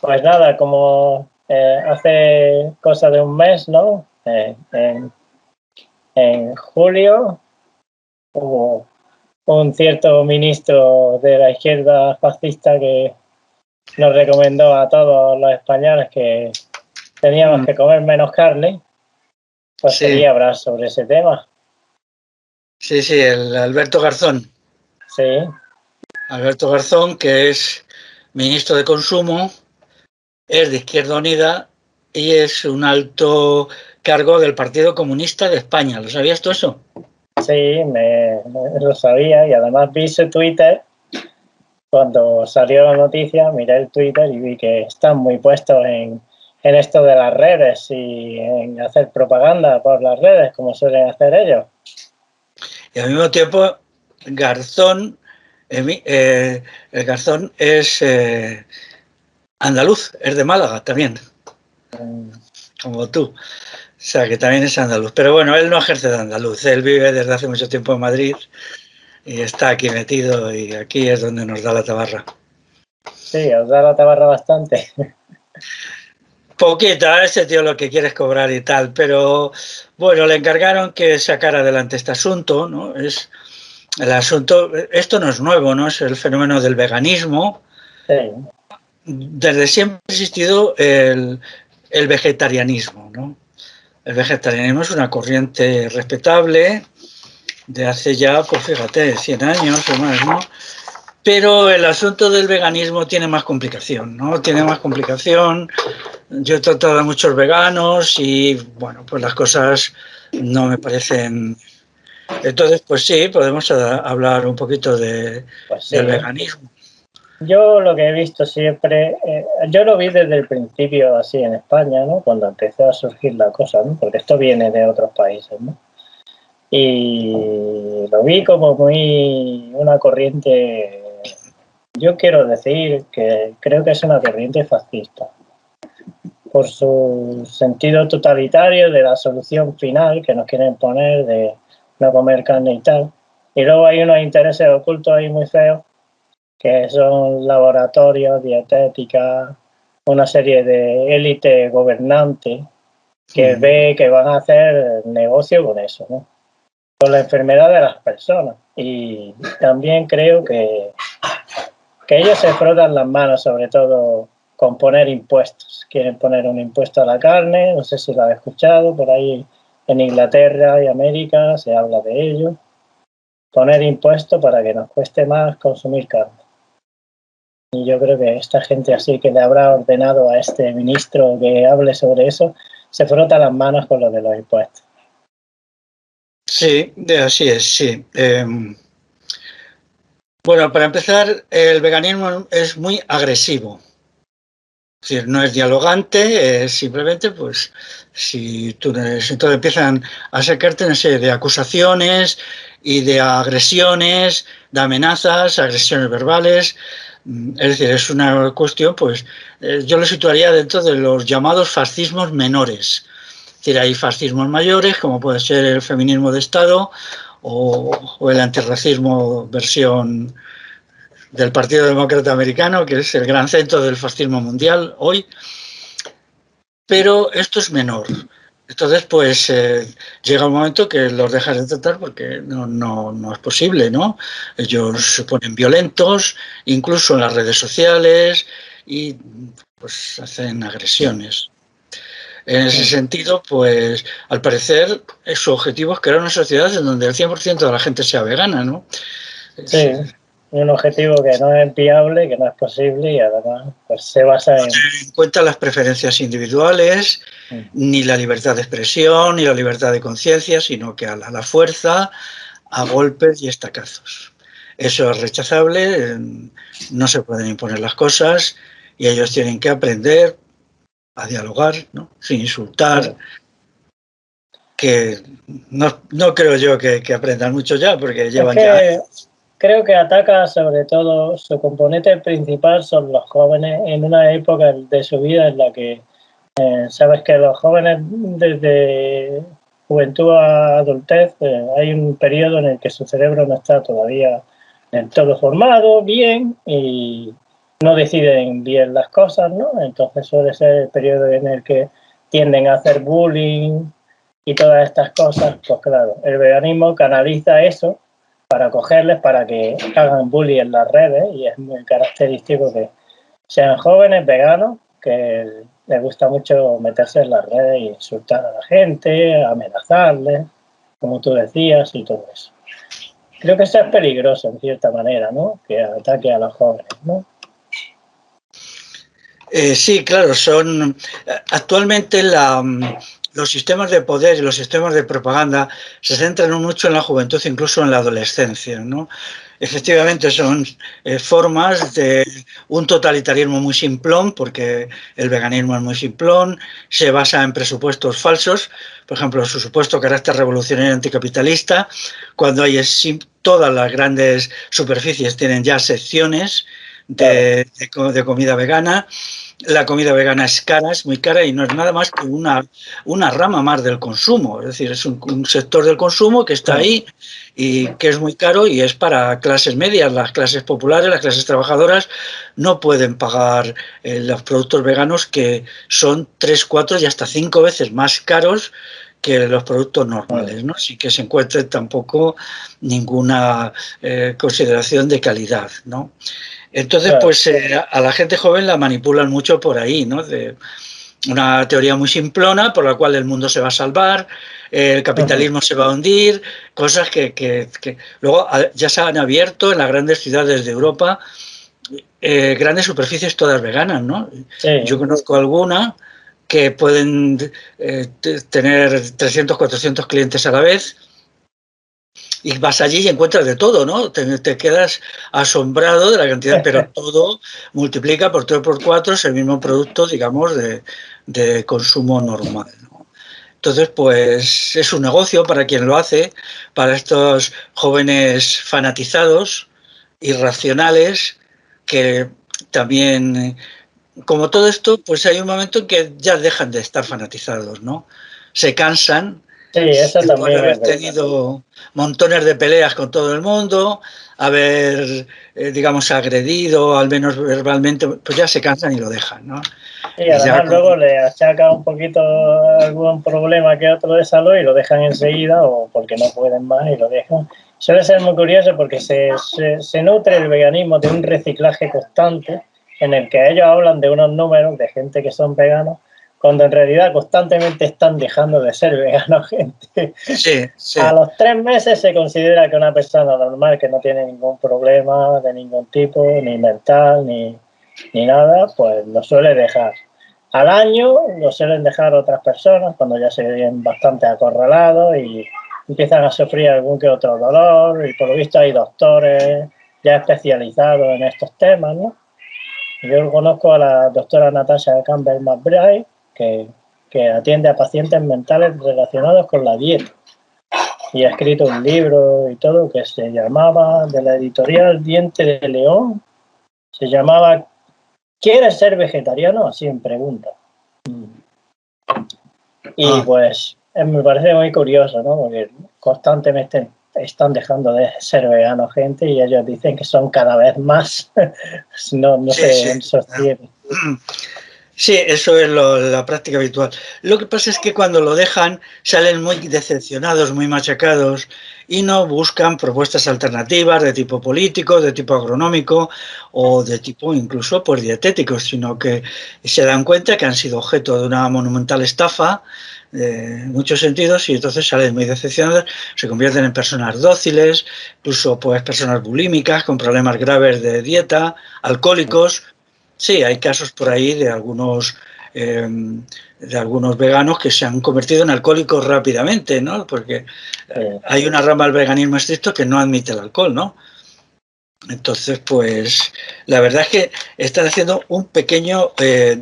Pues nada, como hace cosa de un mes, ¿no? En julio hubo un cierto ministro de la izquierda fascista que nos recomendó a todos los españoles que teníamos que comer menos carne. Pues Sí. quería hablar sobre ese tema. Sí, sí, el Alberto Garzón. Sí. Alberto Garzón, que es ministro de Consumo, es de Izquierda Unida y es un alto cargo del Partido Comunista de España. ¿Lo sabías tú eso? Sí, lo sabía y además vi su Twitter. Cuando salió la noticia, miré el Twitter y vi que están muy puestos en esto de las redes y en hacer propaganda por las redes, como suelen hacer ellos. Y al mismo tiempo, Garzón, el Garzón es andaluz, es de Málaga también, como tú. O sea, que también es andaluz. Pero bueno, él no ejerce de andaluz. Él vive desde hace mucho tiempo en Madrid y está aquí metido y aquí es donde nos da la tabarra. Sí, os da la tabarra bastante. Poquita, ese tío lo que quiere es cobrar y tal, pero bueno, le encargaron que sacara adelante este asunto, ¿no? Es el asunto, esto no es nuevo, ¿no? Es el fenómeno del veganismo. Sí. Desde siempre ha existido el vegetarianismo, ¿no? El vegetarianismo es una corriente respetable de hace ya, pues fíjate, 100 años o más, ¿no? Pero el asunto del veganismo tiene más complicación, ¿no? Tiene más complicación. Yo he tratado a muchos veganos y, bueno, pues las cosas no me parecen. Entonces, pues sí, podemos hablar un poquito Pues sí. del veganismo. Yo lo que he visto siempre, yo lo vi desde el principio así en España, ¿no? Cuando empezó a surgir la cosa, ¿no? Porque esto viene de otros países, ¿no? Y lo vi como muy una corriente, yo quiero decir que creo que es una corriente fascista, por su sentido totalitario de la solución final que nos quieren poner de no comer carne y tal. Y luego hay unos intereses ocultos ahí muy feos, que son laboratorios, dietética, una serie de élite gobernante que ve que van a hacer negocio con eso, ¿no? Con la enfermedad de las personas. Y también creo que ellos se frotan las manos, sobre todo con poner impuestos. Quieren poner un impuesto a la carne, no sé si lo has escuchado, por ahí en Inglaterra y América se habla de ello. Poner impuestos para que nos cueste más consumir carne. Y yo creo que esta gente así que le habrá ordenado a este ministro que hable sobre eso, se frota las manos con lo de los impuestos. Sí, así es, sí. Bueno, para empezar, el veganismo es muy agresivo. Es decir, no es dialogante, es simplemente, pues, si tú entonces empiezan a sacarte una serie de acusaciones y de agresiones, de amenazas, agresiones verbales. Es decir, es una cuestión, pues, yo lo situaría dentro de los llamados fascismos menores. Es decir, hay fascismos mayores, como puede ser el feminismo de Estado o el antirracismo versión del Partido Demócrata Americano, que es el gran centro del fascismo mundial hoy, pero esto es menor. Entonces, pues llega un momento que los dejas de tratar porque no es posible, ¿no? Ellos se ponen violentos, incluso en las redes sociales, y pues hacen agresiones. En ese sentido, pues al parecer su objetivo es crear una sociedad en donde el 100% de la gente sea vegana, ¿no? Sí, un objetivo que no es viable, que no es posible y además pues se basa en... No tener en cuenta las preferencias individuales, ni la libertad de expresión, ni la libertad de conciencia, sino que a la fuerza, a golpes y estacazos. Eso es rechazable, no se pueden imponer las cosas y ellos tienen que aprender a dialogar, ¿no? Sin insultar, sí. Que no creo yo que aprendan mucho ya, porque llevan ya... Creo que ataca sobre todo, su componente principal son los jóvenes en una época de su vida en la que sabes que los jóvenes desde juventud a adultez hay un periodo en el que su cerebro no está todavía del todo formado, bien, y no deciden bien las cosas, ¿no? Entonces suele ser el periodo en el que tienden a hacer bullying y todas estas cosas. Pues claro, el veganismo canaliza eso para cogerles, para que hagan bullying en las redes, y es muy característico que sean jóvenes veganos que les gusta mucho meterse en las redes e insultar a la gente, amenazarles, como tú decías, y todo eso. Creo que eso es peligroso en cierta manera, ¿no? Que ataque a los jóvenes, ¿no? Sí, claro, son actualmente los sistemas de poder y los sistemas de propaganda se centran mucho en la juventud, incluso en la adolescencia, ¿no? Efectivamente son formas de un totalitarismo muy simplón, porque el veganismo es muy simplón, se basa en presupuestos falsos, por ejemplo, su supuesto carácter revolucionario anticapitalista, cuando hay todas las grandes superficies tienen ya secciones de comida vegana. La comida vegana es cara, es muy cara y no es nada más que una rama más del consumo. Es decir, es un sector del consumo que está ahí y que es muy caro y es para clases medias. Las clases populares, las clases trabajadoras no pueden pagar los productos veganos, que son 3, 4 y hasta 5 veces más caros que los productos normales, ¿no? Así que se encuentre tampoco ninguna consideración de calidad, ¿no? Entonces, Claro. pues a la gente joven la manipulan mucho por ahí, ¿no? De una teoría muy simplona por la cual el mundo se va a salvar, el capitalismo se va a hundir, cosas que luego ya se han abierto en las grandes ciudades de Europa, grandes superficies todas veganas, ¿no? Sí. Yo conozco alguna que pueden tener 300, 400 clientes a la vez, y vas allí y encuentras de todo, ¿no? Te quedas asombrado de la cantidad, pero todo multiplica por 3 por 4, es el mismo producto, digamos, de consumo normal, ¿no? Entonces, pues es un negocio para quien lo hace, para estos jóvenes fanatizados, irracionales, que también, como todo esto, pues hay un momento en que ya dejan de estar fanatizados, ¿no? Se cansan Sí, eso después de también haber es verdad. tenido montones de peleas con todo el mundo, haber, digamos, agredido, al menos verbalmente, pues ya se cansan y lo dejan, ¿no? Y Y ya además luego le achaca un poquito algún problema que otro de salud y lo dejan enseguida, o porque no pueden más y lo dejan. Suele ser muy curioso porque se nutre el veganismo de un reciclaje constante en el que ellos hablan de unos números de gente que son veganos, cuando en realidad constantemente están dejando de ser veganos gente. sí, sí. A los 3 meses se considera que una persona normal que no tiene ningún problema de ningún tipo, ni mental, ni nada, pues lo suele dejar. Al año lo suelen dejar otras personas cuando ya se ven bastante acorralados y empiezan a sufrir algún que otro dolor, y por lo visto hay doctores ya especializados en estos temas, ¿no? Yo conozco a la doctora Natasha Campbell McBride, que atiende a pacientes mentales relacionados con la dieta, y ha escrito un libro y todo que se llamaba, de la editorial Diente de León, se llamaba ¿Quieres ser vegetariano? Así en pregunta. Y pues me parece muy curioso, ¿no? Porque constantemente están dejando de ser veganos gente y ellos dicen que son cada vez más. No Sí, sí. se sostiene. Sí, eso es la práctica habitual. Lo que pasa es que cuando lo dejan salen muy decepcionados, muy machacados y no buscan propuestas alternativas de tipo político, de tipo agronómico o de tipo incluso pues dietético, sino que se dan cuenta que han sido objeto de una monumental estafa en muchos sentidos, y entonces salen muy decepcionados, se convierten en personas dóciles, incluso pues personas bulímicas con problemas graves de dieta, alcohólicos. Sí, hay casos por ahí de algunos veganos que se han convertido en alcohólicos rápidamente, ¿no? Porque hay una rama del veganismo estricto que no admite el alcohol, ¿no? Entonces, pues la verdad es que están haciendo un pequeño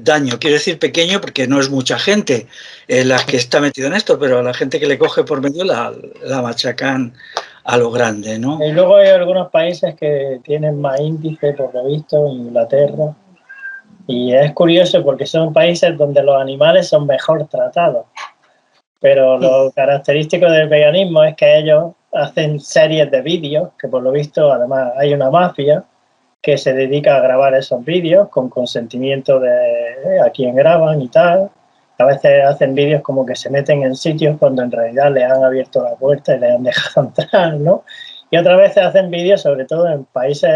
daño. Quiero decir pequeño porque no es mucha gente la que está metida en esto, pero a la gente que le coge por medio la machacan a lo grande, ¿no? Y luego hay algunos países que tienen más índice, por lo visto, Inglaterra. Y es curioso porque son países donde los animales son mejor tratados. Pero lo característico del veganismo es que ellos hacen series de vídeos, que por lo visto además hay una mafia, que se dedica a grabar esos vídeos con consentimiento de a quien graban y tal. A veces hacen vídeos como que se meten en sitios cuando en realidad le han abierto la puerta y le han dejado entrar, ¿no? Y otras veces hacen vídeos, sobre todo en países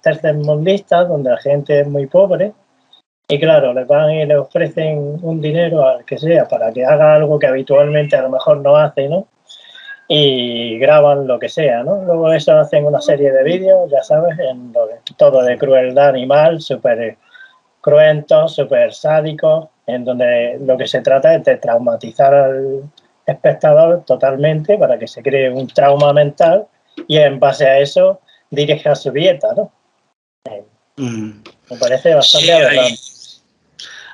tercermundistas, donde la gente es muy pobre. Y claro, les van y les ofrecen un dinero al que sea para que haga algo que habitualmente a lo mejor no hace, ¿no? Y graban lo que sea, ¿no? Luego eso hacen una serie de vídeos, ya sabes, en todo de crueldad animal, súper cruentos, súper sádicos, en donde lo que se trata es de traumatizar al espectador totalmente para que se cree un trauma mental y en base a eso dirija su dieta, ¿no? Me parece bastante aberrante.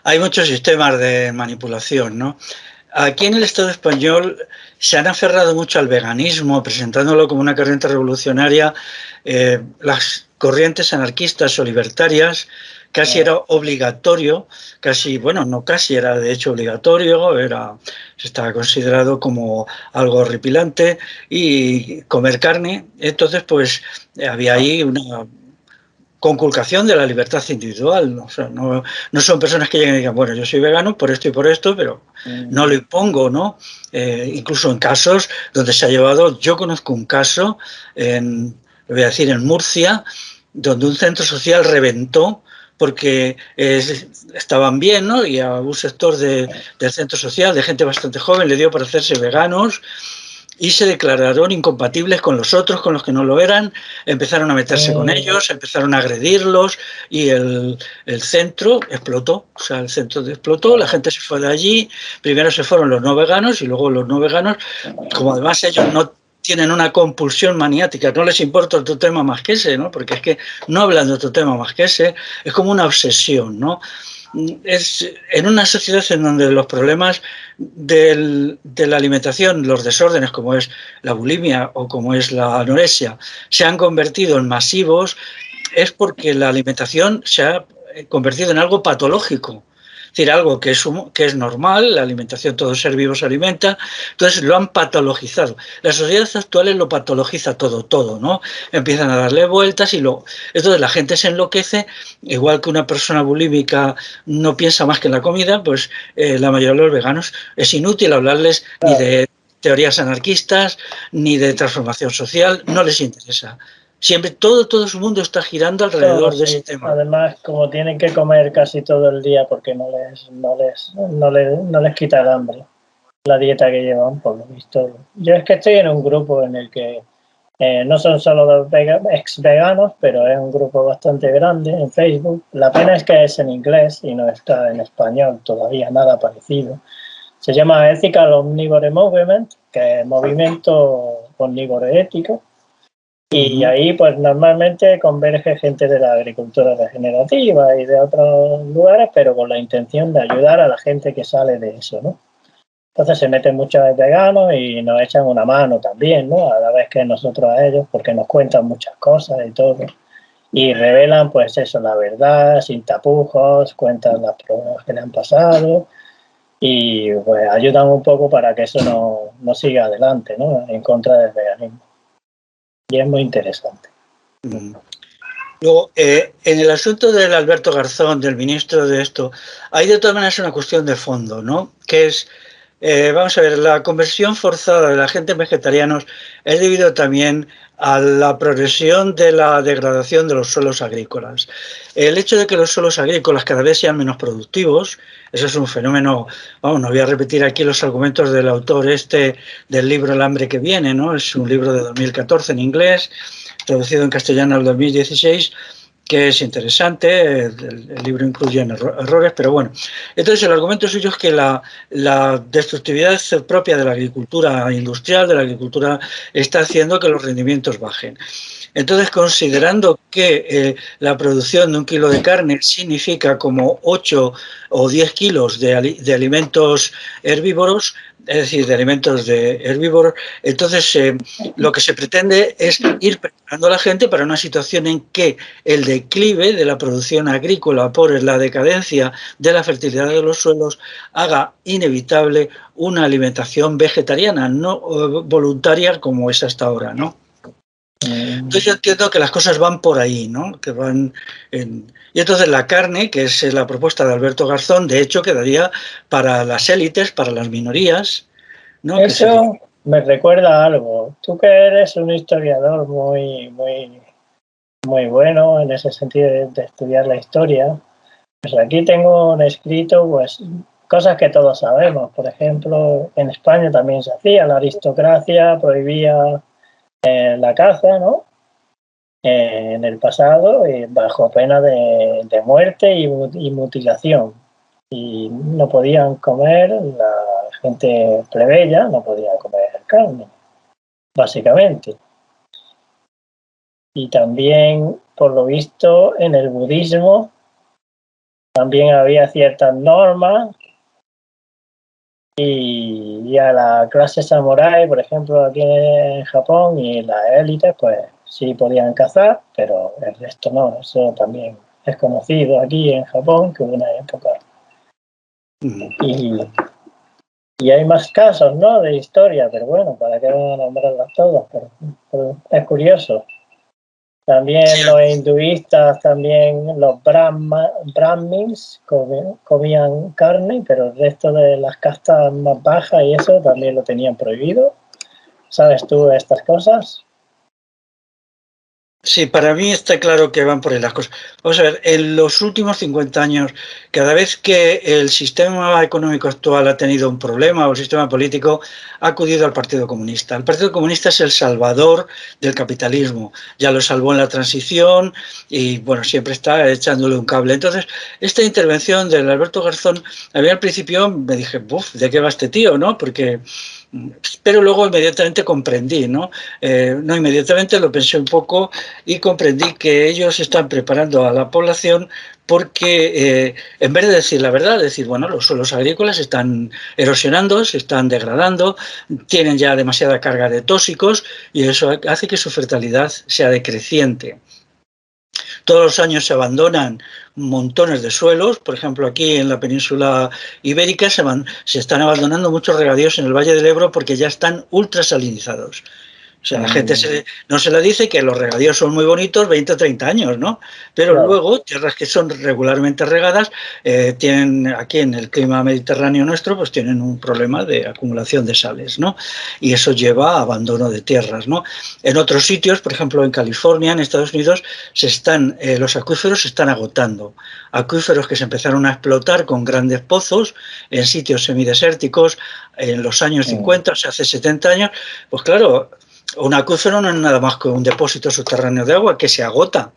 Hay muchos sistemas de manipulación, ¿no? Aquí en el Estado español se han aferrado mucho al veganismo, presentándolo como una corriente revolucionaria. Las corrientes anarquistas o libertarias casi era obligatorio, casi, bueno, no casi, era de hecho obligatorio, se estaba considerado como algo horripilante, y comer carne. Entonces, pues había ahí una conculcación de la libertad individual. O sea, no son personas que lleguen y digan, bueno, yo soy vegano por esto y por esto, pero no lo impongo, ¿no? Incluso en casos donde se ha llevado, yo conozco un caso, lo voy a decir, en Murcia, donde un centro social reventó porque estaban bien, ¿no? Y a un sector del centro social, de gente bastante joven, le dio por hacerse veganos, y se declararon incompatibles con los otros, con los que no lo eran, empezaron a meterse con ellos, empezaron a agredirlos, y el centro explotó. O sea, el centro explotó, la gente se fue de allí, primero se fueron los no veganos, y luego los no veganos, como además ellos no tienen una compulsión maniática, no les importa otro tema más que ese, ¿no? Porque es que no hablan de otro tema más que ese, es como una obsesión, ¿no? Es en una sociedad en donde los problemas de la alimentación, los desórdenes como es la bulimia o como es la anorexia, se han convertido en masivos, es porque la alimentación se ha convertido en algo patológico. Es decir, algo que es normal, la alimentación, todo ser vivo se alimenta, entonces lo han patologizado. La sociedad actual lo patologiza todo, ¿no? Empiezan a darle vueltas entonces la gente se enloquece, igual que una persona bulímica no piensa más que en la comida, pues la mayoría de los veganos es inútil hablarles ni de teorías anarquistas, ni de transformación social, no les interesa. Siempre todo su mundo está girando alrededor de ese tema. Además, como tienen que comer casi todo el día porque no les quita el hambre la dieta que llevan, por lo visto. Yo es que estoy en un grupo en el que no son solo los ex veganos, pero es un grupo bastante grande en Facebook. La pena es que es en inglés y no está en español todavía, nada parecido. Se llama Ethical Omnivore Movement, que es movimiento omnívoro ético. Y ahí pues normalmente converge gente de la agricultura regenerativa y de otros lugares, pero con la intención de ayudar a la gente que sale de eso, ¿no? Entonces se meten muchos veganos y nos echan una mano también, ¿no? A la vez que nosotros a ellos, porque nos cuentan muchas cosas y todo. Y revelan pues eso, la verdad, sin tapujos, cuentan las pruebas que le han pasado y pues ayudan un poco para que eso no siga adelante, ¿no? En contra del veganismo. Y es muy interesante. Luego, en el asunto del Alberto Garzón, del ministro de esto, hay de todas maneras una cuestión de fondo, ¿no? Que es, vamos a ver, la conversión forzada de la gente en vegetarianos es debido también a la progresión de la degradación de los suelos agrícolas. El hecho de que los suelos agrícolas cada vez sean menos productivos, eso es un fenómeno, vamos, no voy a repetir aquí los argumentos del autor del libro El hambre que viene, ¿no? Es un libro de 2014 en inglés, traducido en castellano al 2016, que es interesante. El libro incluye errores, pero bueno. Entonces el argumento suyo es que la destructividad propia de la agricultura industrial, de la agricultura, está haciendo que los rendimientos bajen. Entonces, considerando que la producción de 1 kilo de carne significa como 8 o 10 kilos de alimentos herbívoros, es decir, de alimentos de herbívoros, entonces lo que se pretende es ir preparando a la gente para una situación en que el declive de la producción agrícola por la decadencia de la fertilidad de los suelos haga inevitable una alimentación vegetariana, no voluntaria como es hasta ahora, ¿no? Entonces yo entiendo que las cosas van por ahí, ¿no? Que van y entonces la carne, que es la propuesta de Alberto Garzón, de hecho quedaría para las élites, para las minorías, ¿no? Que sería... Eso me recuerda a algo. Tú que eres un historiador muy bueno en ese sentido de estudiar la historia, pues aquí tengo un escrito, pues cosas que todos sabemos. Por ejemplo, en España también se hacía, la aristocracia prohibía la caza, ¿no? En el pasado, bajo pena de muerte y mutilación. Y no podían comer, la gente plebeya no podía comer carne, básicamente. Y también, por lo visto, en el budismo también había ciertas normas y a la clase samurái, por ejemplo, aquí en Japón y las élites, pues sí podían cazar, pero el resto no. Eso también es conocido aquí en Japón, que hubo una época. Y hay más casos, ¿no?, de historia, pero bueno, ¿para qué van a nombrarlas todas? Pero es curioso. También los hinduistas, también los brahmins comían carne, pero el resto de las castas más bajas y eso también lo tenían prohibido. ¿Sabes tú estas cosas? Sí, para mí está claro que van por ahí las cosas. Vamos a ver, en los últimos 50 años, cada vez que el sistema económico actual ha tenido un problema o el sistema político, ha acudido al Partido Comunista. El Partido Comunista es el salvador del capitalismo. Ya lo salvó en la transición y, bueno, siempre está echándole un cable. Entonces, esta intervención del Alberto Garzón, a mí al principio me dije, ¡buf! ¿De qué va este tío, no? Porque... Pero luego inmediatamente comprendí, ¿no? No inmediatamente, lo pensé un poco y comprendí que ellos están preparando a la población porque en vez de decir la verdad, decir, bueno, los suelos agrícolas están erosionando, se están degradando, tienen ya demasiada carga de tóxicos y eso hace que su fertilidad sea decreciente. Todos los años se abandonan montones de suelos, por ejemplo aquí en la península ibérica se están abandonando muchos regadíos en el Valle del Ebro porque ya están ultrasalinizados. O sea, la gente no se la dice que los regadíos son muy bonitos 20 o 30 años, ¿no? Pero Claro. luego, tierras que son regularmente regadas, tienen aquí en el clima mediterráneo nuestro, pues tienen un problema de acumulación de sales, ¿no? Y eso lleva a abandono de tierras, ¿no? En otros sitios, por ejemplo en California, en Estados Unidos, los acuíferos se están agotando. Acuíferos que se empezaron a explotar con grandes pozos en sitios semidesérticos en los años 50, o sea, hace 70 años, pues claro, un acuífero no es nada más que un depósito subterráneo de agua que se agota.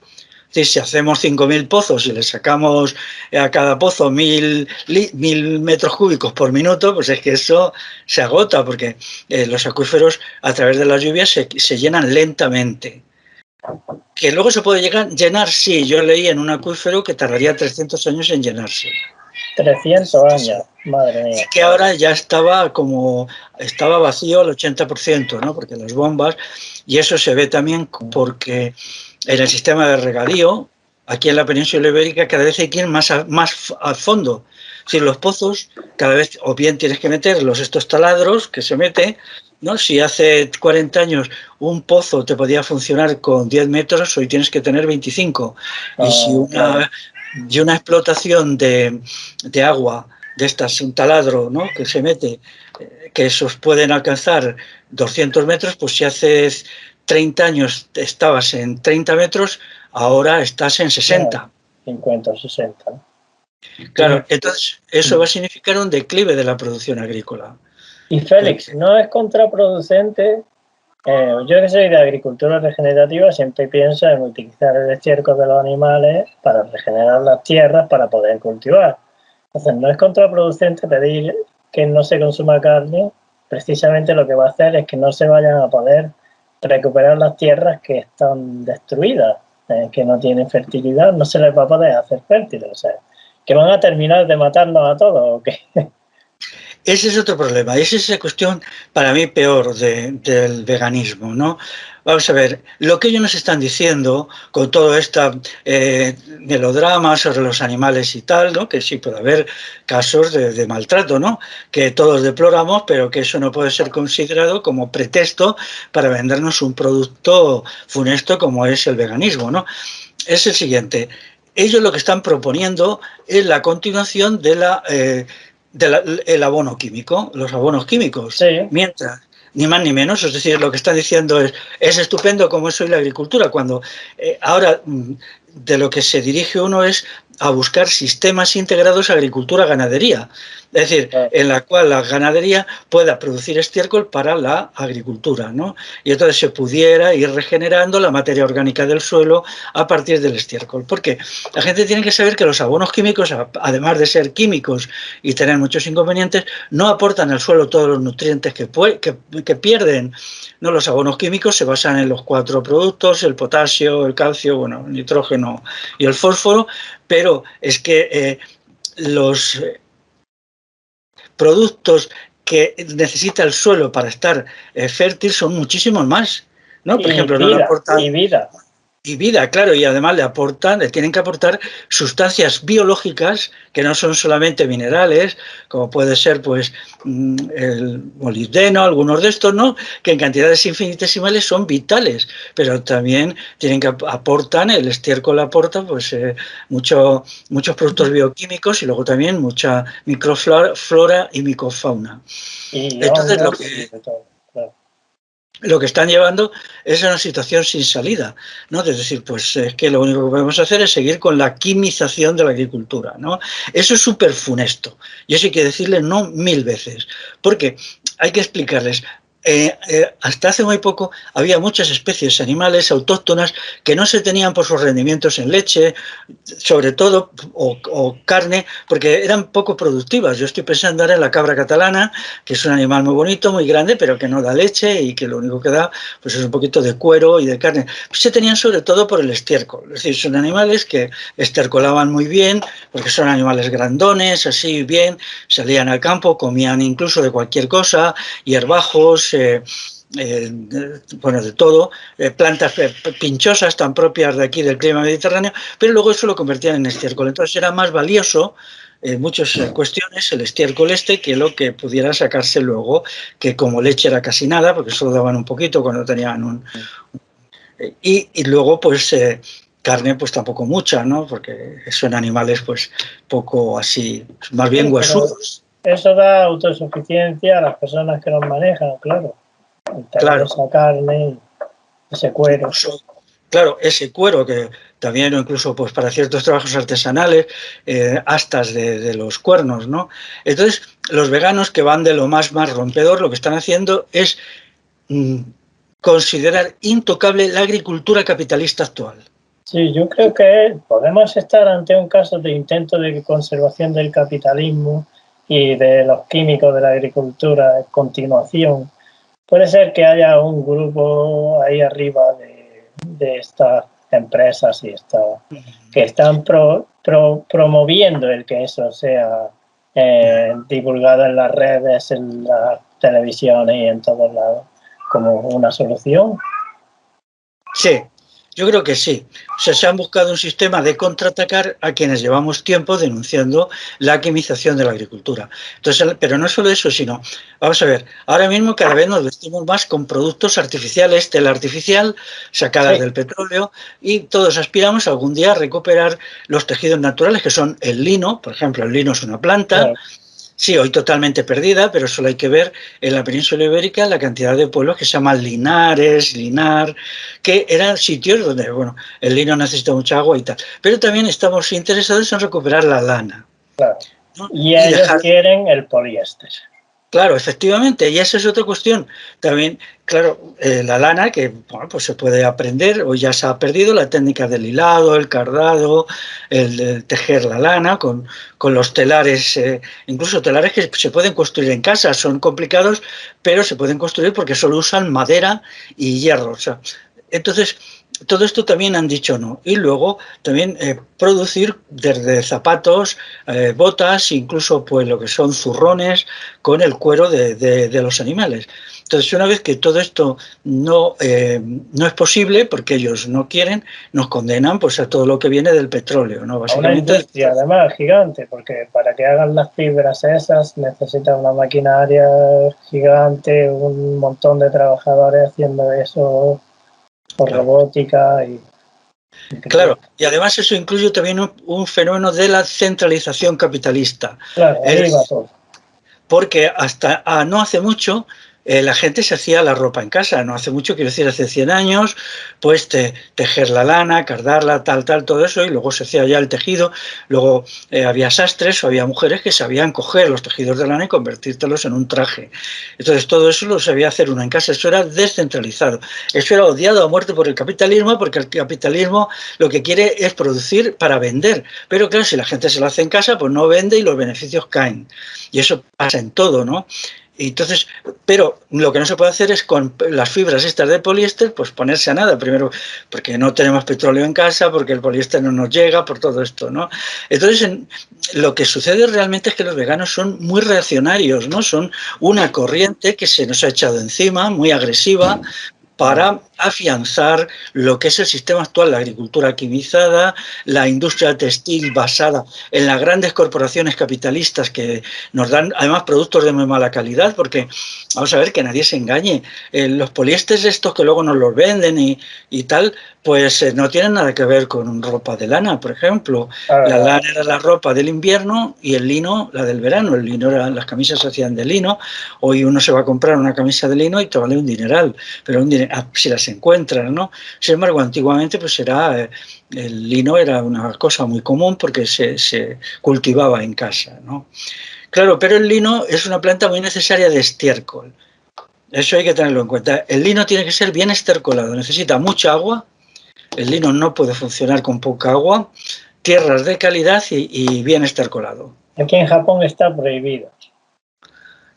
Si hacemos 5.000 pozos y le sacamos a cada pozo 1.000 metros cúbicos por minuto, pues es que eso se agota, porque los acuíferos a través de las lluvias se llenan lentamente. Que luego se puede llenar, sí, yo leí en un acuífero que tardaría 300 años en llenarse. 300 años, madre mía. Y que ahora ya estaba vacío al 80%, ¿no? Porque las bombas, y eso se ve también porque en el sistema de regadío, aquí en la península ibérica, cada vez hay que ir más al fondo. Si los pozos, cada vez, o bien tienes que meter estos taladros que se mete, ¿no? Si hace 40 años un pozo te podía funcionar con 10 metros, hoy tienes que tener 25. Y si una explotación de agua de estas, un taladro, ¿no?, que se mete, que esos pueden alcanzar 200 metros, pues si hace 30 años estabas en 30 metros, ahora estás en 60. 50 o 60. Claro, entonces eso va a significar un declive de la producción agrícola. Y Félix, ¿no es contraproducente? Yo que soy de agricultura regenerativa siempre pienso en utilizar el estiércol de los animales para regenerar las tierras para poder cultivar. Entonces, no es contraproducente pedir que no se consuma carne, precisamente lo que va a hacer es que no se vayan a poder recuperar las tierras que están destruidas, que no tienen fertilidad, no se les va a poder hacer fértiles, o sea, que van a terminar de matarnos a todos, ¿o qué? ese es otro problema, esa es la cuestión para mí peor del veganismo, ¿no? Vamos a ver, lo que ellos nos están diciendo con todo este melodrama sobre los animales y tal, ¿no? Que sí puede haber casos de maltrato, ¿no? Que todos deploramos, pero que eso no puede ser considerado como pretexto para vendernos un producto funesto como es el veganismo, ¿no? Es el siguiente. Ellos lo que están proponiendo es la continuación del abono químico, los abonos químicos. Sí, Mientras, ni más ni menos, es decir, lo que están diciendo es estupendo como es hoy la agricultura, cuando ahora de lo que se dirige uno es a buscar sistemas integrados agricultura-ganadería, es decir, claro. en la cual la ganadería pueda producir estiércol para la agricultura, ¿no? Y entonces se pudiera ir regenerando la materia orgánica del suelo a partir del estiércol. Porque la gente tiene que saber que los abonos químicos, además de ser químicos y tener muchos inconvenientes, no aportan al suelo todos los nutrientes que pierden. No, los abonos químicos se basan en los 4 productos, el potasio, el calcio, bueno, el nitrógeno y el fósforo, pero es que los productos que necesita el suelo para estar fértil son muchísimos más, ¿no? Por ejemplo, no le aportan Y vida. y vida, claro, y además le tienen que aportar sustancias biológicas que no son solamente minerales, como puede ser pues el molibdeno, algunos de estos, ¿no? Que en cantidades infinitesimales son vitales, pero también tienen que aportan, el estiércol aporta pues muchos productos bioquímicos y luego también mucha microflora y microfauna. Y Entonces hongos y de todo, claro. lo que están llevando es a una situación sin salida, ¿no? Es decir, pues es que lo único que podemos hacer es seguir con la quimización de la agricultura, ¿no? Eso es súper funesto. Y eso hay que decirle no 1000 veces, porque hay que explicarles. Hasta hace muy poco había muchas especies animales autóctonas que no se tenían por sus rendimientos en leche, sobre todo, o carne, porque eran poco productivas. Yo estoy pensando ahora en la cabra catalana, que es un animal muy bonito, muy grande, pero que no da leche y que lo único que da pues es un poquito de cuero y de carne. Pues se tenían sobre todo por el estiércol. Es decir, son animales que estercolaban muy bien, porque son animales grandones, así bien, salían al campo, comían incluso de cualquier cosa, hierbajos, bueno, de todo, plantas pinchosas tan propias de aquí del clima mediterráneo, pero luego eso lo convertían en estiércol. Entonces era más valioso en muchas cuestiones el estiércol este que lo que pudiera sacarse luego, que como leche era casi nada, porque solo daban un poquito cuando tenían un... Y luego pues carne pues tampoco mucha, ¿no? Porque son animales pues poco así, más bien Sí, pero huesudos. eso da autosuficiencia a las personas que los manejan, claro. El tener Claro, esa carne, ese cuero. incluso, claro, ese cuero que también, o incluso pues para ciertos trabajos artesanales, astas de los cuernos, ¿no? Entonces, los veganos que van de lo más rompedor, lo que están haciendo es mm, considerar intocable la agricultura capitalista actual. Sí, yo creo que podemos estar ante un caso de intento de conservación del capitalismo y de los químicos de la agricultura en continuación. Puede ser que haya un grupo ahí arriba de estas empresas y que están promoviendo el que eso sea divulgado en las redes, en las televisiones y en todos lados como una solución. Sí, yo creo que sí. O sea, se han buscado un sistema de contraatacar a quienes llevamos tiempo denunciando la quimización de la agricultura. Entonces, pero no solo eso, sino, vamos a ver, ahora mismo cada vez nos vestimos más con productos artificiales, tela artificial, sacadas Sí, del petróleo, y todos aspiramos algún día a recuperar los tejidos naturales, que son el lino, por ejemplo, el lino es una planta. claro. Sí, hoy totalmente perdida, pero solo hay que ver en la península ibérica la cantidad de pueblos que se llaman Linares, Linar, que eran sitios donde, bueno, el lino necesita mucha agua y tal. Pero también estamos interesados en recuperar la lana, Claro. ¿no? Y Y ellos dejar, quieren el poliéster. claro, efectivamente, y esa es otra cuestión. También, claro, la lana, que bueno, pues se puede aprender, o ya se ha perdido la técnica del hilado, el cardado, el tejer la lana con los telares, incluso telares que se pueden construir en casa, son complicados, pero se pueden construir porque solo usan madera y hierro. O sea, entonces, todo esto también han dicho no. Y luego también producir desde zapatos, botas, incluso pues lo que son zurrones con el cuero de los animales. Entonces, una vez que todo esto no es posible, porque ellos no quieren, nos condenan pues a todo lo que viene del petróleo, ¿no? A una Básicamente. industria además gigante, porque para que hagan las fibras esas necesitan una maquinaria gigante, un montón de trabajadores haciendo eso por robótica y... Claro, y además eso incluye también un fenómeno de la centralización capitalista. Claro, ahí va todo. Porque hasta no hace mucho la gente se hacía la ropa en casa, no hace mucho, quiero decir, hace 100 años, pues tejer la lana, cardarla, tal, todo eso, y luego se hacía ya el tejido, luego había sastres o había mujeres que sabían coger los tejidos de lana y convertírtelos en un traje. Entonces todo eso lo sabía hacer uno en casa, eso era descentralizado, eso era odiado a muerte por el capitalismo, porque el capitalismo lo que quiere es producir para vender, pero claro, si la gente se lo hace en casa, pues no vende y los beneficios caen. Y eso pasa en todo, ¿no? Y entonces, pero lo que no se puede hacer es con las fibras estas de poliéster, pues ponerse a nada. Primero, porque no tenemos petróleo en casa, porque el poliéster no nos llega, por todo esto, ¿no? Entonces, lo que sucede realmente es que los veganos son muy reaccionarios, ¿no? Son una corriente que se nos ha echado encima, muy agresiva, para afianzar lo que es el sistema actual, la agricultura quimizada, la industria textil basada en las grandes corporaciones capitalistas que nos dan además productos de muy mala calidad, porque vamos a ver que nadie se engañe, los poliésteres estos que luego nos los venden y tal, pues no tienen nada que ver con ropa de lana, por ejemplo. La lana era la ropa del invierno y el lino la del verano. El lino era, las camisas se hacían de lino. Hoy uno se va a comprar una camisa de lino y te vale un dineral, pero si las encuentran, ¿no? Sin embargo, antiguamente pues el lino era una cosa muy común porque se cultivaba en casa, ¿no? Claro, pero el lino es una planta muy necesaria de estiércol. Eso hay que tenerlo en cuenta. El lino tiene que ser bien estercolado, necesita mucha agua. El lino no puede funcionar con poca agua, tierras de calidad y bien estercolado. Aquí en Japón está prohibido.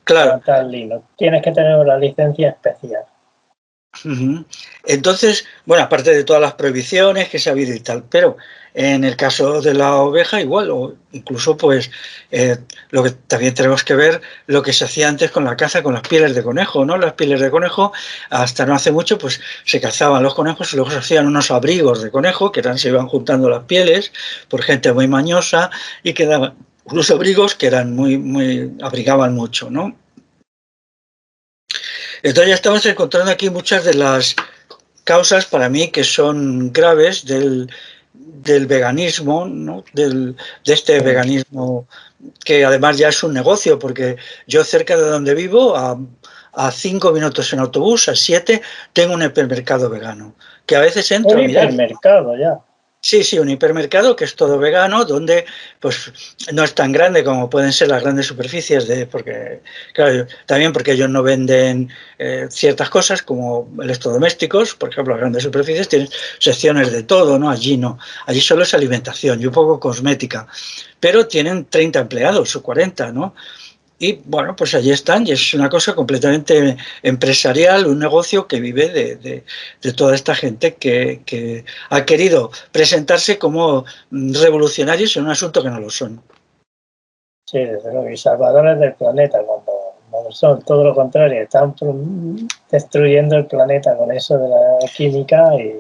Claro. Plantar lino. Tienes que tener una licencia especial. Entonces, bueno, aparte de todas las prohibiciones que se ha habido y tal, pero en el caso de la oveja igual, o incluso pues lo que también tenemos que ver lo que se hacía antes con la caza, con las pieles de conejo, ¿no? Las pieles de conejo, hasta no hace mucho, pues se cazaban los conejos y luego se hacían unos abrigos de conejo, que se iban juntando las pieles por gente muy mañosa y quedaban unos abrigos que eran abrigaban mucho, ¿no? Entonces ya estamos encontrando aquí muchas de las causas para mí que son graves del veganismo, ¿no? De este veganismo que además ya es un negocio, porque yo cerca de donde vivo, a 5 minutos en autobús, a 7, tengo un hipermercado vegano, que a veces entro a mirar. Un hipermercado ya. Sí, un hipermercado que es todo vegano, donde pues no es tan grande como pueden ser las grandes superficies, porque claro, también porque ellos no venden ciertas cosas como electrodomésticos, por ejemplo, las grandes superficies tienen secciones de todo, ¿no? Allí no, allí solo es alimentación y un poco cosmética, pero tienen 30 empleados o 40, ¿no? Y bueno, pues allí están, y es una cosa completamente empresarial, un negocio que vive de toda esta gente que ha querido presentarse como revolucionarios en un asunto que no lo son. Sí, desde luego, y salvadores del planeta, cuando son todo lo contrario, están destruyendo el planeta con eso de la química y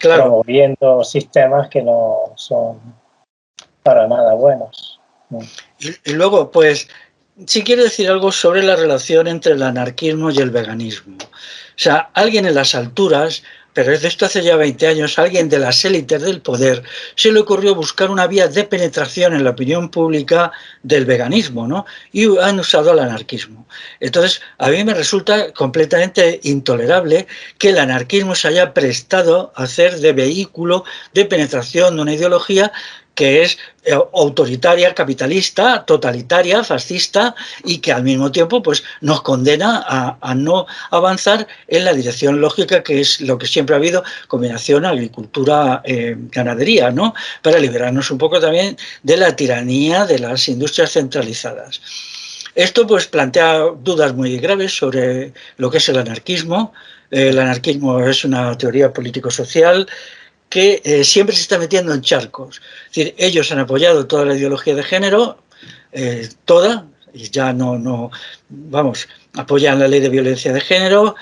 promoviendo sistemas que no son para nada buenos. Y luego, pues, sí quiero decir algo sobre la relación entre el anarquismo y el veganismo. O sea, alguien en las alturas, pero de esto hace ya 20 años, alguien de las élites del poder, se le ocurrió buscar una vía de penetración en la opinión pública del veganismo, ¿no? Y han usado el anarquismo. Entonces, a mí me resulta completamente intolerable que el anarquismo se haya prestado a hacer de vehículo de penetración de una ideología que es autoritaria, capitalista, totalitaria, fascista y que al mismo tiempo pues, nos condena a no avanzar en la dirección lógica que es lo que siempre ha habido, combinación agricultura-ganadería, ¿no? Para liberarnos un poco también de la tiranía de las industrias centralizadas. Esto pues plantea dudas muy graves sobre lo que es el anarquismo, El anarquismo es una teoría político-social que siempre se está metiendo en charcos. Es decir, ellos han apoyado toda la ideología de género, toda, y ya vamos, apoyan la ley de violencia de género,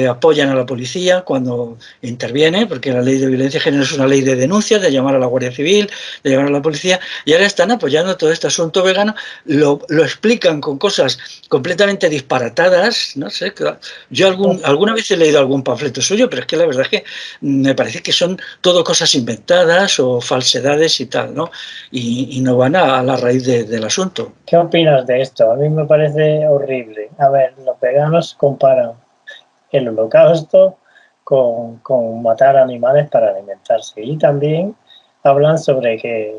apoyan a la policía cuando interviene, porque la ley de violencia de género es una ley de denuncias, de llamar a la Guardia Civil, de llamar a la policía, y ahora están apoyando todo este asunto vegano, lo explican con cosas completamente disparatadas, no sé, yo alguna vez he leído algún panfleto suyo, pero es que la verdad es que me parece que son todo cosas inventadas o falsedades y tal, ¿no? Y no van a la raíz del asunto. ¿Qué opinas de esto? A mí me parece horrible. A ver, los veganos comparan el holocausto con matar animales para alimentarse. Y también hablan sobre que,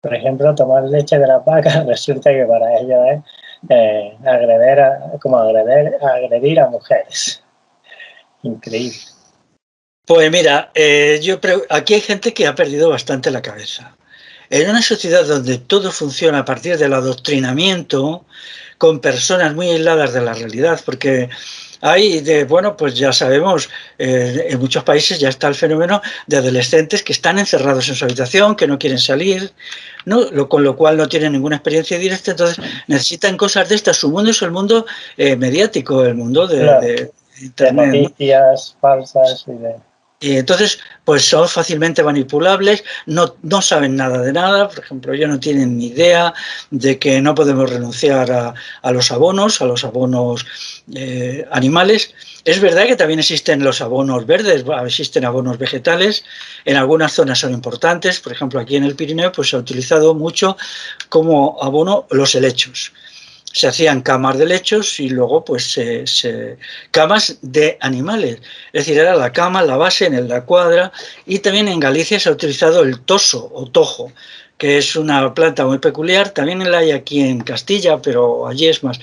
por ejemplo, tomar leche de las vacas resulta que para ellos es agredir a mujeres. Increíble. Pues mira, aquí hay gente que ha perdido bastante la cabeza. En una sociedad donde todo funciona a partir del adoctrinamiento, con personas muy aisladas de la realidad, porque bueno, pues ya sabemos, en muchos países ya está el fenómeno de adolescentes que están encerrados en su habitación, que no quieren salir, ¿no? Con lo cual no tienen ninguna experiencia directa, entonces necesitan cosas de estas. Su mundo es el mundo mediático, el mundo de Internet, de noticias falsas y de... Y entonces, pues son fácilmente manipulables, no saben nada de nada, por ejemplo, ellos no tienen ni idea de que no podemos renunciar a los abonos animales. Es verdad que también existen los abonos verdes, existen abonos vegetales, en algunas zonas son importantes, por ejemplo, aquí en el Pirineo pues se ha utilizado mucho como abono los helechos. Se hacían camas de lechos y luego pues camas de animales. Es decir, era la cama, la base en la cuadra, y también en Galicia se ha utilizado el toso o tojo, que es una planta muy peculiar, también la hay aquí en Castilla, pero allí es más.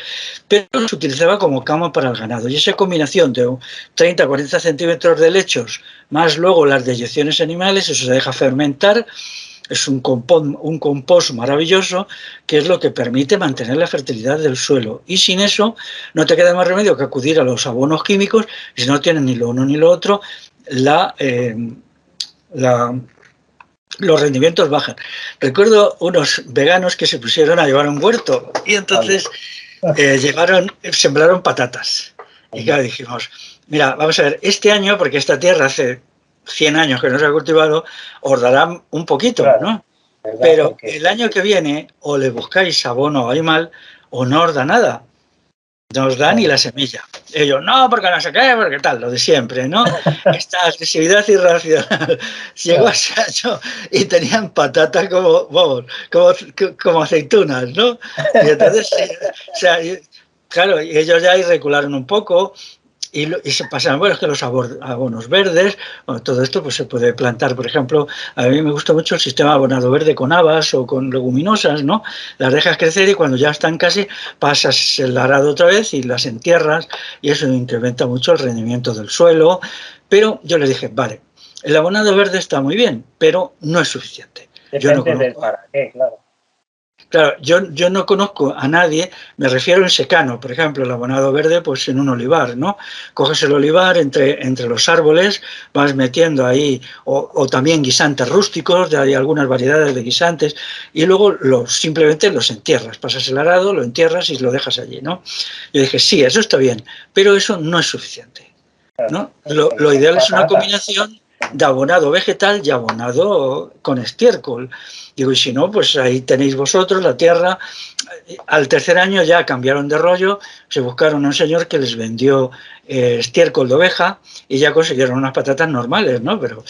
Pero se utilizaba como cama para el ganado. Y esa combinación de 30-40 centímetros de lechos, más luego las deyecciones animales, eso se deja fermentar. Es un compost maravilloso que es lo que permite mantener la fertilidad del suelo. Y sin eso no te queda más remedio que acudir a los abonos químicos, y si no tienes ni lo uno ni lo otro, los rendimientos bajan. Recuerdo unos veganos que se pusieron a llevar un huerto y entonces sembraron patatas. Y claro, dijimos, mira, vamos a ver, este año, porque esta tierra hace 100 años que no se ha cultivado, os dará un poquito, claro, ¿no? Pero el año que viene o le buscáis abono animal o no os da nada. No os da ni la semilla. Ellos, no, porque no sé qué, porque tal, lo de siempre, ¿no? Esta agresividad irracional. Llegó a ese año y tenían patatas como aceitunas, ¿no? Y entonces, o sea, claro, y ellos ya irregularon un poco. Y se pasaron, bueno, es que los abonos verdes, bueno, todo esto pues se puede plantar, por ejemplo, a mí me gusta mucho el sistema abonado verde con habas o con leguminosas, ¿no? Las dejas crecer y cuando ya están casi, pasas el arado otra vez y las entierras y eso incrementa mucho el rendimiento del suelo. Pero yo les dije, vale, el abonado verde está muy bien, pero no es suficiente. Depende del para qué, claro. Claro, yo no conozco a nadie, me refiero en secano, por ejemplo, el abonado verde, pues en un olivar, ¿no? Coges el olivar entre los árboles, vas metiendo ahí, o también guisantes rústicos, hay algunas variedades de guisantes, y luego simplemente los entierras, pasas el arado, lo entierras y lo dejas allí, ¿no? Yo dije, sí, eso está bien, pero eso no es suficiente, ¿no? Lo ideal es una combinación de abonado vegetal y abonado con estiércol. Digo, y si no, pues ahí tenéis vosotros la tierra. Al tercer año ya cambiaron de rollo, se buscaron a un señor que les vendió estiércol de oveja y ya consiguieron unas patatas normales, ¿no? Pero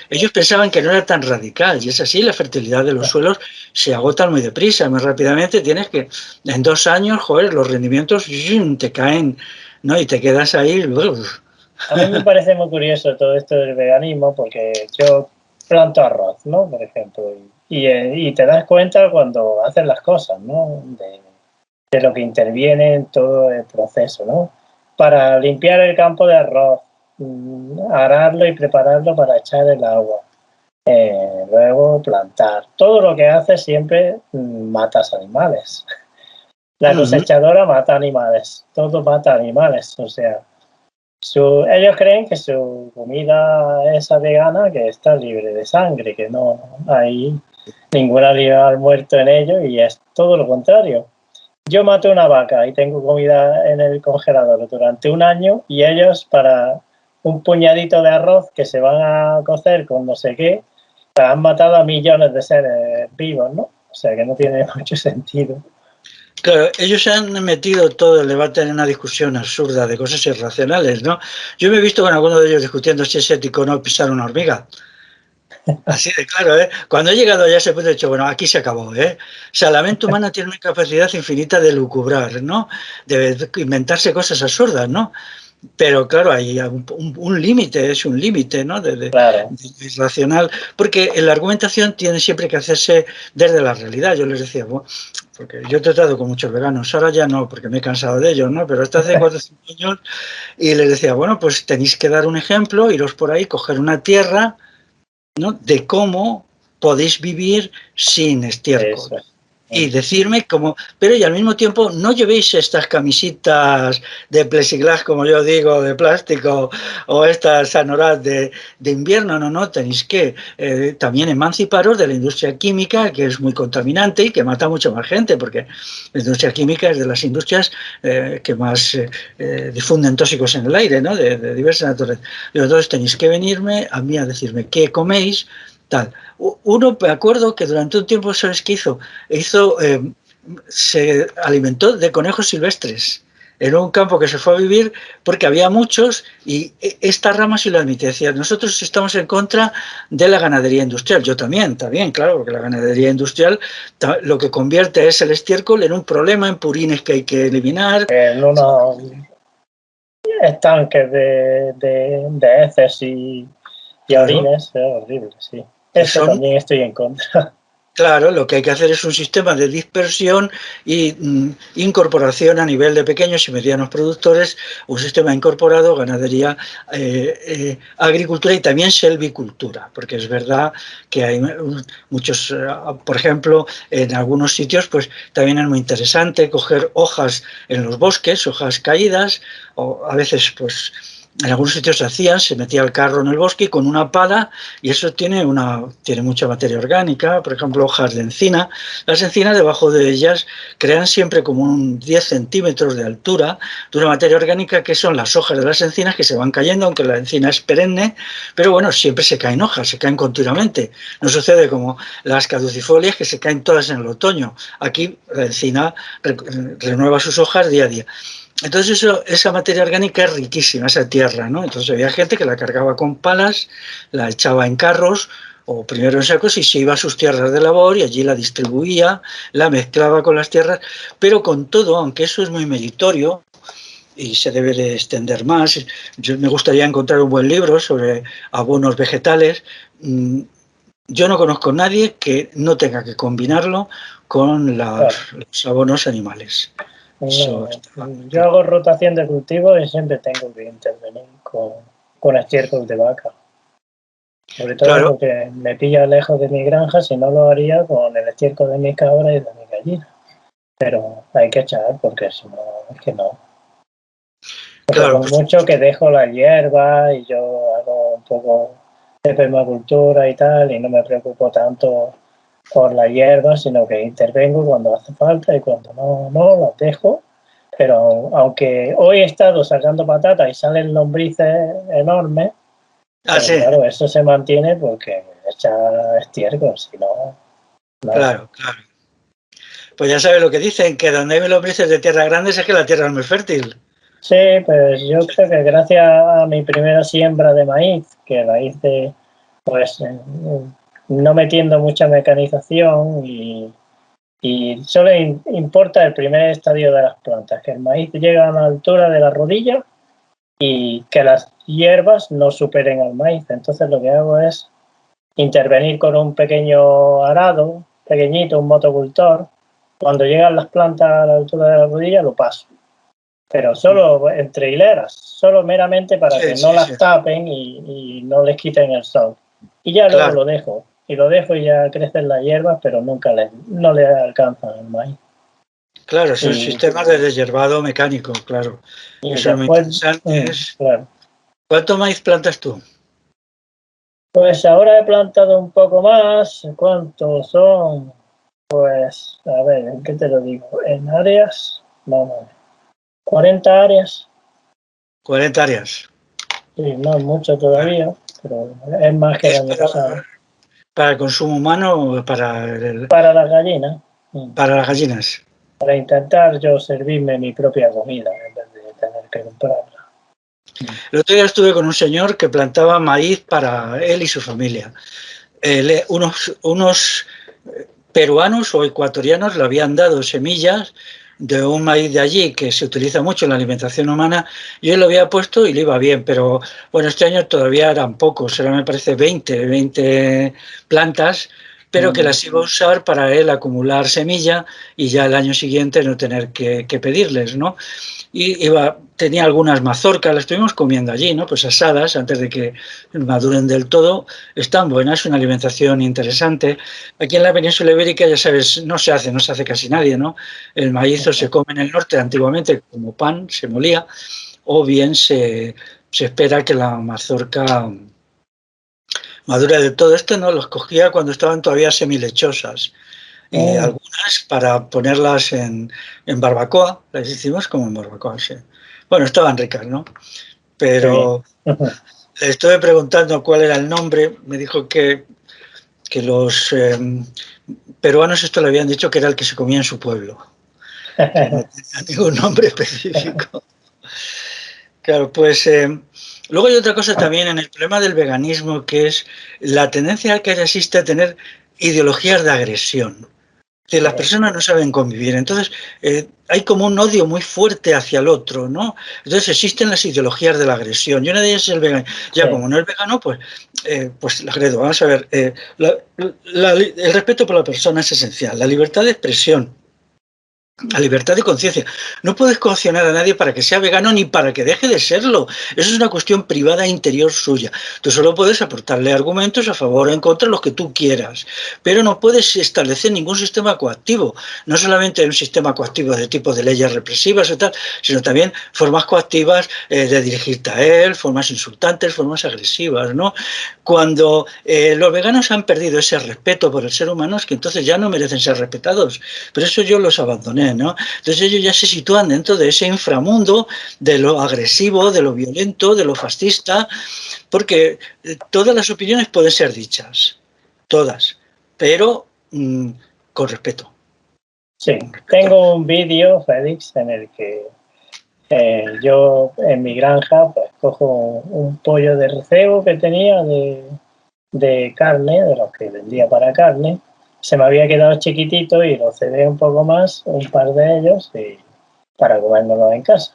ellos pensaban que no era tan radical, y es así, la fertilidad de los suelos se agotan muy deprisa, muy rápidamente, tienes que, en 2 años, joder, los rendimientos te caen, ¿no? Y te quedas ahí... A mí me parece muy curioso todo esto del veganismo porque yo planto arroz, ¿no? Por ejemplo, y te das cuenta cuando haces las cosas, ¿no? De lo que interviene en todo el proceso, ¿no? Para limpiar el campo de arroz, ararlo y prepararlo para echar el agua, luego plantar. Todo lo que haces siempre matas animales. La cosechadora mata animales, todo mata animales, o sea... ellos creen que su comida esa vegana que está libre de sangre, que no hay ningún animal muerto en ello y es todo lo contrario. Yo mato una vaca y tengo comida en el congelador durante un año y ellos para un puñadito de arroz que se van a cocer con no sé qué, han matado a millones de seres vivos, ¿no? O sea que no tiene mucho sentido. Claro, ellos se han metido todo el debate en una discusión absurda de cosas irracionales, ¿no? Yo me he visto con alguno de ellos discutiendo si es ético o no pisar una hormiga. Así de claro, ¿eh? Cuando he llegado ya se puede dicho, bueno, aquí se acabó, ¿eh? O sea, la mente humana tiene una capacidad infinita de lucubrar, ¿no? De inventarse cosas absurdas, ¿no? Pero claro, hay un límite, es un límite, ¿no? Claro. De irracional, porque la argumentación tiene siempre que hacerse desde la realidad. Yo les decía, bueno, porque yo he tratado con muchos veganos, ahora ya no, porque me he cansado de ellos, ¿no? Pero hasta hace 4 o 5 años, y les decía, bueno, pues tenéis que dar un ejemplo, iros por ahí, coger una tierra, ¿no? De cómo podéis vivir sin estiércol. Eso. Y decirme cómo, pero y al mismo tiempo no llevéis estas camisitas de plexiglas, como yo digo, de plástico, o estas anorak de invierno, no, tenéis que también emanciparos de la industria química, que es muy contaminante y que mata mucho más gente, porque la industria química es de las industrias que más difunden tóxicos en el aire, ¿no? De diversas naturalezas. Entonces tenéis que venirme a mí a decirme qué coméis, tal. Uno, me acuerdo que durante un tiempo, ¿sabes qué hizo? Se alimentó de conejos silvestres en un campo que se fue a vivir porque había muchos y esta rama sí lo admitía. Decía, nosotros estamos en contra de la ganadería industrial. Yo también, claro, porque la ganadería industrial lo que convierte es el estiércol en un problema, en purines que hay que eliminar. En unos estanques de heces y Claro, orines, es horrible, sí. Eso son también estoy en contra. Claro, lo que hay que hacer es un sistema de dispersión y incorporación a nivel de pequeños y medianos productores, un sistema incorporado, ganadería, agricultura y también selvicultura, porque es verdad que hay muchos, por ejemplo, en algunos sitios, pues también es muy interesante coger hojas en los bosques, hojas caídas, o a veces, pues, en algunos sitios se hacían, se metía el carro en el bosque y con una pala, y eso tiene mucha materia orgánica, por ejemplo, hojas de encina. Las encinas, debajo de ellas, crean siempre como un 10 centímetros de altura de una materia orgánica que son las hojas de las encinas que se van cayendo, aunque la encina es perenne, pero bueno, siempre se caen hojas, se caen continuamente. No sucede como las caducifolias que se caen todas en el otoño. Aquí la encina renueva sus hojas día a día. Entonces esa materia orgánica es riquísima, esa tierra, ¿no? Entonces había gente que la cargaba con palas, la echaba en carros o primero en sacos y se iba a sus tierras de labor y allí la distribuía, la mezclaba con las tierras, pero con todo, aunque eso es muy meritorio y se debe de extender más, yo me gustaría encontrar un buen libro sobre abonos vegetales. Yo no conozco a nadie que no tenga que combinarlo con Claro. los abonos animales. Eso No, está yo hago rotación de cultivos y siempre tengo que intervenir con estiércol de vaca. Sobre todo claro. porque me pilla lejos de mi granja, si no lo haría con el estiércol de mis cabras y de mi gallina. Pero hay que echar porque si no, es que no. Porque Claro, por pues, mucho que dejo la hierba y yo hago un poco de permacultura y tal, y no me preocupo tanto por la hierba, sino que intervengo cuando hace falta y cuando no las dejo. Pero aunque hoy he estado sacando patatas y salen lombrices enormes, pero así, claro, eso se mantiene porque echa estiércol, si no, nada. claro. Pues ya sabes lo que dicen, que donde hay lombrices de tierra grandes es que la tierra es muy fértil. Sí, pues yo creo que gracias a mi primera siembra de maíz, que la hice pues no metiendo mucha mecanización y solo importa el primer estadio de las plantas, que el maíz llega a la altura de la rodilla y que las hierbas no superen al maíz. Entonces lo que hago es intervenir con un pequeño arado, pequeñito, un motocultor. Cuando llegan las plantas a la altura de la rodilla lo paso, pero solo entre hileras, solo meramente para que no Sí, las tapen y no les quiten el sol. Y ya luego claro, lo dejo. Y lo dejo y ya crecen las hierbas, pero nunca no le alcanzan el maíz. claro, son Y, sistemas de deshiervado mecánico, claro. y Eso es muy después, interesante. claro. ¿Cuánto maíz plantas tú? Pues ahora he plantado un poco más. ¿Cuántos son? Pues, a ver, ¿en qué te lo digo? En áreas, vamos a ver, 40 áreas. 40 áreas. Sí, no es mucho Vale. todavía, pero es más que el ¿Es año pasado. para el consumo humano o Para las gallinas, para las gallinas? para intentar yo servirme mi propia comida en vez de tener que comprarla. El otro día estuve con un señor que plantaba maíz para él y su familia. Unos peruanos o ecuatorianos le habían dado semillas de un maíz de allí que se utiliza mucho en la alimentación humana y él lo había puesto y le iba bien, pero bueno, este año todavía eran pocos, eran me parece 20 plantas, pero que las iba a usar para él acumular semilla y ya el año siguiente no tener que pedirles, ¿no? Y tenía algunas mazorcas, las estuvimos comiendo allí, ¿no? Pues asadas antes de que maduren del todo, están buenas, una alimentación interesante. Aquí en la península ibérica, ya sabes, no se hace casi nadie, ¿no? El maíz o se come en el norte antiguamente como pan, se molía, o bien se espera que la mazorca madure del todo. Esto no los cogía cuando estaban todavía semilechosas y algunas para ponerlas en barbacoa, las hicimos como en barbacoa, sí. Bueno, estaban ricas, ¿no? Qué bien. Pero le estuve preguntando cuál era el nombre, me dijo que los peruanos esto le habían dicho que era el que se comía en su pueblo, que no tenía ningún nombre específico. Claro, pues luego hay otra cosa también en el problema del veganismo, que es la tendencia que existe a tener ideologías de agresión. Que las personas no saben convivir. Entonces, hay como un odio muy fuerte hacia el otro, ¿no? Entonces existen las ideologías de la agresión. Y una de ellas es el vegano. Ya como no es vegano, pues la agredo. Vamos a ver, el respeto por la persona es esencial. La libertad de expresión. La libertad de conciencia. No puedes coaccionar a nadie para que sea vegano ni para que deje de serlo. Eso es una cuestión privada e interior suya. Tú solo puedes aportarle argumentos a favor o en contra, los que tú quieras. Pero no puedes establecer ningún sistema coactivo. No solamente un sistema coactivo de tipo de leyes represivas o tal, sino también formas coactivas de dirigirte a él, formas insultantes, formas agresivas, ¿no? Cuando los veganos han perdido ese respeto por el ser humano, es que entonces ya no merecen ser respetados. Pero eso yo los abandoné, ¿no? Entonces ellos ya se sitúan dentro de ese inframundo de lo agresivo, de lo violento, de lo fascista, porque todas las opiniones pueden ser dichas, todas, pero con respeto. Sí, Con respeto. tengo un vídeo, Félix, en el que yo en mi granja pues cojo un pollo de recebo que tenía de carne, de los que vendía para carne. Se me había quedado chiquitito y lo cedé un poco más, un par de ellos, para comérmelo en casa.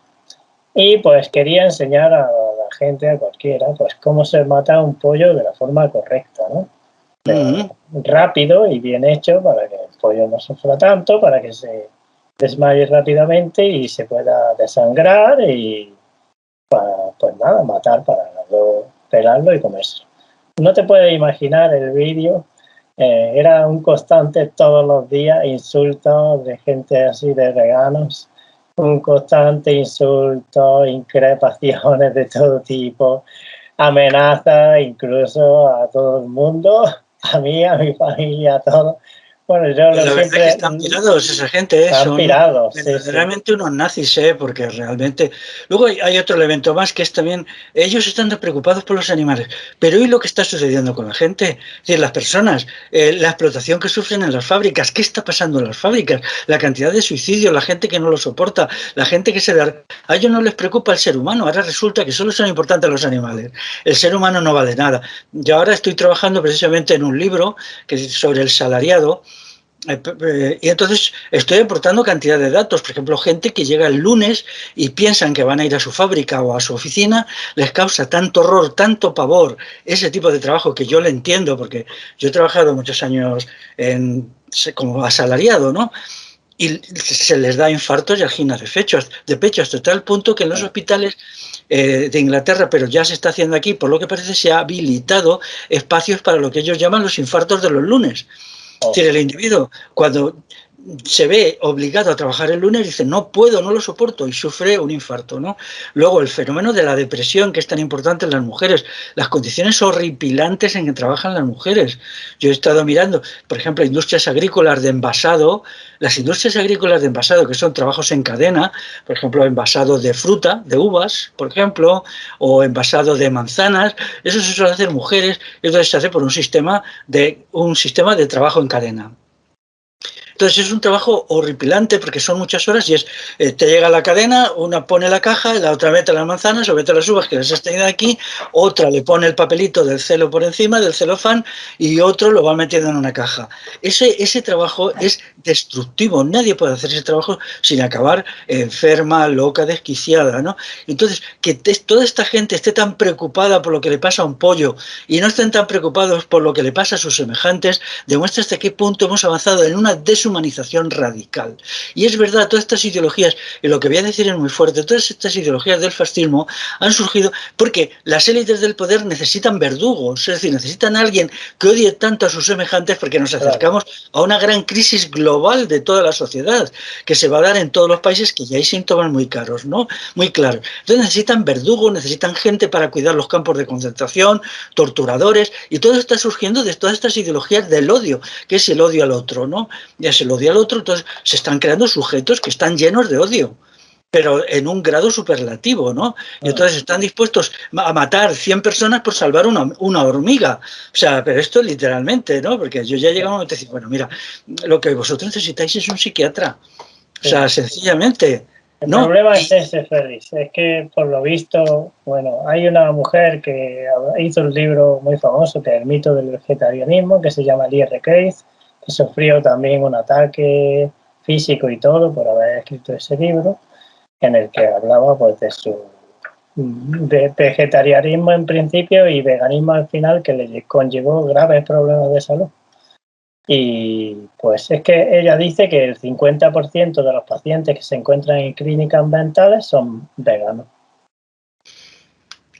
Y pues quería enseñar a la gente, a cualquiera, pues cómo se mata un pollo de la forma correcta, ¿no? Rápido y bien hecho para que el pollo no sufra tanto, para que se desmaye rápidamente y se pueda desangrar y para, pues nada, matar para luego pelarlo y comerse. No te puedes imaginar el vídeo, era un constante todos los días, insultos de gente así de veganos, un constante insulto, increpaciones de todo tipo, amenazas incluso a todo el mundo, a mí, a mi familia, a todos. Bueno, yo Pues lo la verdad es que siempre están pirados esa gente, están son pirados, sí, sí. verdaderamente unos nazis, porque realmente... Luego hay otro elemento más que es también, ellos están preocupados por los animales, pero ¿y lo que está sucediendo con la gente? Es decir, las personas, la explotación que sufren en las fábricas, ¿qué está pasando en las fábricas? La cantidad de suicidios, la gente que no lo soporta, la gente que se da... A ellos no les preocupa el ser humano, ahora resulta que solo son importantes los animales, el ser humano no vale nada. Yo ahora estoy trabajando precisamente en un libro que es sobre el salariado. Y entonces estoy aportando cantidad de datos. Por ejemplo, gente que llega el lunes y piensan que van a ir a su fábrica o a su oficina, les causa tanto horror, tanto pavor ese tipo de trabajo, que yo le entiendo, porque yo he trabajado muchos años como asalariado, ¿no? Y se les da infartos y anginas de pecho, hasta tal punto que en los hospitales de Inglaterra, pero ya se está haciendo aquí, por lo que parece se ha habilitado espacios para lo que ellos llaman los infartos de los lunes. Es decir, el individuo, cuando se ve obligado a trabajar el lunes y dice, no puedo, no lo soporto, y sufre un infarto, ¿no? Luego, el fenómeno de la depresión, que es tan importante en las mujeres, las condiciones horripilantes en que trabajan las mujeres. Yo he estado mirando, por ejemplo, industrias agrícolas de envasado, las industrias agrícolas de envasado, que son trabajos en cadena, por ejemplo, envasado de fruta, de uvas, por ejemplo, o envasado de manzanas, eso se suele hacer mujeres, entonces se hace por un sistema de trabajo en cadena. Entonces es un trabajo horripilante porque son muchas horas y te llega la cadena, una pone la caja, la otra mete las manzanas o mete las uvas que las has tenido aquí, otra le pone el papelito del celo por encima, del celofán, y otro lo va metiendo en una caja. Ese trabajo es destructivo, nadie puede hacer ese trabajo sin acabar enferma, loca, desquiciada, ¿no? Entonces, que toda esta gente esté tan preocupada por lo que le pasa a un pollo y no estén tan preocupados por lo que le pasa a sus semejantes, demuestra hasta qué punto hemos avanzado en una deshumanización radical. Y es verdad, todas estas ideologías, y lo que voy a decir es muy fuerte, todas estas ideologías del fascismo han surgido porque las élites del poder necesitan verdugos, es decir, necesitan a alguien que odie tanto a sus semejantes porque nos acercamos a una gran crisis global de toda la sociedad, que se va a dar en todos los países, que ya hay síntomas muy caros, ¿no? Muy claros. Entonces necesitan verdugos, necesitan gente para cuidar los campos de concentración, torturadores, y todo está surgiendo de todas estas ideologías del odio, que es el odio al otro, ¿no? Ya se lo odia al otro, entonces se están creando sujetos que están llenos de odio, pero en un grado superlativo, ¿no? Y entonces están dispuestos a matar 100 personas por salvar una hormiga. O sea, pero esto literalmente, ¿no? Porque yo ya llegaba a decir, bueno, mira, lo que vosotros necesitáis es un psiquiatra. O sea, sencillamente. El ¿No? problema es ese, Félix, es que por lo visto, bueno, hay una mujer que hizo un libro muy famoso, que es El mito del vegetarianismo, que se llama Lee R. Keith, que sufrió también un ataque físico y todo por haber escrito ese libro, en el que hablaba pues de su vegetarianismo en principio y veganismo al final, que le conllevó graves problemas de salud. Y pues es que ella dice que el 50% de los pacientes que se encuentran en clínicas mentales son veganos.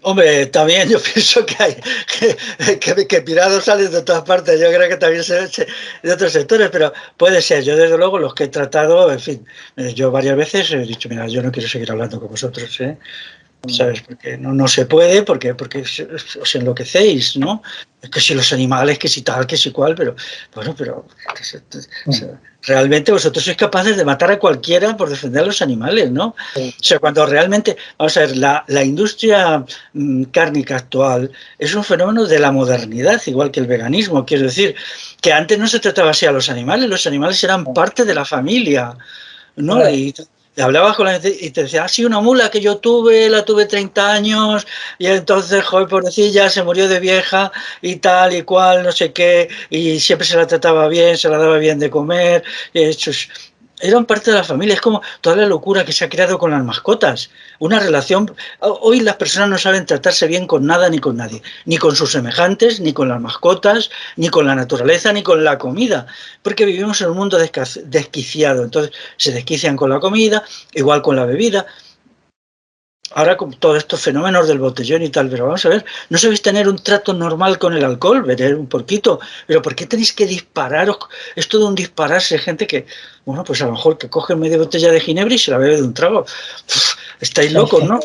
Hombre, también yo pienso que hay que pirados salen de todas partes. Yo creo que también se de otros sectores, pero puede ser. Yo, desde luego, los que he tratado, en fin, yo varias veces he dicho, mira, yo no quiero seguir hablando con vosotros, ¿eh? ¿Sabes? Porque no se puede, porque os enloquecéis, ¿no? Es que si los animales, que si tal, que si cual, pero bueno, pero realmente vosotros sois capaces de matar a cualquiera por defender a los animales, ¿no? O sea, cuando realmente, vamos a ver, la industria cárnica actual es un fenómeno de la modernidad, igual que el veganismo. Quiero decir, que antes no se trataba así a los animales eran parte de la familia, ¿no? Y te hablabas con la gente y te decía, sí, una mula que yo tuve, la tuve 30 años, y entonces, joder, pobrecilla, se murió de vieja y tal y cual, no sé qué, y siempre se la trataba bien, se la daba bien de comer, y eso eran parte de la familia. Es como toda la locura que se ha creado con las mascotas. Una relación. Hoy las personas no saben tratarse bien con nada ni con nadie. Ni con sus semejantes, ni con las mascotas, ni con la naturaleza, ni con la comida. Porque vivimos en un mundo desquiciado. Entonces se desquician con la comida, igual con la bebida. Ahora con todos estos fenómenos del botellón y tal, pero vamos a ver, no sabéis tener un trato normal con el alcohol, beber un poquito, pero ¿por qué tenéis que dispararos? Es todo un dispararse, gente que, bueno, pues a lo mejor que coge media botella de ginebra y se la bebe de un trago. Uf, estáis locos, ¿no?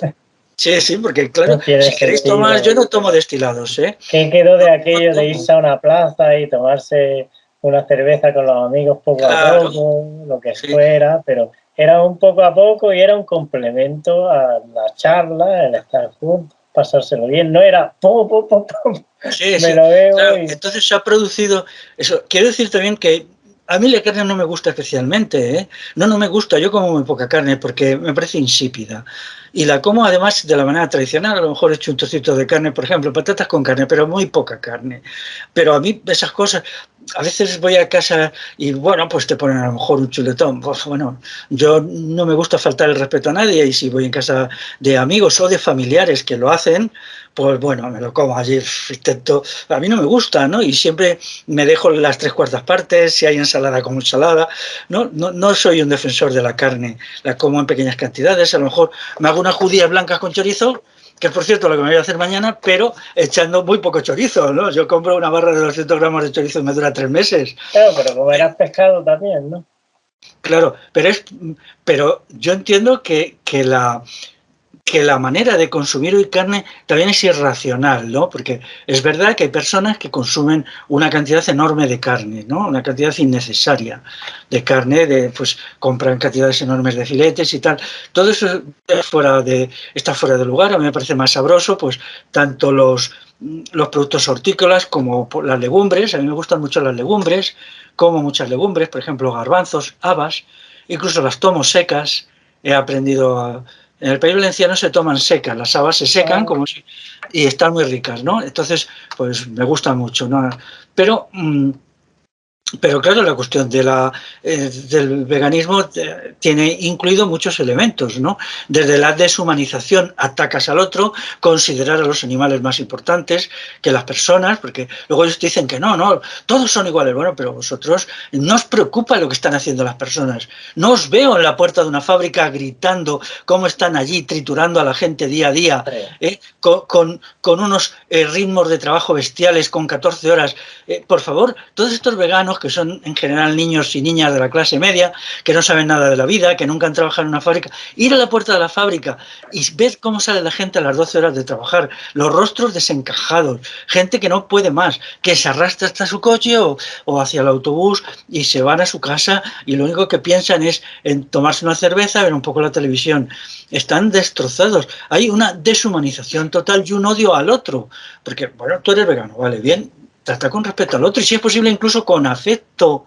Sí, sí, porque claro, No tiene si queréis sentido. tomar, yo no tomo destilados, ¿eh? ¿Qué quedó de aquello de irse a una plaza y tomarse una cerveza con los amigos poco a poco, lo que fuera? Pero era un poco a poco y era un complemento a la charla, el estar juntos, pasárselo bien. No era pum, pum, pum, pum. Sí, Me lo veo claro, y... entonces se ha producido eso. Quiero decir también que a mí la carne no me gusta especialmente, ¿eh? No me gusta, yo como muy poca carne porque me parece insípida. Y la como además de la manera tradicional, a lo mejor he hecho un trocito de carne, por ejemplo, patatas con carne, pero muy poca carne. Pero a mí esas cosas, a veces voy a casa y bueno, pues te ponen a lo mejor un chuletón. Pues bueno, yo no me gusta faltar el respeto a nadie y si voy en casa de amigos o de familiares que lo hacen, pues bueno, me lo como allí, intento, a mí no me gusta, ¿no? Y siempre me dejo las 3/4 partes, si hay ensalada como ensalada, no soy un defensor de la carne, la como en pequeñas cantidades, a lo mejor me hago unas judías blancas con chorizo, que es por cierto lo que me voy a hacer mañana, pero echando muy poco chorizo, ¿no? Yo compro una barra de 200 gramos de chorizo y me dura 3 meses. Claro, pero comerás pescado también, ¿no? Claro, pero yo entiendo que la manera de consumir hoy carne también es irracional, ¿no? Porque es verdad que hay personas que consumen una cantidad enorme de carne, ¿no? Una cantidad innecesaria de carne, pues compran cantidades enormes de filetes y tal. Todo eso está fuera de lugar. A mí me parece más sabroso, pues tanto los productos hortícolas como las legumbres. A mí me gustan mucho las legumbres, como muchas legumbres, por ejemplo, garbanzos, habas, incluso las tomo secas. He aprendido en el país valenciano se toman secas, las habas se secan y están muy ricas, ¿no? Entonces, pues me gusta mucho, ¿no? Pero pero claro, la cuestión del veganismo tiene incluido muchos elementos, ¿no? Desde la deshumanización, atacas al otro, considerar a los animales más importantes que las personas, porque luego ellos te dicen que no, todos son iguales. Bueno, pero vosotros no os preocupa lo que están haciendo las personas. No os veo en la puerta de una fábrica gritando cómo están allí triturando a la gente día a día, con unos ritmos de trabajo bestiales, con 14 horas. Por favor, todos estos veganos que son en general niños y niñas de la clase media, que no saben nada de la vida, que nunca han trabajado en una fábrica, ir a la puerta de la fábrica y ver cómo sale la gente a las 12 horas de trabajar, los rostros desencajados, gente que no puede más, que se arrastra hasta su coche o hacia el autobús y se van a su casa y lo único que piensan es en tomarse una cerveza, ver un poco la televisión. Están destrozados. Hay una deshumanización total y un odio al otro. Porque, bueno, tú eres vegano, vale, bien, trata con respeto al otro y si es posible incluso con afecto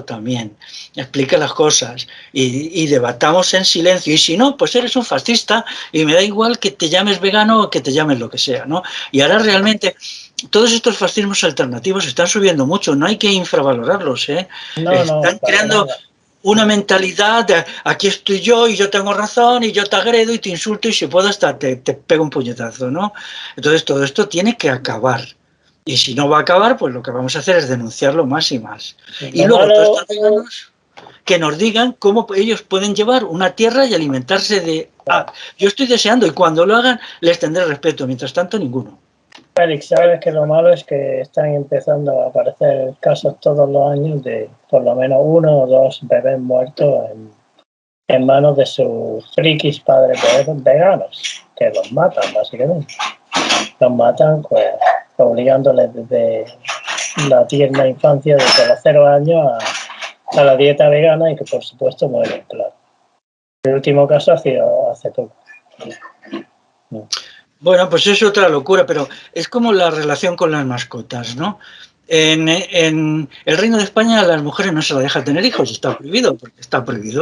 también. Explica las cosas y debatamos en silencio. Y si no, pues eres un fascista y me da igual que te llames vegano o que te llames lo que sea, ¿no? Y ahora realmente todos estos fascismos alternativos están subiendo mucho, no hay que infravalorarlos, ¿eh? No, no, Están para creando nada. una mentalidad de aquí estoy yo y yo tengo razón y yo te agredo y te insulto y si puedo hasta te pego un puñetazo, ¿no? Entonces todo esto tiene que acabar. Y si no va a acabar, pues lo que vamos a hacer es denunciarlo más y más. Y Lo luego todos estos malo, veganos que nos digan cómo ellos pueden llevar una tierra y alimentarse de... Ah, yo estoy deseando y cuando lo hagan les tendré respeto, mientras tanto ninguno. Félix, sabes que lo malo es que están empezando a aparecer casos todos los años de por lo menos uno o dos bebés muertos en manos de sus frikis padres veganos, que los matan básicamente. Los matan pues obligándoles desde la tierna infancia, desde los 0 años a la dieta vegana y que por supuesto mueren, claro. El último caso ha sido hace poco. Bueno, pues es otra locura, pero es como la relación con las mascotas, ¿no? En el Reino de España a las mujeres no se las deja tener hijos, está prohibido,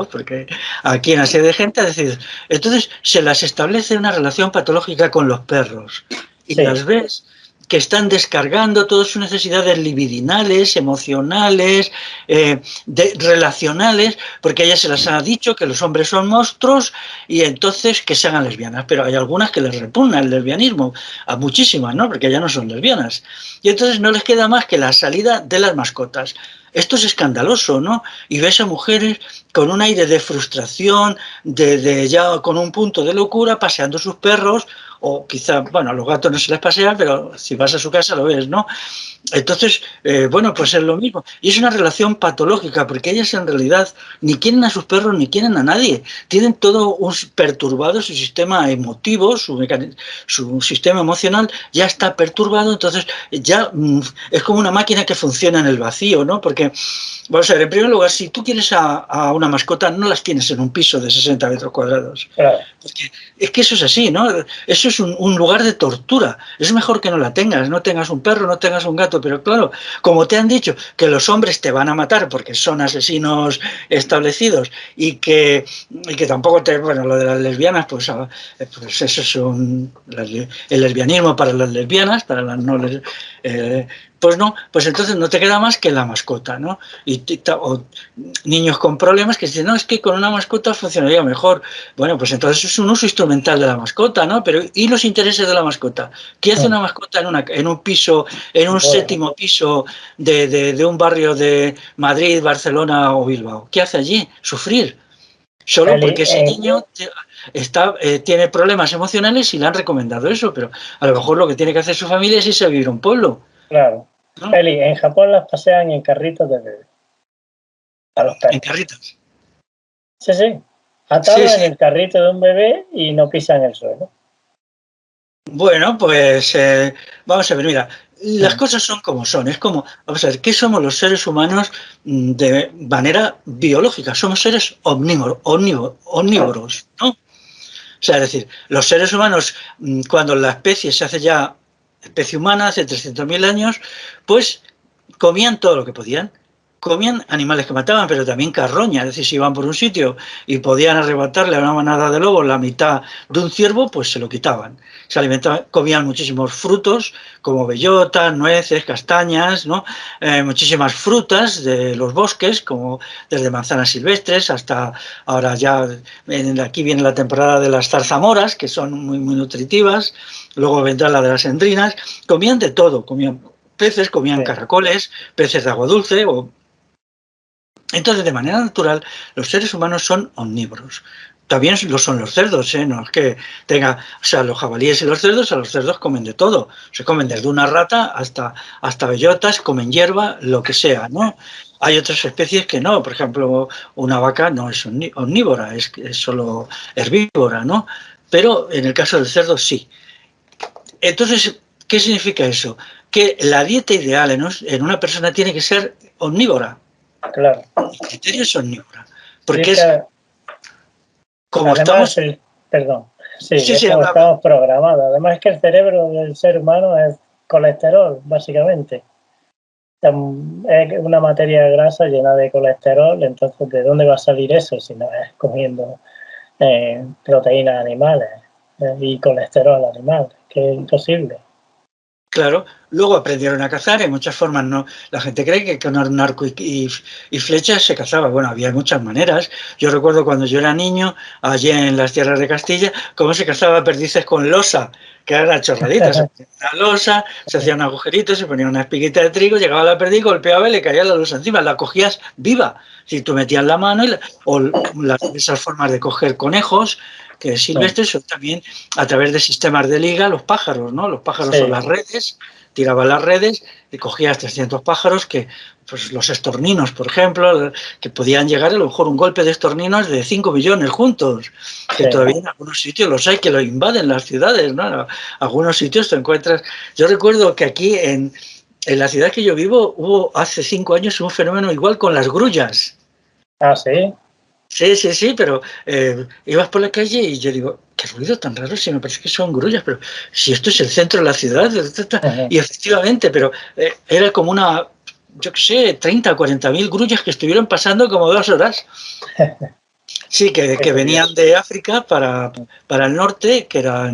porque aquí en la serie de gente ha decidido. Entonces se las establece una relación patológica con los perros y Sí, las ves que están descargando todas sus necesidades libidinales, emocionales, relacionales, porque ella se las ha dicho que los hombres son monstruos y entonces que se hagan lesbianas. Pero hay algunas que les repugna el lesbianismo, a muchísimas, ¿no? Porque ya no son lesbianas. Y entonces no les queda más que la salida de las mascotas. Esto es escandaloso, ¿no? Y ves a mujeres con un aire de frustración, de ya con un punto de locura, paseando sus perros, o quizá, bueno, a los gatos no se les pasea, pero si vas a su casa lo ves, ¿no? Entonces, bueno, pues es lo mismo. Y es una relación patológica, porque ellas en realidad ni quieren a sus perros ni quieren a nadie. Tienen todo perturbado su sistema emotivo, su sistema emocional ya está perturbado, entonces ya es como una máquina que funciona en el vacío, ¿no? Porque, vamos a ver, en primer lugar, si tú quieres a una mascota, no las tienes en un piso de 60 metros cuadrados. claro. Porque es que eso es así, ¿no? Eso es un lugar de tortura. Es mejor que no la tengas, no tengas un perro, no tengas un gato, pero claro, como te han dicho que los hombres te van a matar porque son asesinos establecidos y que tampoco te... Bueno, lo de las lesbianas, pues eso es el lesbianismo para las lesbianas, para las no pues no, pues entonces no te queda más que la mascota, ¿no? O niños con problemas que dicen, no, es que con una mascota funcionaría mejor. Bueno, pues entonces es un uso instrumental de la mascota, ¿no? Pero ¿y los intereses de la mascota? ¿Qué hace una mascota en un piso, en un Bueno, séptimo piso de un barrio de Madrid, Barcelona o Bilbao? ¿Qué hace allí? Sufrir. Solo Eli, porque ese niño tiene problemas emocionales y le han recomendado eso, pero a lo mejor lo que tiene que hacer su familia es irse a vivir a un pueblo, claro. ¿no? Eli, en Japón las pasean en carritos de bebé. A los perros. En carritos. Sí, sí. Atados en el carrito de un bebé y no pisan el suelo. Bueno, pues vamos a ver, mira, las cosas son como son. Es como, vamos a ver, ¿qué somos los seres humanos de manera biológica? Somos seres omnívoros, ¿no? O sea, es decir, los seres humanos, cuando la especie se hace ya especie humana, hace 300.000 años, pues comían todo lo que podían. Comían animales que mataban, pero también carroña, es decir, si iban por un sitio y podían arrebatarle a una manada de lobos la mitad de un ciervo, pues se lo quitaban. Se alimentaban, comían muchísimos frutos, como bellotas, nueces, castañas, ¿no? Muchísimas frutas de los bosques, como desde manzanas silvestres hasta ahora ya, aquí viene la temporada de las zarzamoras, que son muy, muy nutritivas, luego vendrá la de las endrinas, comían de todo, comían peces, comían caracoles, peces de agua dulce. Entonces, de manera natural, los seres humanos son omnívoros. También lo son los cerdos, ¿eh? No es que tenga, o sea, los jabalíes y los cerdos comen de todo. Se comen desde una rata hasta bellotas, comen hierba, lo que sea, ¿no? Hay otras especies que no, por ejemplo, una vaca no es omnívora, es solo herbívora, ¿no? Pero en el caso del cerdo sí. Entonces, ¿qué significa eso? Que la dieta ideal en una persona tiene que ser omnívora. Claro. El criterio es omnívora. Porque como además, estamos... perdón, Sí, es como estamos programados. Además que el cerebro del ser humano es colesterol, básicamente. Es una materia grasa llena de colesterol, entonces ¿de dónde va a salir eso si no es comiendo proteínas animales y colesterol animal? Que es imposible. Claro, luego aprendieron a cazar, en muchas formas no. La gente cree que con un arco y flechas se cazaba. Bueno, había muchas maneras. Yo recuerdo cuando yo era niño, allí en las tierras de Castilla, cómo se cazaba perdices con losa, que era una chorradita. Se ponía una losa, se hacía un agujerito, se ponía una espiguita de trigo, llegaba la perdiz, golpeaba y le caía la losa encima. La cogías viva. Si tú metías la mano o esas formas de coger conejos, que silvestres son también a través de sistemas de liga los pájaros, ¿no? Los pájaros son las redes, tiraba las redes y cogías 300 pájaros que, pues los estorninos, por ejemplo, que podían llegar a lo mejor un golpe de estorninos de 5 millones juntos, que todavía en algunos sitios los hay que lo invaden las ciudades, ¿no? Algunos sitios te encuentras... Yo recuerdo que aquí en la ciudad que yo vivo hubo hace 5 años un fenómeno igual con las grullas. Ah, sí. Sí, pero ibas por la calle y yo digo, qué ruido tan raro, si me parece que son grullas, pero si esto es el centro de la ciudad, y efectivamente, pero era como una, yo qué sé, 30 o 40.000 grullas que estuvieron pasando como 2 horas. Sí, que venían de África para el norte, que era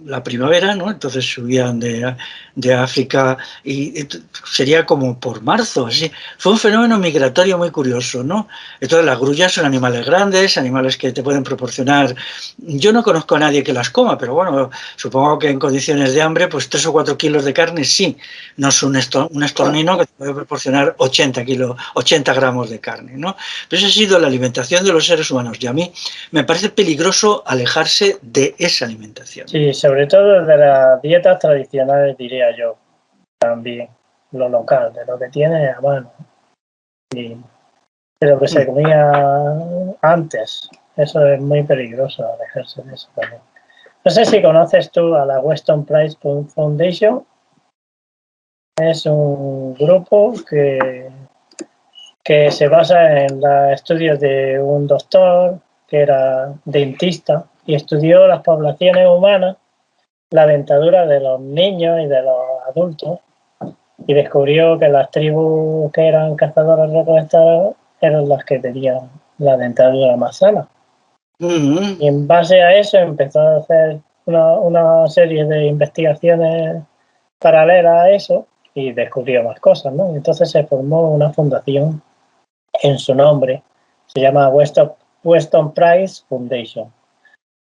la primavera, ¿no? Entonces subían de África y sería como por marzo, así. Fue un fenómeno migratorio muy curioso, ¿no? Entonces las grullas son animales grandes, animales que te pueden proporcionar... Yo no conozco a nadie que las coma, pero bueno, supongo que en condiciones de hambre, pues 3 o 4 kilos de carne sí. No es un estornino que te puede proporcionar 80 gramos de carne, ¿no? Pero esa ha sido la alimentación de los seres humanos y a mí me parece peligroso alejarse de esa alimentación. Sí, sobre todo de las dietas tradicionales, diría yo, también, lo local, de lo que tiene a mano y de lo que se comía antes. Eso es muy peligroso, alejarse de eso también. No sé si conoces tú a la Weston Price Foundation. Es un grupo que se basa en los estudios de un doctor que era dentista y estudió las poblaciones humanas, la dentadura de los niños y de los adultos, y descubrió que las tribus que eran cazadores recolectores eran las que tenían la dentadura más sana. Y en base a eso empezó a hacer una serie de investigaciones paralelas a eso y descubrió más cosas, ¿no? Entonces se formó una fundación en su nombre, se llama Weston Price Foundation.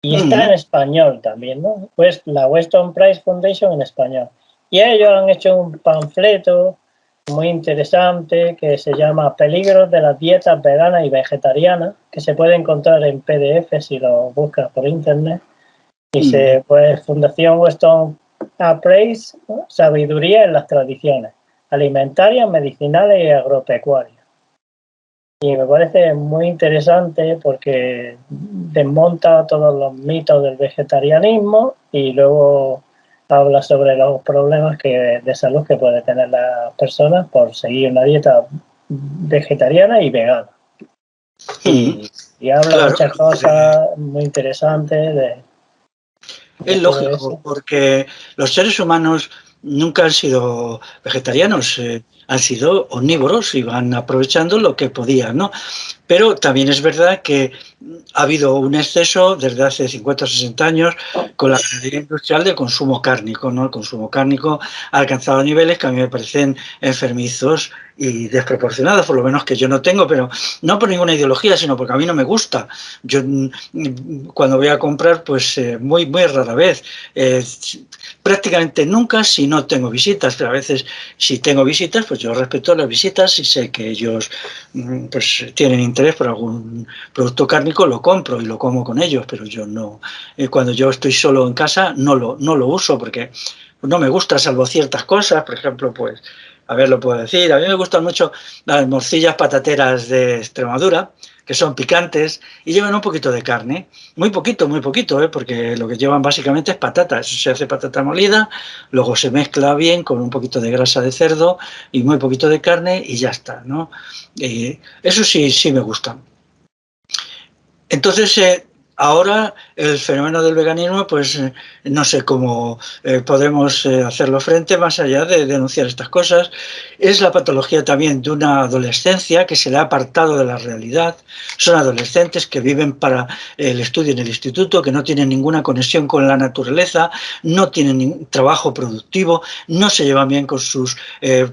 Y está en español también, ¿no? Pues la Weston Price Foundation en español. Y ellos han hecho un panfleto muy interesante que se llama Peligros de las dietas veganas y vegetarianas, que se puede encontrar en PDF si lo buscas por internet. Y pues Fundación Weston Price, ¿no? Sabiduría en las tradiciones alimentarias, medicinales y agropecuarias. Y me parece muy interesante porque desmonta todos los mitos del vegetarianismo y luego habla sobre los problemas de salud que puede tener las personas por seguir una dieta vegetariana y vegana. Y habla Claro, muchas cosas muy interesantes de es todo lógico, eso. porque los seres humanos nunca han sido vegetarianos, han sido omnívoros y van aprovechando lo que podían, ¿no? Pero también es verdad que ha habido un exceso desde hace 50 o 60 años con la ganadería industrial del consumo cárnico, ¿no? El consumo cárnico ha alcanzado niveles que a mí me parecen enfermizos y desproporcionados, por lo menos que yo no tengo, pero no por ninguna ideología, sino porque a mí no me gusta. Yo cuando voy a comprar, pues muy, muy rara vez, eh, prácticamente nunca si no tengo visitas, pero a veces si tengo visitas, pues yo respeto las visitas y sé que ellos pues tienen interés por algún producto cárnico, lo compro y lo como con ellos, pero yo no, cuando yo estoy solo en casa no lo uso porque no me gusta, salvo ciertas cosas, por ejemplo, pues, a ver, lo puedo decir, a mí me gustan mucho las morcillas patateras de Extremadura, que son picantes y llevan un poquito de carne, muy poquito, porque lo que llevan básicamente es patata, eso se hace patata molida, luego se mezcla bien con un poquito de grasa de cerdo y muy poquito de carne y ya está, ¿no? Eso sí, sí me gusta. Entonces, ahora el fenómeno del veganismo, pues no sé cómo podemos hacerlo frente más allá de denunciar estas cosas. Es la patología también de una adolescencia que se le ha apartado de la realidad. Son adolescentes que viven para el estudio en el instituto, que no tienen ninguna conexión con la naturaleza, no tienen ningún trabajo productivo, no se llevan bien con sus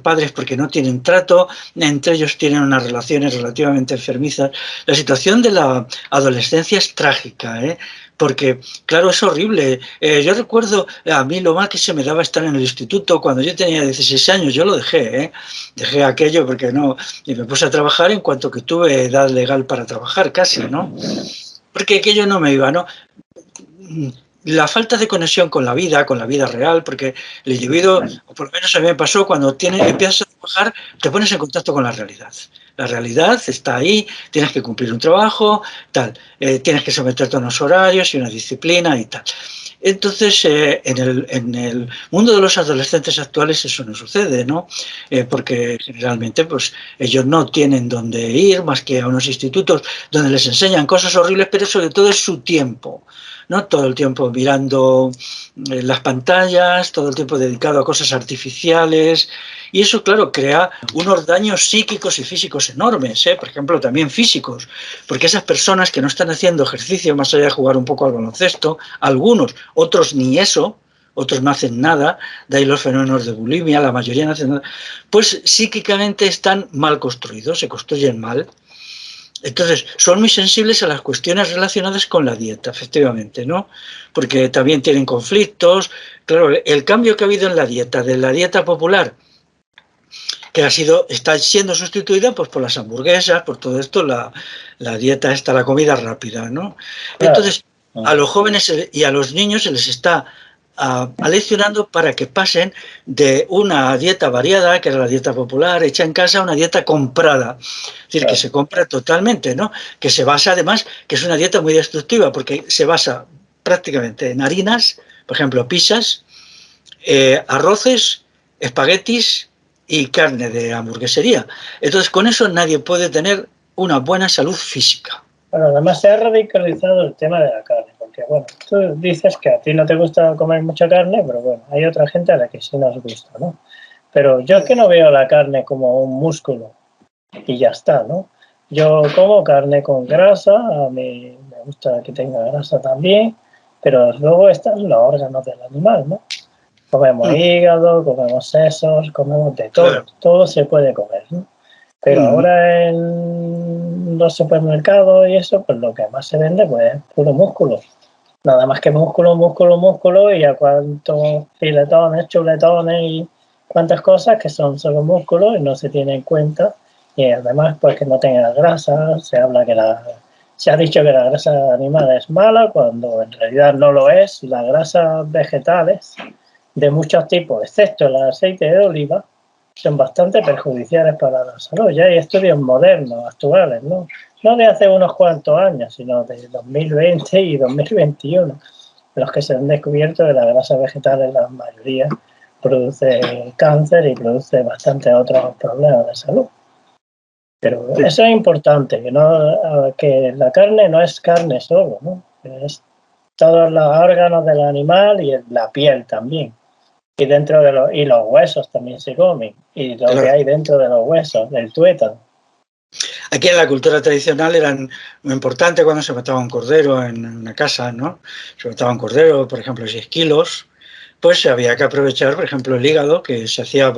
padres porque no tienen trato, entre ellos tienen unas relaciones relativamente enfermizas. La situación de la adolescencia es trágica, ¿eh? Porque, claro, es horrible. Yo recuerdo, a mí lo mal que se me daba estar en el instituto cuando yo tenía 16 años, yo lo dejé, ¿eh? Dejé aquello porque no, y me puse a trabajar en cuanto que tuve edad legal para trabajar, casi, ¿no? Porque aquello no me iba, ¿no? La falta de conexión con la vida real, porque el individuo, o por lo menos a mí me pasó, cuando empiezas a trabajar, te pones en contacto con la realidad. La realidad está ahí, tienes que cumplir un trabajo, tal, tienes que someterte a unos horarios y una disciplina y tal. Entonces, en el mundo de los adolescentes actuales eso no sucede, ¿no? Porque generalmente pues, ellos no tienen dónde ir más que a unos institutos donde les enseñan cosas horribles, pero sobre todo es su tiempo. ¿No? Todo el tiempo mirando las pantallas, todo el tiempo dedicado a cosas artificiales, y eso, claro, crea unos daños psíquicos y físicos enormes, ¿eh? Por ejemplo, también físicos, porque esas personas que no están haciendo ejercicio más allá de jugar un poco al baloncesto, algunos, otros ni eso, otros no hacen nada, de ahí los fenómenos de bulimia, la mayoría no hacen nada, pues psíquicamente están mal construidos, se construyen mal. Entonces, son muy sensibles a las cuestiones relacionadas con la dieta, efectivamente, ¿no? Porque también tienen conflictos. Claro, el cambio que ha habido en la dieta, de la dieta popular, que está siendo sustituida pues, por las hamburguesas, por todo esto, la dieta esta, la comida rápida, ¿no? Claro. Entonces, a los jóvenes y a los niños se les está aleccionando para que pasen de una dieta variada, que era la dieta popular, hecha en casa, a una dieta comprada. Es decir, que se compra totalmente, ¿no? Que se basa además, que es una dieta muy destructiva, porque se basa prácticamente en harinas, por ejemplo, pizzas, arroces, espaguetis y carne de hamburguesería. Entonces, con eso nadie puede tener una buena salud física. Bueno, además se ha radicalizado el tema de la carne, porque bueno, tú dices que a ti no te gusta comer mucha carne, pero bueno, hay otra gente a la que sí nos gusta, ¿no? Pero yo es que no veo la carne como un músculo y ya está, ¿no? Yo como carne con grasa, a mí me gusta que tenga grasa también, pero luego están los órganos del animal, ¿no? Comemos hígado, comemos sesos, comemos de todo, Claro. todo se puede comer, ¿no? Pero ahora en los supermercados y eso, pues lo que más se vende pues es puro músculo. Nada más que músculo, músculo, músculo y a cuántos filetones, chuletones y cuántas cosas que son solo músculos y no se tiene en cuenta. Y además pues que no tenga grasa, se ha dicho que la grasa animal es mala cuando en realidad no lo es. Las grasas vegetales de muchos tipos, excepto el aceite de oliva, son bastante perjudiciales para la salud. Ya hay estudios modernos, actuales, no de hace unos cuantos años, sino de 2020 y 2021, en los que se han descubierto que la grasa vegetal en la mayoría produce cáncer y produce bastantes otros problemas de salud. Pero eso es importante, que la carne no es carne solo, ¿no? Es todos los órganos del animal y la piel también. Y dentro de los huesos también se comen. Y lo que hay dentro de los huesos, del tuétano. Aquí en la cultura tradicional eran muy importante cuando se mataba un cordero en una casa, ¿no? Se mataba un cordero, por ejemplo, 6 kilos, pues había que aprovechar, por ejemplo, el hígado, que se hacía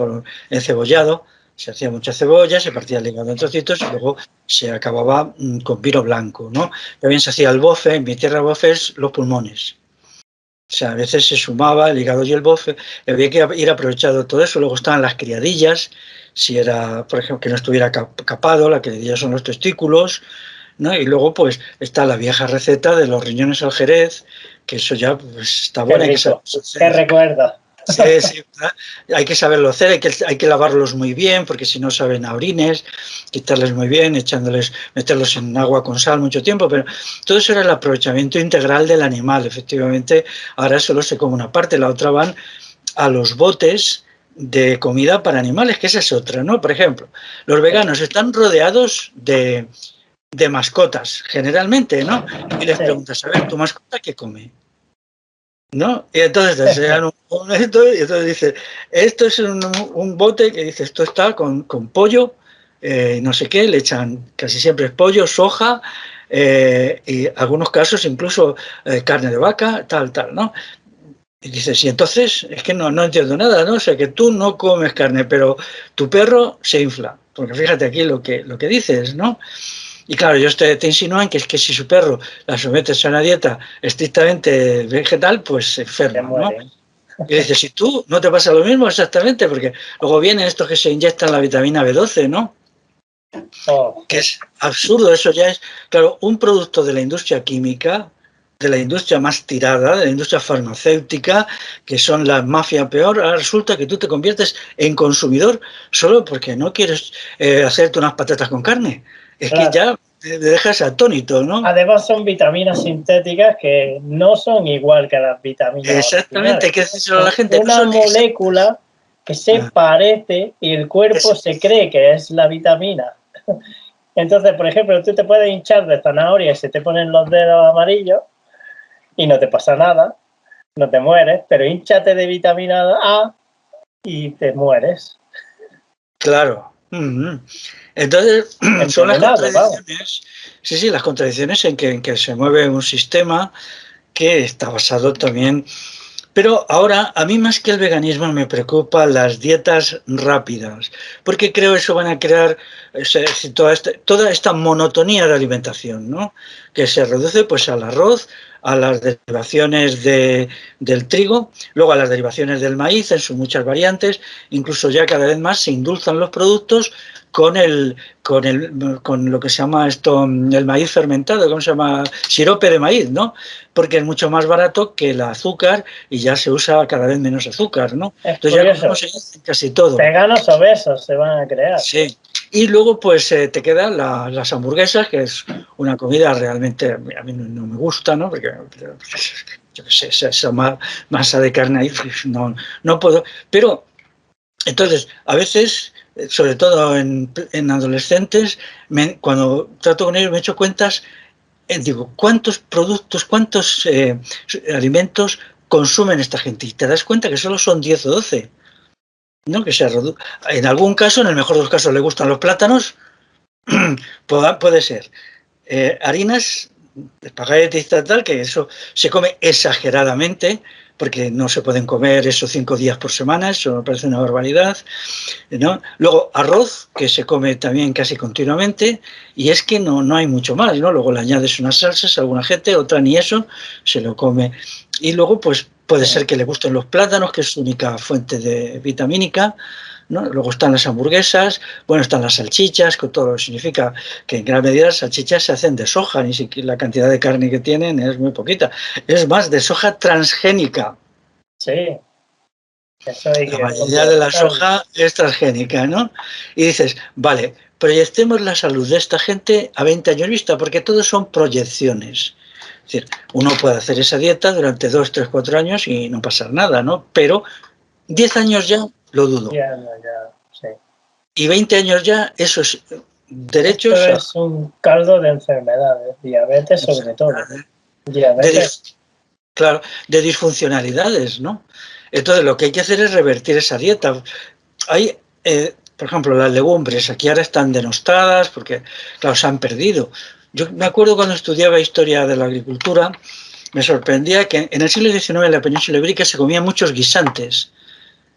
encebollado, se hacía mucha cebolla, se partía el hígado en trocitos y luego se acababa con vino blanco, ¿no? También se hacía el bofe, en mi tierra bofe es los pulmones. O sea, a veces se sumaba el hígado y el bofe, y había que ir aprovechando todo eso. Luego estaban las criadillas, si era, por ejemplo, que no estuviera capado, la criadilla son los testículos, ¿no? Y luego, pues, está la vieja receta de los riñones al jerez, que eso ya pues, está buena. Qué recuerdo. Sí, sí, hay que saberlo hacer, hay que lavarlos muy bien, porque si no saben a orines, quitarles muy bien, meterlos en agua con sal mucho tiempo, pero todo eso era el aprovechamiento integral del animal. Efectivamente, ahora solo se come una parte, la otra van a los botes de comida para animales, que esa es otra, ¿no? Por ejemplo, los veganos están rodeados de mascotas, generalmente, ¿no? Y les preguntas, a ver, ¿tu mascota qué come? ¿No? Y entonces te enseñan esto y entonces dice, esto es un bote que dice, esto está con pollo, no sé qué, le echan casi siempre es pollo, soja, y algunos casos incluso carne de vaca, tal, ¿no? Y dices, y entonces es que no entiendo nada, ¿no? O sea, que tú no comes carne, pero tu perro se infla, porque fíjate aquí lo que dices, ¿no? Y claro, ellos te insinúan que es que si su perro la sometes a una dieta estrictamente vegetal, pues se enferma, ¿no? Y dices, si tú no te pasa lo mismo exactamente, porque luego vienen estos que se inyectan la vitamina B12, ¿no? Que es absurdo, eso ya es, claro, un producto de la industria química, de la industria más tirada, de la industria farmacéutica, que son la mafia peor, ahora resulta que tú te conviertes en consumidor solo porque no quieres hacerte unas patatas con carne. Es que ya te dejas atónito, ¿no? Además son vitaminas sintéticas que no son igual que las vitaminas exactamente, hay que decírselo a la gente. Una molécula que se parece y el cuerpo se cree que es la vitamina. Entonces, por ejemplo, tú te puedes hinchar de zanahoria y se te ponen los dedos amarillos y no te pasa nada, no te mueres, pero hinchate de vitamina A y te mueres. Claro. Entonces, son las contradicciones. Sí, las contradicciones en que se mueve un sistema que está basado también. Pero ahora, a mí más que el veganismo me preocupan las dietas rápidas, porque creo que eso van a crear toda esta monotonía de alimentación, ¿no? Que se reduce pues al arroz, a las derivaciones del trigo, luego a las derivaciones del maíz en sus muchas variantes, incluso ya cada vez más se indulzan los productos con lo que se llama el maíz fermentado, ¿cómo se llama? Sirope de maíz, ¿no? Porque es mucho más barato que el azúcar y ya se usa cada vez menos azúcar, ¿no? Entonces ya comemos casi todo. Veganos obesos se van a crear. Sí. Y luego pues te quedan las hamburguesas, que es una comida realmente, a mí no me gusta, ¿no? Porque yo qué sé, esa masa de carne ahí, no puedo. Pero entonces, a veces, sobre todo en adolescentes, cuando trato con ellos me echo cuentas, digo, ¿cuántos productos, cuántos alimentos consumen esta gente? Y te das cuenta que solo son 10 o 12. ¿No? Que en algún caso, en el mejor de los casos, le gustan los plátanos, puede ser. Harinas, espaguetis, tal, que eso se come exageradamente, porque no se pueden comer eso 5 días por semana, eso me parece una barbaridad, ¿no? Luego arroz, que se come también casi continuamente, y es que no hay mucho más, ¿no? Luego le añades unas salsas a alguna gente, otra ni eso, se lo come. Y luego, pues puede ser que le gusten los plátanos, que es su única fuente de vitamínica, ¿no? Luego están las hamburguesas, bueno, están las salchichas, con todo lo que significa que en gran medida las salchichas se hacen de soja, ni siquiera la cantidad de carne que tienen es muy poquita. Es más, de soja transgénica. Sí. Eso hay La que mayoría de la complementarlo. soja es transgénica, ¿no? Y dices, vale, proyectemos la salud de esta gente a 20 años vista, porque todos son proyecciones. Es decir, uno puede hacer esa dieta durante 2, 3, 4 años y no pasar nada, ¿no? Pero 10 años ya lo dudo. Ya, no, ya, sí. Y 20 años ya, eso es Esto derechos a es un caldo de enfermedades, diabetes sobre todo. de, Diabetes, claro, de disfuncionalidades, ¿no? Entonces lo que hay que hacer es revertir esa dieta. Hay, por ejemplo, las legumbres aquí ahora están denostadas porque, claro, se han perdido. Yo me acuerdo cuando estudiaba historia de la agricultura, me sorprendía que en el siglo XIX en la península ibérica se comían muchos guisantes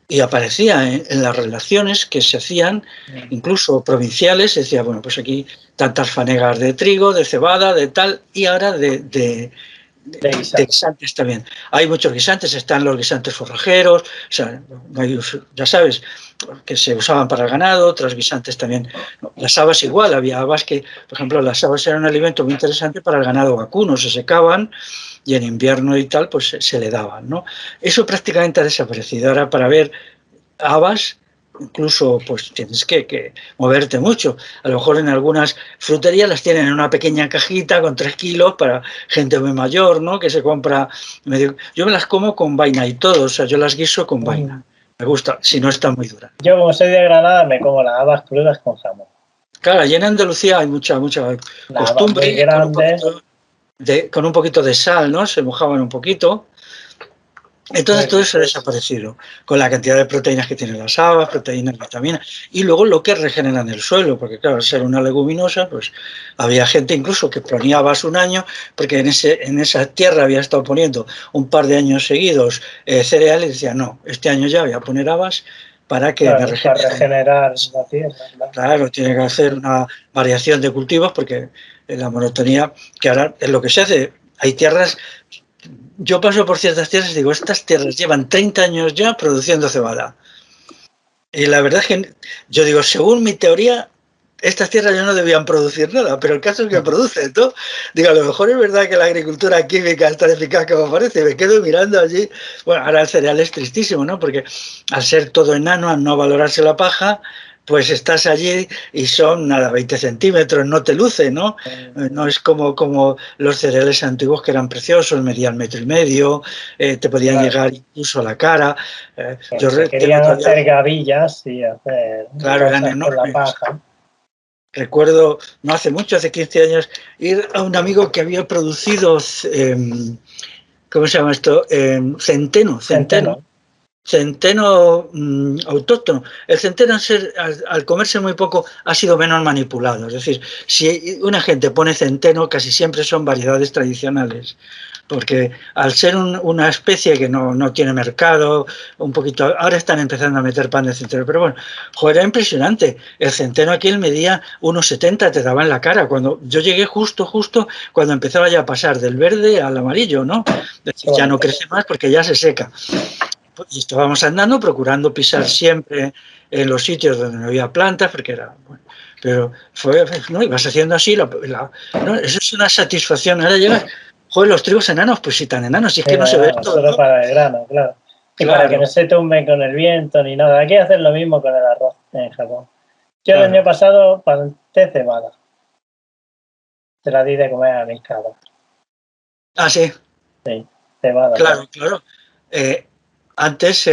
y aparecía en las relaciones que se hacían, incluso provinciales, se decía, bueno, pues aquí tantas fanegas de trigo, de cebada, de tal, y ahora de de guisar. guisantes también. Hay muchos guisantes, están los guisantes forrajeros, o sea, ya sabes, que se usaban para el ganado, otros guisantes también. Las habas igual, había habas que, por ejemplo, las habas eran un alimento muy interesante para el ganado vacuno, se secaban y en invierno y tal, pues se le daban, ¿no? Eso prácticamente ha desaparecido. Ahora para ver habas, incluso pues tienes que moverte mucho. A lo mejor en algunas fruterías las tienen en una pequeña cajita con 3 kilos para gente muy mayor, ¿no? Que se compra medio... Yo me las como con vaina y todo, o sea, yo las guiso con vaina. Me gusta, si no está muy dura. Yo, como soy de Granada, me como las habas crudas con jamón. Claro, allí en Andalucía hay mucha Las habas muy costumbre grandes, con un poquito de sal, ¿no? Se mojaban un poquito. muy Entonces todo eso ha ricas. desaparecido, con la cantidad de proteínas que tienen las habas, proteínas, vitaminas, y luego lo que regeneran el suelo, porque claro, al ser una leguminosa, pues había gente incluso que ponía habas un año, porque en esa tierra había estado poniendo un par de años seguidos cereales, y decía, no, este año ya voy a poner habas para que me Claro, para regeneren. regenerar la tierra. Claro. Claro, tiene que hacer una variación de cultivos, porque la monotonía, que ahora es lo que se hace, hay tierras. Yo paso por ciertas tierras y digo, estas tierras llevan 30 años ya produciendo cebada. Y la verdad es que yo digo, según mi teoría, estas tierras ya no debían producir nada, pero el caso es que producen, ¿no? Digo, a lo mejor es verdad que la agricultura química es tan eficaz como parece. Me quedo mirando allí. Bueno, ahora el cereal es tristísimo, ¿no? Porque al ser todo enano, al no valorarse la paja, pues estás allí y son nada, 20 centímetros, no te luce, ¿no? No es como los cereales antiguos que eran preciosos, medían metro y medio, te podían Claro. llegar incluso a la cara. Pero Yo se tengo querían todavía, hacer gavillas y hacer claro, eran cosas con la enormes. paja. Recuerdo, no hace mucho, hace 15 años, ir a un amigo que había producido, ¿cómo se llama esto? Centeno. Centeno autóctono. El centeno, al comerse muy poco, ha sido menos manipulado. Es decir, si una gente pone centeno, casi siempre son variedades tradicionales. Porque al ser una especie que no tiene mercado, un poquito, ahora están empezando a meter pan de centeno, pero bueno, joder, era impresionante. El centeno aquí él medía 1,70, te daba en la cara. Cuando yo llegué justo cuando empezaba ya a pasar del verde al amarillo, ¿no? Es decir, Qué ya no bonito. crece más porque ya se seca. Y estábamos andando procurando pisar siempre en los sitios donde no había plantas, porque era... Bueno, pero ¿no? Y vas haciendo así, ¿no? Eso es una satisfacción. Ahora llegas, joder, los trigos enanos, pues sí, tan enanos, si es que no se ve todo, Solo ¿no? para el grano, claro. Y para que Claro, no se tumbe con el viento ni nada. Aquí hacen lo mismo con el arroz en Japón. Yo el año claro. pasado planté cebada. Se la di de comer a mis cabras. Ah, sí, Sí, cebada claro, también. claro. Eh, antes,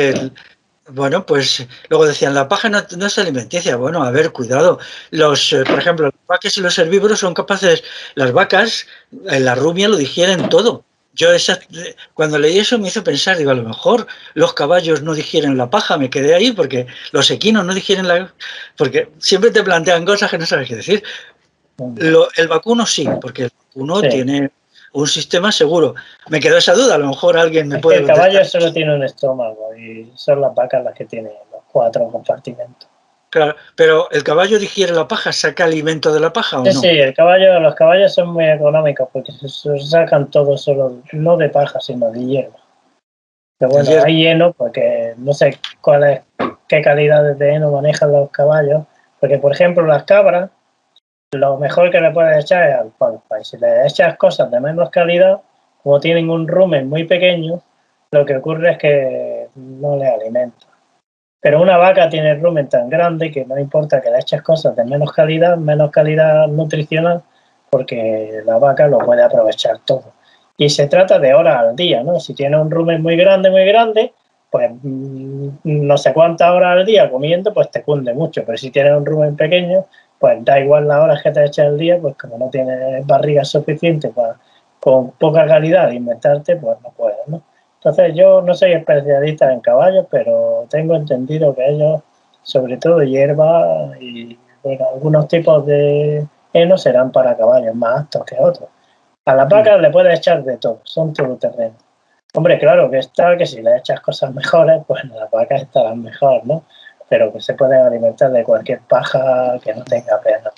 bueno, pues luego decían, la paja no es alimenticia. Bueno, a ver, cuidado. Por ejemplo, las vacas y los herbívoros son capaces, las vacas, la rumia lo digieren todo. Cuando leí eso me hizo pensar, digo, a lo mejor los caballos no digieren la paja, me quedé ahí porque los equinos no digieren porque siempre te plantean cosas que no sabes qué decir. El vacuno sí, porque el vacuno Sí. tiene un sistema seguro. Me quedó esa duda, a lo mejor alguien me Es que puede el contestar. caballo solo tiene un estómago y son las vacas las que tienen los 4 compartimentos. Claro, pero ¿el caballo digiere la paja, saca alimento de la paja o Sí, sí, no? los caballos son muy económicos porque se sacan todo solo, no de paja, sino de hierba. Pero De bueno, hierba. hay heno porque no sé qué calidades de heno manejan los caballos. Porque, por ejemplo, las cabras, lo mejor que le puedes echar es alfalfa. Y si le echas cosas de menos calidad, como tienen un rumen muy pequeño, lo que ocurre es que no le alimenta. Pero una vaca tiene el rumen tan grande que no importa que le eches cosas de menos calidad nutricional, porque la vaca lo puede aprovechar todo. Y se trata de horas al día, ¿no? Si tiene un rumen muy grande, pues no sé cuántas horas al día comiendo, pues te cunde mucho. Pero si tienes un rumen pequeño, pues da igual las horas que te eches al día, pues como no tienes barriga suficiente para, con poca calidad, alimentarte, pues no puedes, ¿no? Entonces yo no soy especialista en caballos, pero tengo entendido que ellos, sobre todo hierba y bueno, algunos tipos de heno serán para caballos más aptos que otros. A las vacas le puedes echar de todo, son todoterreno. Hombre, claro que está, que si le echas cosas mejores, pues las vacas estarán mejor, ¿no? Pero que se pueden alimentar de cualquier paja que no tenga pena.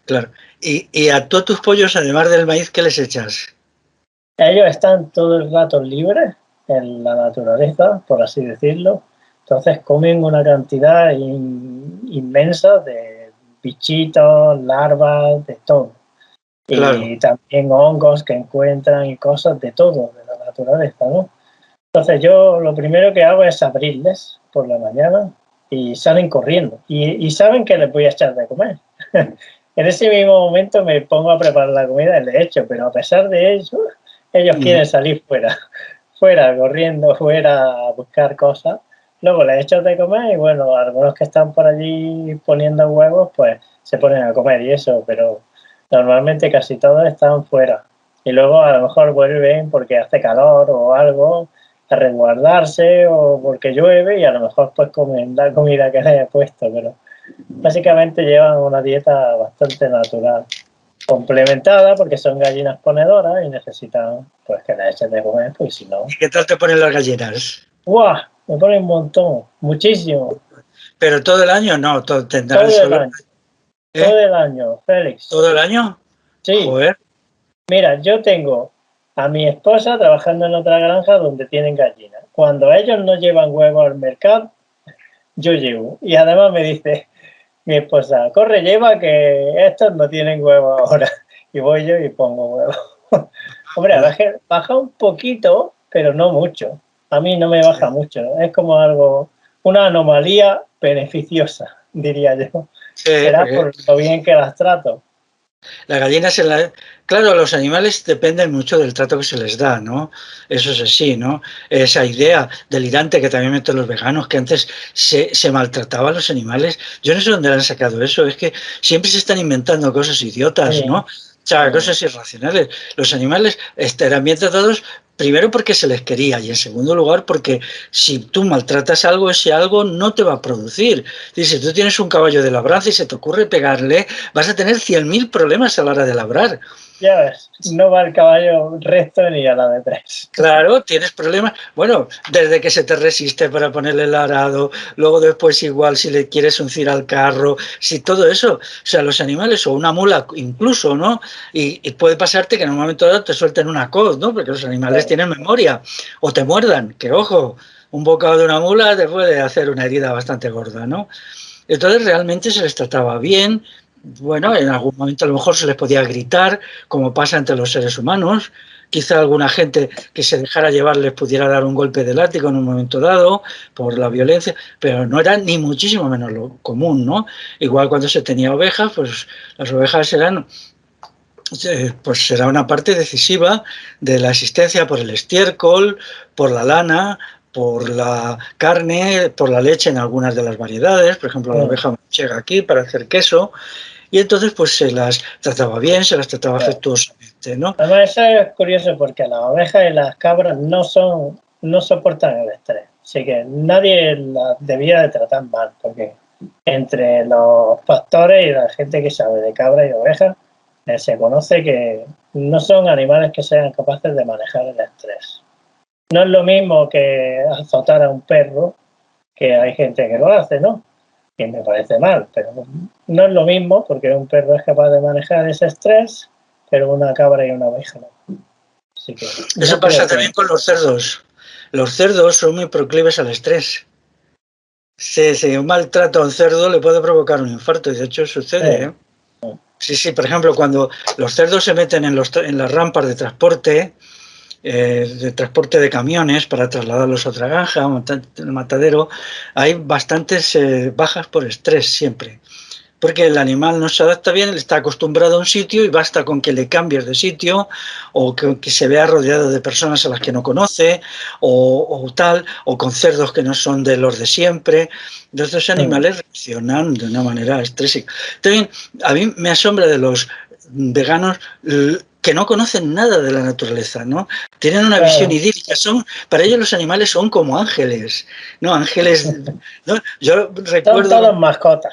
Claro. Y a todos tus pollos, además del maíz, ¿qué les echas? Ellos están todo el rato libres en la naturaleza, por así decirlo. Entonces comen una cantidad inmensa de bichitos, larvas, de todo. Claro. Y también hongos que encuentran y cosas de todo, de la naturaleza, ¿no? Entonces yo lo primero que hago es abrirles por la mañana y salen corriendo. Y saben que les voy a echar de comer. En ese mismo momento me pongo a preparar la comida y les echo, pero a pesar de ello, ellos quieren salir fuera, corriendo, fuera a buscar cosas. Luego les echo de comer y bueno, algunos que están por allí poniendo huevos, pues se ponen a comer y eso, pero normalmente casi todos están fuera. Y luego a lo mejor vuelven porque hace calor o algo a resguardarse o porque llueve y a lo mejor pues comen la comida que les he puesto, pero básicamente llevan una dieta bastante natural, complementada porque son gallinas ponedoras y necesitan pues que les echen de comer, pues si no... ¿Y qué tal te ponen las gallinas? ¡Guau! Me ponen un montón, muchísimo. Pero todo el año no, tendrán Todo el solo... año, todo el año, Félix. ¿Todo el año? Sí. Joder. Mira, yo tengo a mi esposa trabajando en otra granja donde tienen gallinas. Cuando ellos no llevan huevos al mercado, yo llevo. Y además me dice mi esposa, corre, lleva que estos no tienen huevos ahora. Y voy yo y pongo huevos. Hombre, ahora que baja un poquito, pero no mucho. A mí no me baja mucho. Es como algo, una anomalía beneficiosa, diría yo. Sí, Será por lo bien que las trato. las gallinas, claro, los animales dependen mucho del trato que se les da, ¿no? Eso es así, ¿no? Esa idea delirante que también meten los veganos, que antes se maltrataba a los animales. Yo no sé dónde han sacado eso, es que siempre se están inventando cosas idiotas, ¿no? O sea, cosas irracionales. Los animales eran bien tratados primero porque se les quería y en segundo lugar porque si tú maltratas algo, ese algo no te va a producir. Y si tú tienes un caballo de labranza y se te ocurre pegarle, vas a tener 100.000 problemas a la hora de labrar. Ya ves, no va el caballo recto ni a la de tres. Claro, tienes problemas. Bueno, desde que se te resiste para ponerle el arado, luego después igual si le quieres uncir al carro, si todo eso, o sea, los animales o una mula incluso, ¿no? Y puede pasarte que en un momento dado te suelten una coz, ¿no? Porque los animales tienen memoria o te muerdan, que ojo, un bocado de una mula te puede hacer una herida bastante gorda, ¿no? Entonces realmente se les trataba bien. Bueno, en algún momento a lo mejor se les podía gritar, como pasa entre los seres humanos. Quizá alguna gente que se dejara llevar les pudiera dar un golpe de látigo en un momento dado por la violencia, pero no era ni muchísimo menos lo común, ¿no? Igual cuando se tenía ovejas, pues las ovejas eran pues será una parte decisiva de la existencia por el estiércol, por la lana, por la carne, por la leche en algunas de las variedades, por ejemplo la oveja manchega aquí para hacer queso, y entonces pues se las trataba bien, se las trataba afectuosamente, ¿no? Además eso es curioso porque las ovejas y las cabras no soportan el estrés, así que nadie las debía de tratar mal, porque entre los pastores y la gente que sabe de cabras y ovejas se conoce que no son animales que sean capaces de manejar el estrés. No es lo mismo que azotar a un perro, que hay gente que lo hace, ¿no? Que me parece mal, pero no es lo mismo porque un perro es capaz de manejar ese estrés, pero una cabra y una oveja no. Así que Eso pasa también con los cerdos. Los cerdos son muy proclives al estrés. Si un maltrato a un cerdo le puede provocar un infarto, y de hecho sucede, ¿eh? Sí, por ejemplo, cuando los cerdos se meten en las rampas de transporte, de transporte de camiones para trasladarlos a otra granja, el matadero, hay bastantes bajas por estrés siempre. Porque el animal no se adapta bien, él está acostumbrado a un sitio y basta con que le cambies de sitio o que se vea rodeado de personas a las que no conoce o tal, o con cerdos que no son de los de siempre. Entonces los animales reaccionan de una manera estrésica. También a mí me asombra de los veganos que no conocen nada de la naturaleza, ¿no? Tienen una visión idílica, para ellos los animales son como ángeles, ¿no? Ángeles, ¿no? Yo recuerdo... Son todos mascotas.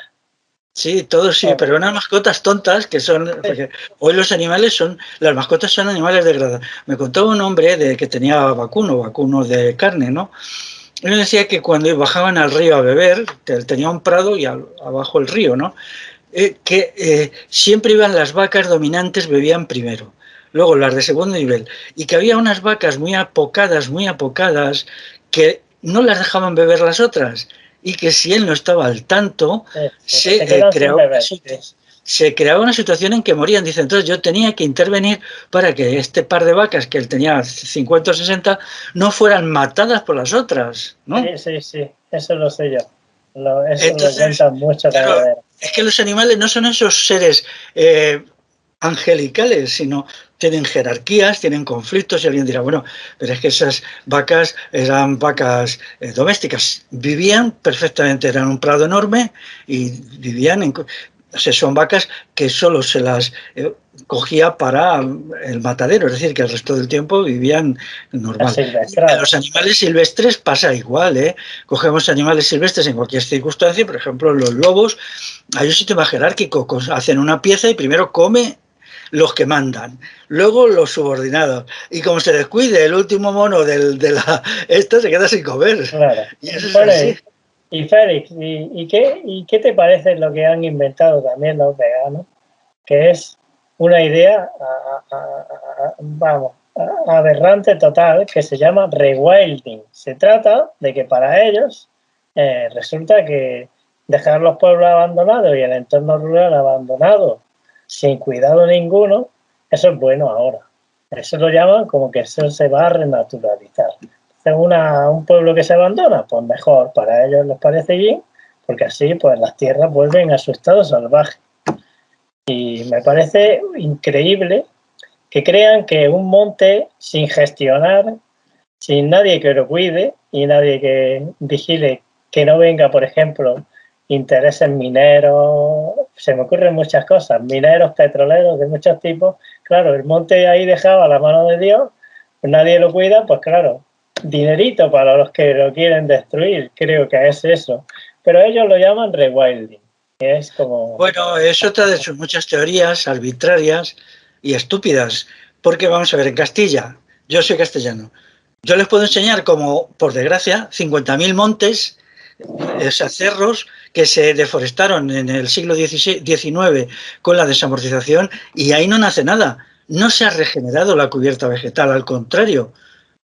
Sí, todos sí, pero unas mascotas tontas que son... Porque hoy los animales son... Las mascotas son animales degradados. Me contaba un hombre que tenía vacuno de carne, ¿no? Él decía que cuando bajaban al río a beber, que él tenía un prado y abajo el río, ¿no? Siempre iban las vacas dominantes, bebían primero, luego las de segundo nivel, y que había unas vacas muy apocadas, que no las dejaban beber las otras, y que si él no estaba al tanto, se creaba una situación en que morían. Dice, entonces yo tenía que intervenir para que este par de vacas, que él tenía 50 o 60, no fueran matadas por las otras, ¿no? Sí, eso lo sé yo. Eso lo cuentan mucho. Claro, es que los animales no son esos seres angelicales, sino tienen jerarquías, tienen conflictos, y alguien dirá, bueno, pero es que esas vacas eran vacas domésticas, vivían perfectamente, eran un prado enorme y vivían en... O sea, son vacas que solo se las cogía para el matadero, es decir, que el resto del tiempo vivían normal. En los animales silvestres pasa igual, ¿eh? Cogemos animales silvestres en cualquier circunstancia, por ejemplo, los lobos, hay un sistema jerárquico, hacen una pieza y primero come los que mandan, luego los subordinados, y como se descuide el último mono esta se queda sin comer. Claro. Y eso es así. Y Félix, ¿y qué te parece lo que han inventado también los veganos? Que es una idea, aberrante total, que se llama rewilding. Se trata de que para ellos resulta que dejar los pueblos abandonados y el entorno rural abandonado sin cuidado ninguno, eso es bueno ahora. Eso lo llaman como que eso se va a renaturalizar. Un pueblo que se abandona, pues mejor, para ellos les parece bien, porque así pues las tierras vuelven a su estado salvaje. Y me parece increíble que crean que un monte sin gestionar, sin nadie que lo cuide y nadie que vigile que no venga, por ejemplo, intereses mineros, se me ocurren muchas cosas, mineros, petroleros de muchos tipos. Claro, el monte ahí dejado a la mano de Dios, pues nadie lo cuida, pues claro, dinerito para los que lo quieren destruir, creo que es eso. Pero ellos lo llaman rewilding. Es como... Bueno, es otra de sus muchas teorías arbitrarias y estúpidas, porque vamos a ver, en Castilla, yo soy castellano, yo les puedo enseñar como, por desgracia, 50.000 montes, cerros que se deforestaron en el siglo XIX con la desamortización, y ahí no nace nada, no se ha regenerado la cubierta vegetal, al contrario.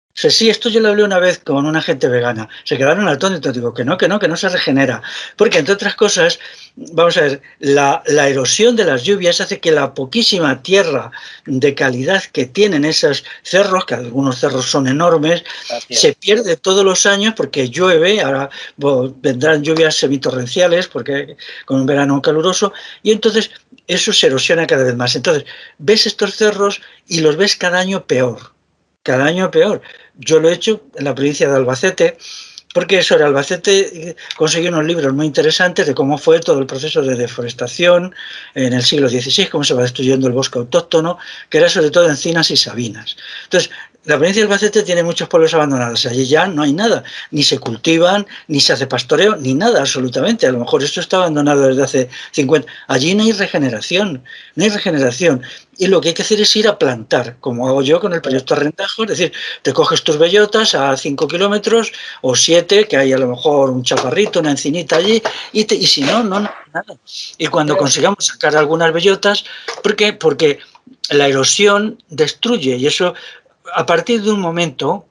O sea, sí, esto yo lo hablé una vez con una gente vegana. Se quedaron atónitos. Digo que no se regenera. Porque, entre otras cosas, vamos a ver, la erosión de las lluvias hace que la poquísima tierra de calidad que tienen esos cerros, que algunos cerros son enormes, se pierde todos los años porque llueve. Ahora vendrán lluvias semitorrenciales porque con un verano caluroso, y entonces eso se erosiona cada vez más. Entonces, ves estos cerros y los ves cada año peor. Cada año peor. Yo lo he hecho en la provincia de Albacete, porque sobre Albacete conseguí unos libros muy interesantes de cómo fue todo el proceso de deforestación en el siglo XVI, cómo se va destruyendo el bosque autóctono, que era sobre todo encinas y sabinas. Entonces, la provincia de Albacete tiene muchos pueblos abandonados. Allí ya no hay nada, ni se cultivan, ni se hace pastoreo, ni nada absolutamente. A lo mejor esto está abandonado desde hace 50. Allí no hay regeneración, no hay regeneración. Y lo que hay que hacer es ir a plantar, como hago yo con el proyecto Arrentajo, es decir, te coges tus bellotas a 5 kilómetros o 7, que hay a lo mejor un chaparrito, una encinita allí, y si no, nada. Y cuando consigamos sacar algunas bellotas, ¿por qué? Porque la erosión destruye, y eso a partir de un momento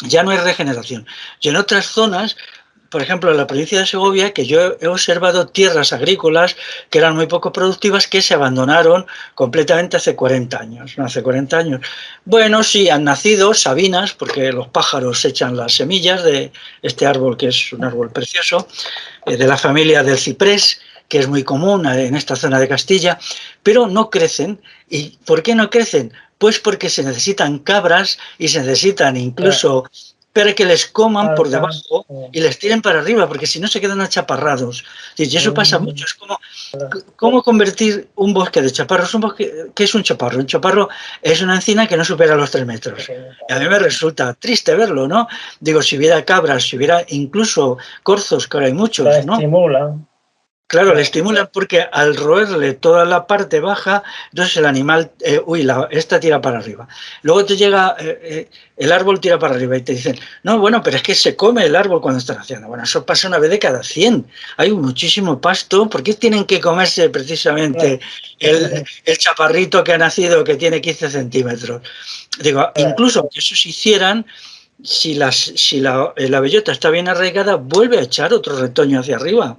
ya no hay regeneración. Y en otras zonas, por ejemplo, en la provincia de Segovia, que yo he observado tierras agrícolas que eran muy poco productivas que se abandonaron completamente hace 40 años. ¿No? Hace 40 años. Bueno, sí, han nacido sabinas, porque los pájaros echan las semillas de este árbol, que es un árbol precioso, de la familia del ciprés, que es muy común en esta zona de Castilla, pero no crecen. ¿Y por qué no crecen? Pues porque se necesitan cabras y se necesitan Claro, incluso para que les coman por alta, debajo y les tiren para arriba, porque si no se quedan achaparrados. Y eso pasa mucho. Es como cómo convertir un bosque de chaparros. Un bosque, ¿qué es un chaparro? Un chaparro es una encina que no supera los 3 metros. Y a mí me resulta triste verlo, ¿no? Digo, si hubiera cabras, si hubiera incluso corzos, que ahora hay lo muchos, ¿no? estimulan. Claro, le Claro. estimulan porque al roerle toda la parte baja, entonces el animal, esta tira para arriba. Luego te llega, el árbol tira para arriba y te dicen, no, bueno, pero es que se come el árbol cuando están haciendo. Bueno, eso pasa una vez de cada 100. Hay muchísimo pasto. ¿Por qué tienen que comerse precisamente Claro, el chaparrito que ha nacido que tiene 15 centímetros? Digo, claro. incluso que eso se hicieran, si la bellota está bien arraigada, vuelve a echar otro retoño hacia arriba.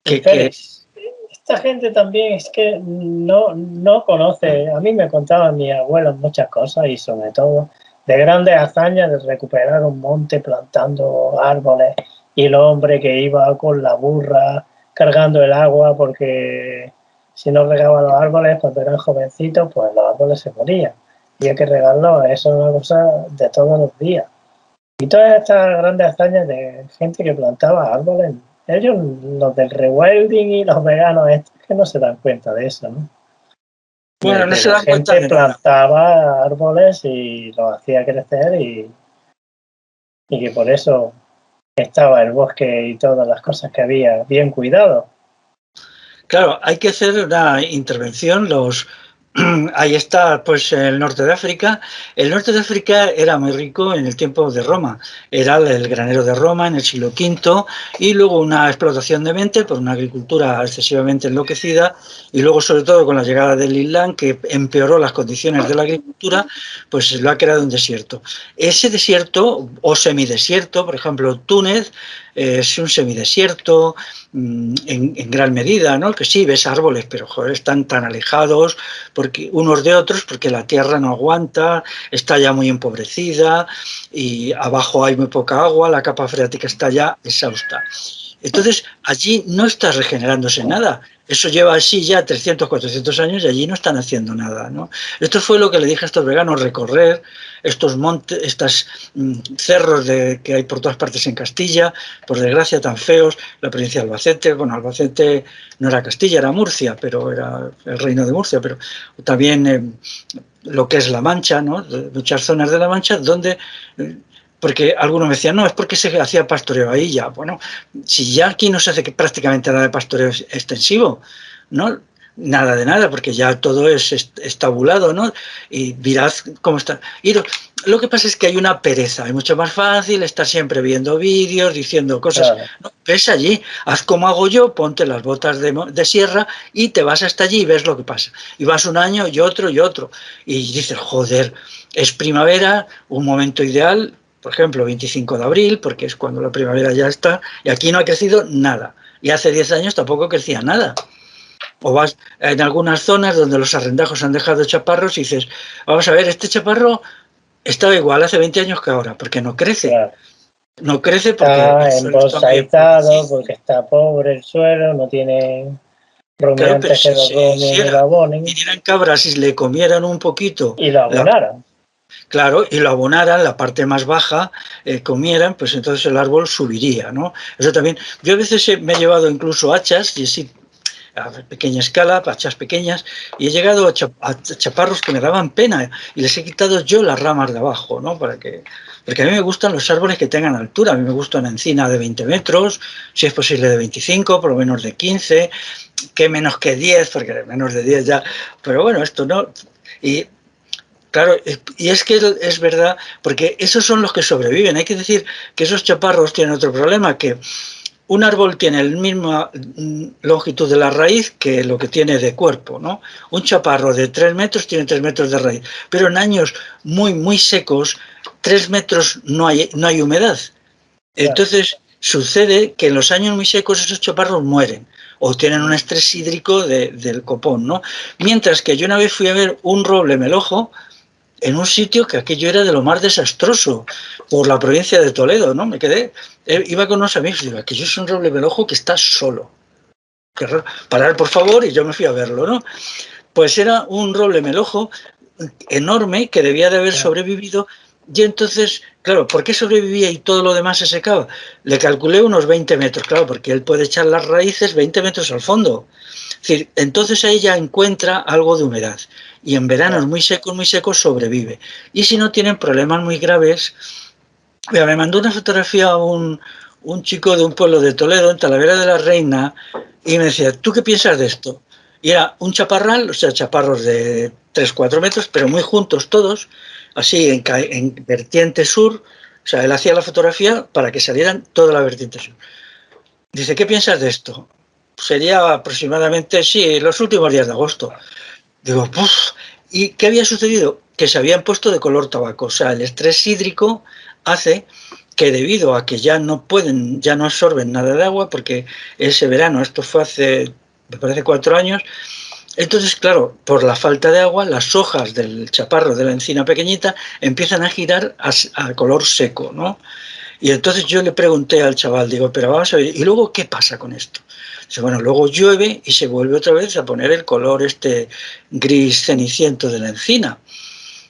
Y Que Félix, esta gente también es que no conoce. A mí me contaban mis abuelos muchas cosas y sobre todo de grandes hazañas de recuperar un monte plantando árboles y el hombre que iba con la burra cargando el agua porque si no regaba los árboles cuando eran jovencitos, pues los árboles se morían. Y hay que regarlos, eso es una cosa de todos los días. Y todas estas grandes hazañas de gente que plantaba árboles, ellos, los del rewilding y los veganos, estos que no se dan cuenta de eso, ¿no? Bueno, De no que se la dan cuenta gente de nada. plantaba árboles y los hacía crecer y que por eso estaba el bosque y todas las cosas que había bien cuidado. Claro, hay que hacer una intervención. Ahí está, pues, el norte de África. El norte de África era muy rico en el tiempo de Roma. Era el granero de Roma en el siglo V y luego una explotación de mente por una agricultura excesivamente enloquecida y luego, sobre todo, con la llegada del Islam, que empeoró las condiciones de la agricultura, pues lo ha creado un desierto. Ese desierto o semidesierto, por ejemplo, Túnez, es un semidesierto en gran medida, ¿no? Que sí, ves árboles, pero joder, están tan alejados porque, unos de otros porque la tierra no aguanta, está ya muy empobrecida y abajo hay muy poca agua, la capa freática está ya exhausta. Entonces, allí no está regenerándose nada. Eso lleva así ya 300, 400 años y allí no están haciendo nada, ¿no? Esto fue lo que le dije a estos veganos, recorrer estos montes, estos cerros que hay por todas partes en Castilla, por desgracia tan feos, la provincia de Albacete. Bueno, Albacete no era Castilla, era Murcia, pero era el reino de Murcia, pero también lo que es La Mancha, ¿no? Muchas zonas de La Mancha donde... porque algunos me decían, no, es porque se hacía pastoreo ahí ya. Bueno, si ya aquí no se hace prácticamente nada de pastoreo extensivo, ¿no? Nada de nada, porque ya todo es estabulado, ¿no? Y mirad cómo está. Y lo que pasa es que hay una pereza, es mucho más fácil estar siempre viendo vídeos, diciendo cosas. Claro, No, ves allí, haz como hago yo, ponte las botas de sierra y te vas hasta allí y ves lo que pasa. Y vas un año y otro y otro. Y dices, joder, es primavera, un momento ideal, por ejemplo, 25 de abril, porque es cuando la primavera ya está, y aquí no ha crecido nada. Y hace 10 años tampoco crecía nada. O vas en algunas zonas donde los arrendajos han dejado chaparros y dices, vamos a ver, este chaparro estaba igual hace 20 años que ahora, porque no crece. claro. No crece porque el Está suelo está muy embolsaizado empobrecido. porque está pobre el suelo, no tiene Claro, pero rumiantes que si lo se rumien y lo hiciera, abonen vinieran cabras y le comieran un poquito, y lo abonaran. claro, y lo abonaran, la parte más baja, comieran, pues entonces el árbol subiría, ¿no? Eso también. Yo a veces me he llevado incluso hachas, y sí, a pequeña escala, hachas pequeñas, y he llegado a chaparros que me daban pena y les he quitado yo las ramas de abajo, ¿no? Porque a mí me gustan los árboles que tengan altura, a mí me gusta una encina de 20 metros, si es posible de 25, por lo menos de 15, que menos que 10, porque menos de 10 ya, pero bueno, esto no. Y claro, y es que es verdad, porque esos son los que sobreviven. Hay que decir que esos chaparros tienen otro problema, que un árbol tiene la misma longitud de la raíz que lo que tiene de cuerpo, ¿no? Un chaparro de 3 metros tiene 3 metros de raíz, pero en años muy, muy secos, 3 metros no hay humedad. Claro. Entonces sucede que en los años muy secos esos chaparros mueren o tienen un estrés hídrico del copón, ¿no? Mientras que yo una vez fui a ver un roble melojo en un sitio que aquello era de lo más desastroso, por la provincia de Toledo, ¿no? Me quedé, iba con unos amigos y digo, aquello es un roble melojo que está solo. Qué raro. Parar, por favor, y yo me fui a verlo, ¿no? Pues era un roble melojo enorme que debía de haber sobrevivido. Y entonces, claro, ¿por qué sobrevivía y todo lo demás se secaba? Le calculé unos 20 metros, claro, porque él puede echar las raíces 20 metros al fondo. Es decir, entonces ahí ya encuentra algo de humedad. Y en veranos muy secos sobrevive. Y si no tienen problemas muy graves, mira, me mandó una fotografía un chico de un pueblo de Toledo, en Talavera de la Reina, y me decía, ¿tú qué piensas de esto? Y era un chaparral, o sea, chaparros de 3 4 metros, pero muy juntos todos, así en vertiente sur. O sea, él hacía la fotografía para que salieran toda la vertiente sur. Dice, ¿qué piensas de esto? Sería aproximadamente, sí, los últimos días de agosto. Digo, ¡puf! ¿Y qué había sucedido? Que se habían puesto de color tabaco. O sea, el estrés hídrico hace que debido a que ya no pueden, ya no absorben nada de agua, porque ese verano, esto fue hace, me parece, 4 años, entonces, claro, por la falta de agua, las hojas del chaparro de la encina pequeñita empiezan a girar a color seco, ¿no? Y entonces yo le pregunté al chaval, digo, pero vamos a ver, ¿y luego qué pasa con esto? Dice, bueno, luego llueve y se vuelve otra vez a poner el color este gris ceniciento de la encina.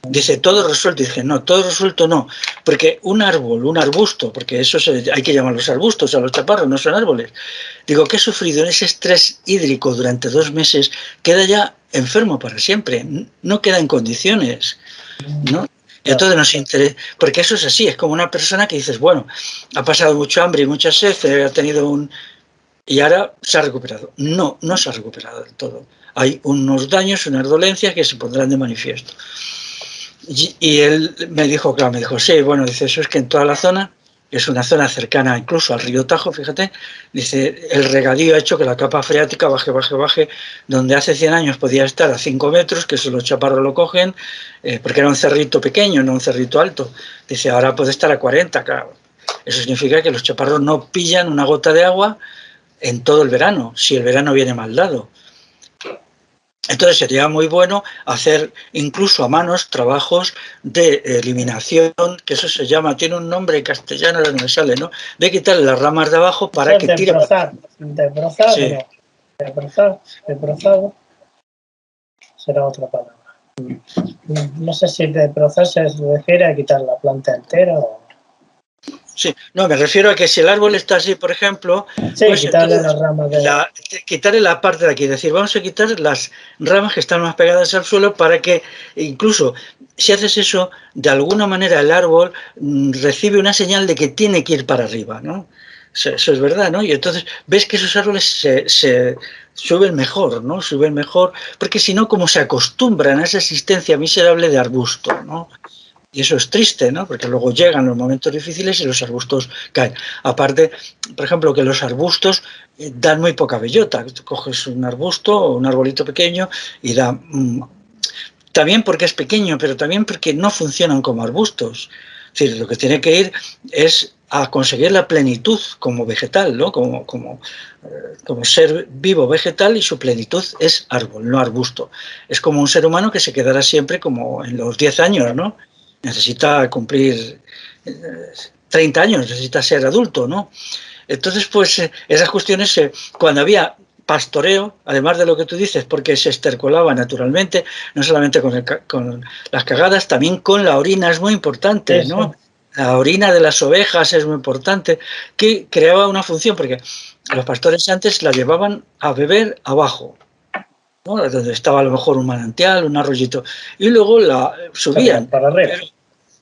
Dice, todo resuelto. Y dije, no, todo resuelto no, porque un árbol, un arbusto, porque eso hay que llamarlos arbustos, a los chaparros no son árboles. Digo, que he sufrido en ese estrés hídrico durante 2 meses, queda ya enfermo para siempre, no queda en condiciones, ¿no? Y entonces nos interesa, porque eso es así, es como una persona que dices, bueno, ha pasado mucho hambre y mucha sed, ha tenido y ahora se ha recuperado. No, no se ha recuperado del todo. Hay unos daños, unas dolencias que se pondrán de manifiesto. Y él me dijo, claro, me dijo, sí, bueno, dice, eso es que en toda la zona, que es una zona cercana incluso al río Tajo, fíjate, dice, el regadío ha hecho que la capa freática baje, donde hace 100 años podía estar a 5 metros, que eso los chaparros lo cogen, porque era un cerrito pequeño, no un cerrito alto. Dice, ahora puede estar a 40, claro. Eso significa que los chaparros no pillan una gota de agua en todo el verano, si el verano viene mal dado. Entonces sería muy bueno hacer incluso a manos trabajos de eliminación, que eso se llama, tiene un nombre castellano, no me sale, ¿no? De quitarle las ramas de abajo para que tire. Desbrozar, sí. No. Desbrozado será otra palabra. No sé si desbrozar se refiere a quitar la planta entera o... Sí, no, me refiero a que si el árbol está así, por ejemplo, sí, pues quitarle las ramas quitarle la parte de aquí, es decir, vamos a quitar las ramas que están más pegadas al suelo para que incluso si haces eso, de alguna manera el árbol recibe una señal de que tiene que ir para arriba, ¿no? Eso es verdad, ¿no? Y entonces ves que esos árboles se suben mejor, ¿no? Suben mejor, porque si no, como se acostumbran a esa existencia miserable de arbusto, ¿no? Y eso es triste, ¿no? Porque luego llegan los momentos difíciles y los arbustos caen. Aparte, por ejemplo, que los arbustos dan muy poca bellota. Tú coges un arbusto o un arbolito pequeño y da... también porque es pequeño, pero también porque no funcionan como arbustos. Es decir, lo que tiene que ir es a conseguir la plenitud como vegetal, ¿no? Como ser vivo vegetal, y su plenitud es árbol, no arbusto. Es como un ser humano que se quedará siempre como en los 10 años, ¿no? Necesita cumplir 30 años, necesita ser adulto, ¿no? Entonces, pues esas cuestiones, cuando había pastoreo, además de lo que tú dices, porque se estercolaba naturalmente, no solamente con las cagadas, también con la orina, es muy importante, sí, ¿no? Sí. La orina de las ovejas es muy importante, que creaba una función, porque los pastores antes la llevaban a beber abajo, ¿no? Donde estaba a lo mejor un manantial, un arroyito, y luego la subían. Para arriba.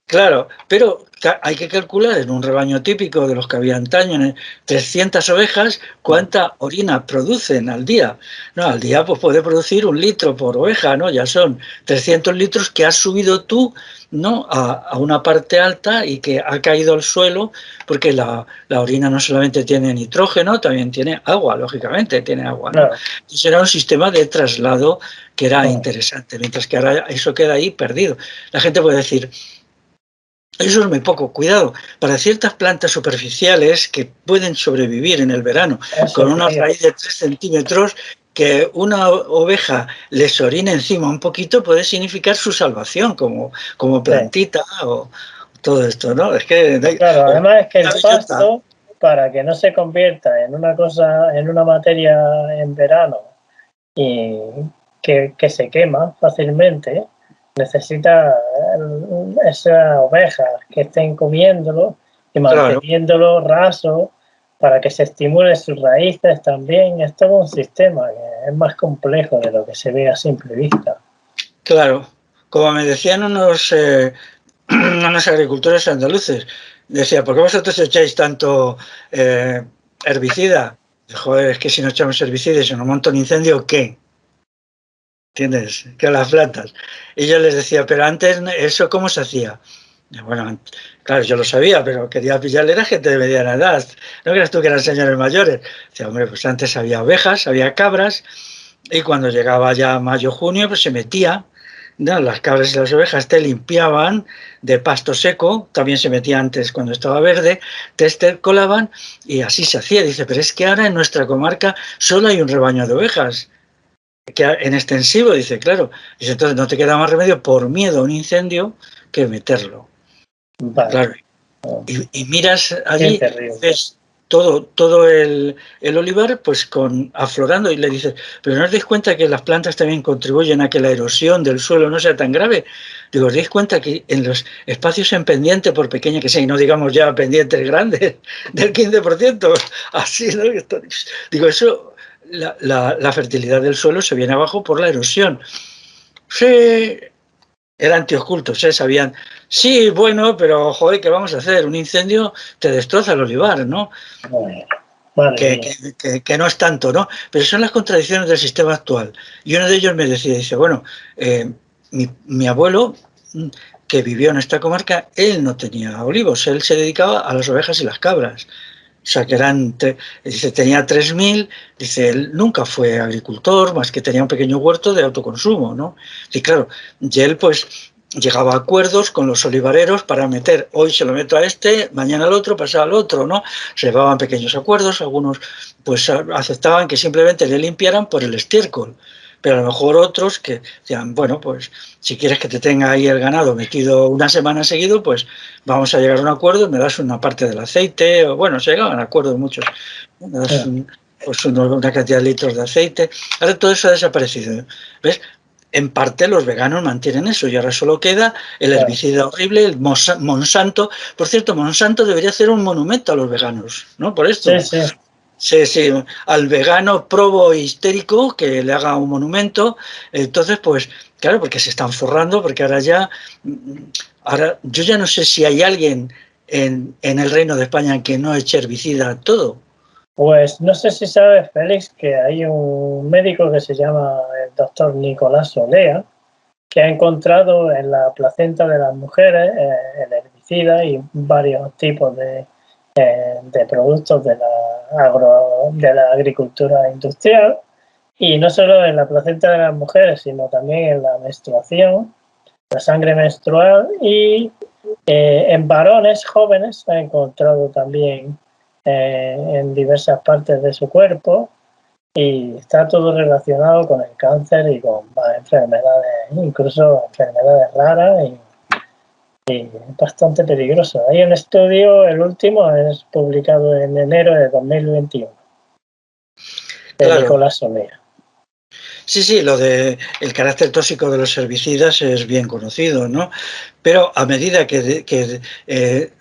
Claro, pero hay que calcular en un rebaño típico de los que había antaño, 300 ovejas, ¿cuánta orina producen al día? No, al día pues puede producir 1 litro por oveja, ¿no? Ya son 300 litros que has subido tú, ¿no? A una parte alta y que ha caído al suelo, porque la orina no solamente tiene nitrógeno, también tiene agua, lógicamente, tiene agua, ¿no? Claro. Entonces era un sistema de traslado que era interesante, mientras que ahora eso queda ahí perdido. La gente puede decir, Eso es muy poco. Cuidado, para ciertas plantas superficiales que pueden sobrevivir en el verano Eso con es, una tío. raíz de 3 centímetros, que una oveja les orine encima un poquito puede significar su salvación como Sí. plantita o todo esto, ¿no? Es que... Claro, o además es que una el bellota. pasto, para que no se convierta en una cosa, en una materia en verano y que se quema fácilmente, necesita esas ovejas que estén comiéndolo y Claro, manteniéndolo raso para que se estimule sus raíces también. Es todo un sistema que es más complejo de lo que se ve a simple vista. claro. Como me decían unos agricultores andaluces, decía, ¿por qué vosotros echáis tanto herbicida? Joder, es que si no echamos herbicida y se nos monta un incendio, ¿qué? ¿Entiendes? Que a las plantas. Y yo les decía, pero antes, ¿eso cómo se hacía? Y bueno, claro, yo lo sabía, pero quería pillarle a gente de mediana edad. ¿No creas tú que eran señores mayores? Decía, hombre, pues antes había ovejas, había cabras, y cuando llegaba ya mayo, junio, pues se metía, ¿no? Las cabras y las ovejas te limpiaban de pasto seco, también se metía antes cuando estaba verde, te estercolaban y así se hacía. Dice, pero es que ahora en nuestra comarca solo hay un rebaño de ovejas que en extensivo, dice, claro, dice, entonces no te queda más remedio por miedo a un incendio que meterlo. Vale, Claro, y miras qué allí, terrible. ves todo el olivar pues aflorando y le dices, pero ¿no os dais cuenta que las plantas también contribuyen a que la erosión del suelo no sea tan grave? Digo, ¿os dais cuenta que en los espacios en pendiente, por pequeña que sea, y no digamos ya pendientes grandes del 15%, así, ¿no? Digo, eso, la fertilidad del suelo se viene abajo por la erosión. Sí, eran antiocultos, ¿eh? Sabían, sí, bueno, pero joder, ¿qué vamos a hacer? Un incendio te destroza el olivar, ¿no? Bueno, madre Que, mía. que no es tanto, ¿no? Pero son las contradicciones del sistema actual. Y uno de ellos me decía, dice, bueno, mi abuelo, que vivió en esta comarca, él no tenía olivos, él se dedicaba a las ovejas y las cabras. O sea, que dice, tenía 3.000, dice, él nunca fue agricultor, más que tenía un pequeño huerto de autoconsumo, ¿no? Y claro, y él pues llegaba a acuerdos con los olivareros para meter, hoy se lo meto a este, mañana al otro, pasado al otro, ¿no? Se llevaban pequeños acuerdos, algunos pues aceptaban que simplemente le limpiaran por el estiércol, pero a lo mejor otros que decían, bueno, pues si quieres que te tenga ahí el ganado metido una semana seguido, pues vamos a llegar a un acuerdo, me das una parte del aceite, o bueno, se llegaban a acuerdos muchos, me das pues una cantidad de litros de aceite. Ahora todo eso ha desaparecido, ¿ves? En parte los veganos mantienen eso y ahora solo queda el Claro. herbicida horrible, el Monsanto. Por cierto, Monsanto debería hacer un monumento a los veganos, ¿no? Por Sí, esto. sí, Sí, sí, al vegano probo histérico que le haga un monumento. Entonces, pues, claro, porque se están forrando, porque ahora yo ya no sé si hay alguien en el Reino de España que no eche herbicida a todo. pues no sé si sabes, Félix, que hay un médico que se llama el doctor Nicolás Solea, que ha encontrado en la placenta de las mujeres el herbicida y varios tipos de productos de la agricultura industrial, y no solo en la placenta de las mujeres, sino también en la menstruación, la sangre menstrual y en varones jóvenes ha encontrado también en diversas partes de su cuerpo, y está todo relacionado con el cáncer y con enfermedades, incluso enfermedades raras y bastante peligroso. Hay un estudio, el último es publicado en enero de 2021, de Claro, Nicolás Solea. sí, sí, lo de el carácter tóxico de los herbicidas es bien conocido, ¿no? Pero a medida que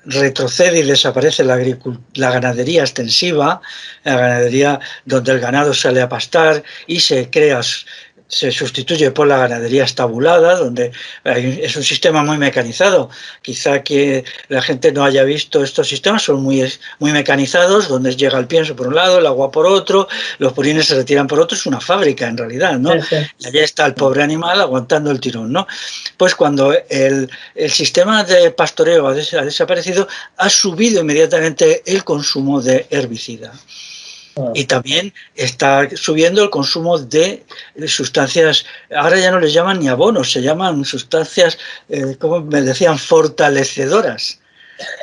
retrocede y desaparece la ganadería extensiva, la ganadería donde el ganado sale a pastar y se sustituye por la ganadería estabulada, donde es un sistema muy mecanizado. Quizá que la gente no haya visto estos sistemas, son muy mecanizados, donde llega el pienso por un lado, el agua por otro, los purines se retiran por otro, es una fábrica en realidad, ¿no? Sí, sí. Y allá está el pobre animal aguantando el tirón, ¿no? Pues cuando el sistema de pastoreo ha desaparecido, ha subido inmediatamente el consumo de herbicida. Y también está subiendo el consumo de sustancias, ahora ya no les llaman ni abonos, se llaman sustancias, como me decían, fortalecedoras.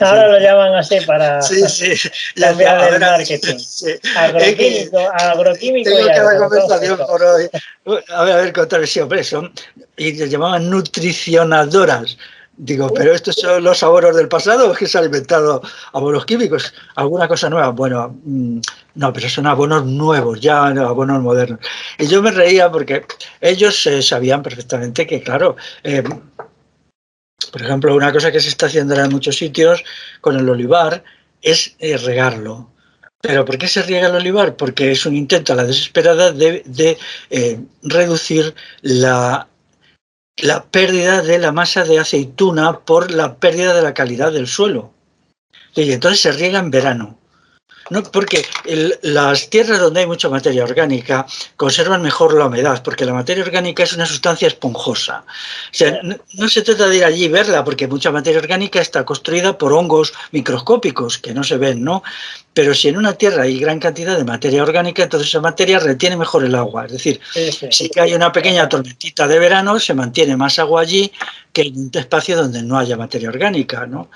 Ahora lo llaman así para Sí, sí, ya decía, cambiar a el ver, marketing. sí, es que Agroquímico y tengo cada conversación agrotóxico. por hoy. A ver, contar, sí, hombre, y les llamaban nutricionadoras. Digo, ¿pero estos son los abonos del pasado o es que se han inventado abonos químicos? ¿Alguna cosa nueva? Bueno, no, pero son abonos nuevos, ya no, abonos modernos. Y yo me reía porque ellos sabían perfectamente que, claro, por ejemplo, una cosa que se está haciendo ahora en muchos sitios con el olivar es regarlo. ¿Pero por qué se riega el olivar? Porque es un intento a la desesperada de reducir la pérdida de la masa de aceituna por la pérdida de la calidad del suelo. Y entonces se riega en verano. No, porque las tierras donde hay mucha materia orgánica conservan mejor la humedad, porque la materia orgánica es una sustancia esponjosa. O sea, no se trata de ir allí y verla, porque mucha materia orgánica está construida por hongos microscópicos que no se ven, ¿no? Pero si en una tierra hay gran cantidad de materia orgánica, entonces esa materia retiene mejor el agua. Es decir, si hay una pequeña tormentita de verano, se mantiene más agua allí que en un espacio donde no haya materia orgánica, ¿no?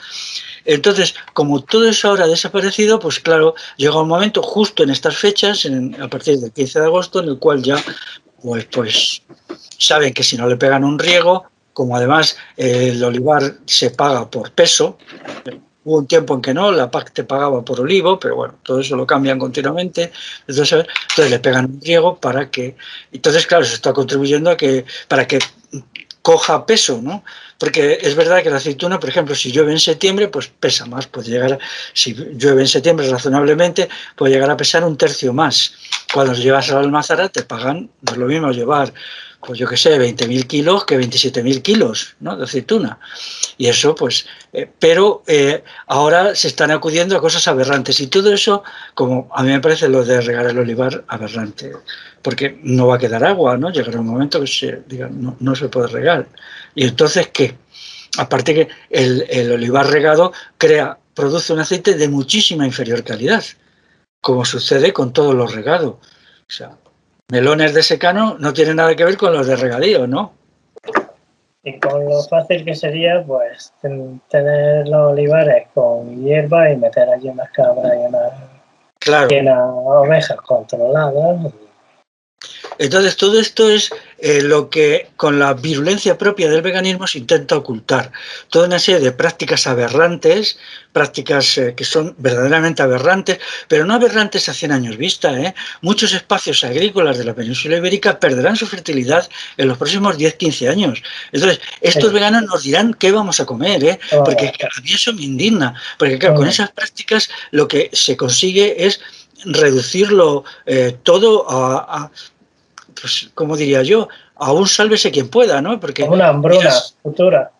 Entonces, como todo eso ahora ha desaparecido, pues claro, llega un momento justo en estas fechas, a partir del 15 de agosto, en el cual ya pues saben que si no le pegan un riego, como además el olivar se paga por peso, hubo un tiempo en que no, la PAC te pagaba por olivo, pero bueno, todo eso lo cambian continuamente, entonces le pegan un riego para que, entonces claro, se está contribuyendo para que coja peso, ¿no? Porque es verdad que la aceituna, por ejemplo, si llueve en septiembre, pues pesa más, puede llegar, si llueve en septiembre razonablemente, puede llegar a pesar un tercio más. Cuando llevas a la almazara te pagan, no es lo mismo llevar, pues yo qué sé, 20.000 kilos que 27.000 kilos, ¿no?, de aceituna. Y eso, pues, pero ahora se están acudiendo a cosas aberrantes. Y todo eso, como a mí me parece lo de regar el olivar aberrante, porque no va a quedar agua, ¿no? Llegará un momento que no se puede regar. Y entonces, ¿qué? Aparte que el olivar regado produce un aceite de muchísima inferior calidad, como sucede con todos los regados. O sea, melones de secano no tienen nada que ver con los de regadío, ¿no? Y con lo fácil que sería, pues, tener los olivares con hierba y meter allí unas cabras y unas ovejas controladas. Entonces, todo esto es lo que con la virulencia propia del veganismo se intenta ocultar. Toda una serie de prácticas aberrantes, prácticas que son verdaderamente aberrantes, pero no aberrantes a 100 años vista. Muchos espacios agrícolas de la península ibérica perderán su fertilidad en los próximos 10-15 años. Entonces, estos veganos nos dirán qué vamos a comer, porque a mí eso me indigna. Porque claro, con esas prácticas lo que se consigue es reducirlo todo pues, como diría yo, aún sálvese quien pueda, ¿no? Porque una hambruna futura.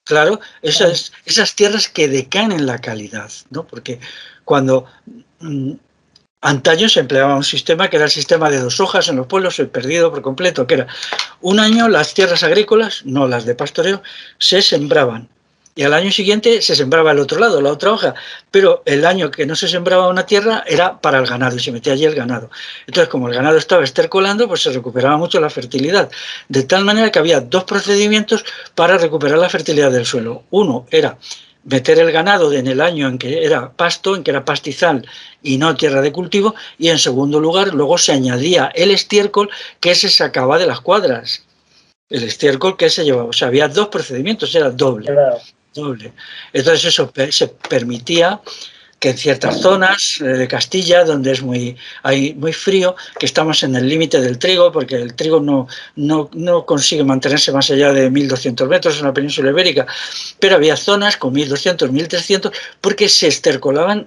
Claro, esas tierras que decaen en la calidad, ¿no? Porque cuando antaño se empleaba un sistema que era el sistema de 2 hojas en los pueblos, el perdido por completo, que era un año las tierras agrícolas, no las de pastoreo, se sembraban. Y al año siguiente se sembraba el otro lado, la otra hoja. Pero el año que no se sembraba una tierra era para el ganado y se metía allí el ganado. Entonces, como el ganado estaba estercolando, pues se recuperaba mucho la fertilidad. De tal manera que había 2 procedimientos para recuperar la fertilidad del suelo. Uno era meter el ganado en el año en que era pasto, en que era pastizal y no tierra de cultivo, y en segundo lugar luego se añadía el estiércol que se sacaba de las cuadras. El estiércol que se llevaba, o sea, había 2 procedimientos, era doble. Entonces eso se permitía que en ciertas zonas de Castilla, donde es muy frío, que estamos en el límite del trigo, porque el trigo no consigue mantenerse más allá de 1.200 metros en la península ibérica, pero había zonas con 1.200, 1.300, porque se estercolaban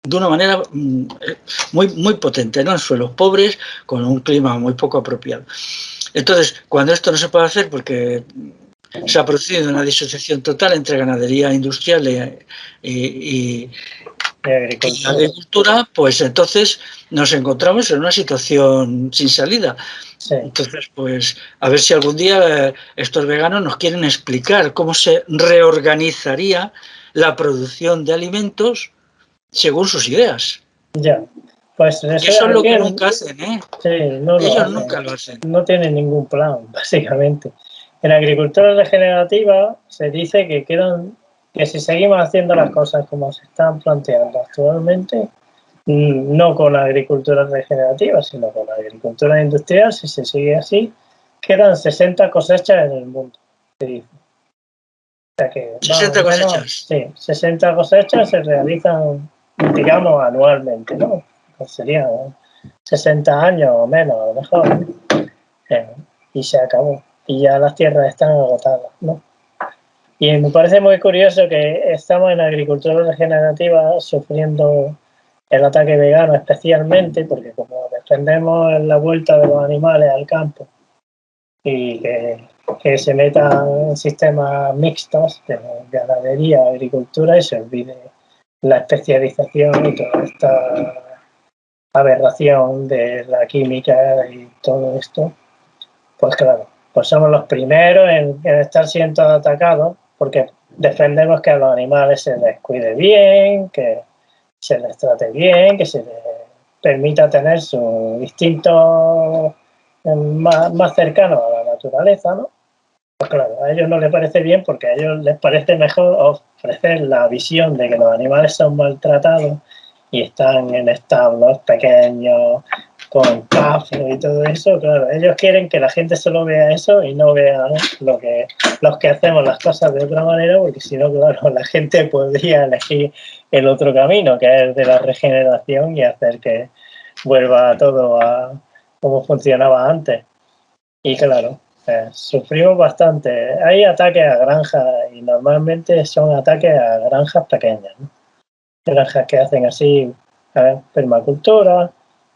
de una manera muy potente, ¿no? En suelos pobres, con un clima muy poco apropiado. Entonces, cuando esto no se puede hacer porque se ha producido una disociación total entre ganadería industrial y agricultura, pues entonces nos encontramos en una situación sin salida. Sí. Entonces, pues a ver si algún día estos veganos nos quieren explicar cómo se reorganizaría la producción de alimentos según sus ideas. Ya, Pues Y eso es lo que nunca hacen, ¿eh? Sí, no lo Ellos hacen. nunca lo hacen. No tienen ningún plan, básicamente. En la agricultura regenerativa se dice que si seguimos haciendo las cosas como se están planteando actualmente, no con la agricultura regenerativa, sino con la agricultura industrial, si se sigue así, quedan 60 cosechas en el mundo, se dice. O sea que, 60 cosechas. Sí, 60 cosechas se realizan, digamos, anualmente, ¿no? Pues serían 60 años o menos, a lo mejor. Y se acabó. Y ya las tierras están agotadas, ¿no? Y me parece muy curioso que estamos en agricultura regenerativa sufriendo el ataque vegano especialmente, porque como defendemos la vuelta de los animales al campo y que se metan en sistemas mixtos de ganadería, agricultura y se olvide la especialización y toda esta aberración de la química y todo esto, pues claro, pues somos los primeros en estar siendo atacados porque defendemos que a los animales se les cuide bien, que se les trate bien, que se les permita tener su instinto más cercano a la naturaleza, ¿no? Pues claro, a ellos no les parece bien porque a ellos les parece mejor ofrecer la visión de que los animales son maltratados y están en establos pequeños, con café y todo eso. Claro, ellos quieren que la gente solo vea eso y no vea los que hacemos las cosas de otra manera, porque si no, claro, la gente podría elegir el otro camino, que es el de la regeneración y hacer que vuelva todo a como funcionaba antes. Y claro, sufrimos bastante. Hay ataques a granjas y normalmente son ataques a granjas pequeñas, ¿no? Granjas que hacen así permacultura,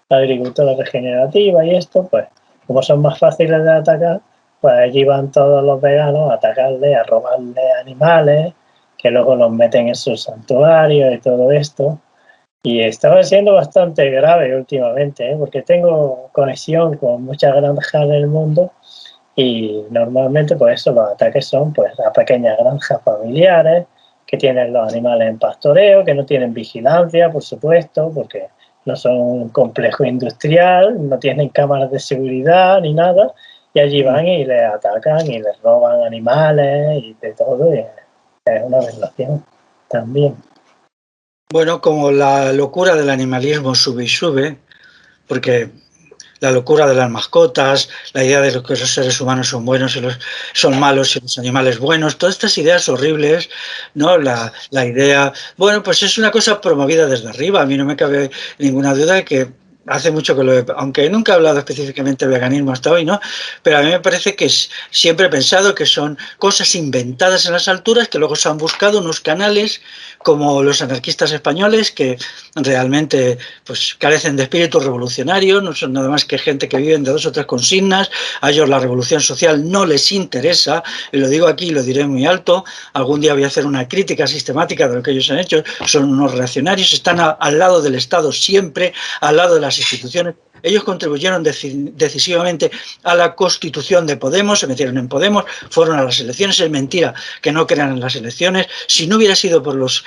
agricultura regenerativa y esto, pues como son más fáciles de atacar, pues allí van todos los veganos a atacarle, a robarle animales, que luego los meten en sus santuarios y todo esto. Y estaba siendo bastante grave últimamente, porque tengo conexión con muchas granjas en el mundo y normalmente pues eso, los ataques son pues a pequeñas granjas familiares que tienen los animales en pastoreo, que no tienen vigilancia, por supuesto, porque no son un complejo industrial, no tienen cámaras de seguridad ni nada, y allí van y les atacan y les roban animales y de todo, y es una aberración también. Bueno, como la locura del animalismo sube y sube, porque la locura de las mascotas, la idea de que los seres humanos son buenos y son malos y los animales buenos, todas estas ideas horribles, ¿no? La idea, bueno, pues es una cosa promovida desde arriba. A mí no me cabe ninguna duda de que hace mucho que aunque nunca he hablado específicamente de veganismo hasta hoy, ¿no? Pero a mí me parece que siempre he pensado que son cosas inventadas en las alturas que luego se han buscado unos canales como los anarquistas españoles que realmente pues carecen de espíritu revolucionario, no son nada más que gente que viven de 2 o 3 consignas. A ellos la revolución social no les interesa, y lo digo aquí y lo diré muy alto. Algún día voy a hacer una crítica sistemática de lo que ellos han hecho. Son unos reaccionarios, están al lado del Estado siempre, al lado de las instituciones. Ellos contribuyeron decisivamente a la constitución de Podemos, se metieron en Podemos, fueron a las elecciones. Es mentira que no crean en las elecciones. Si no hubiera sido por los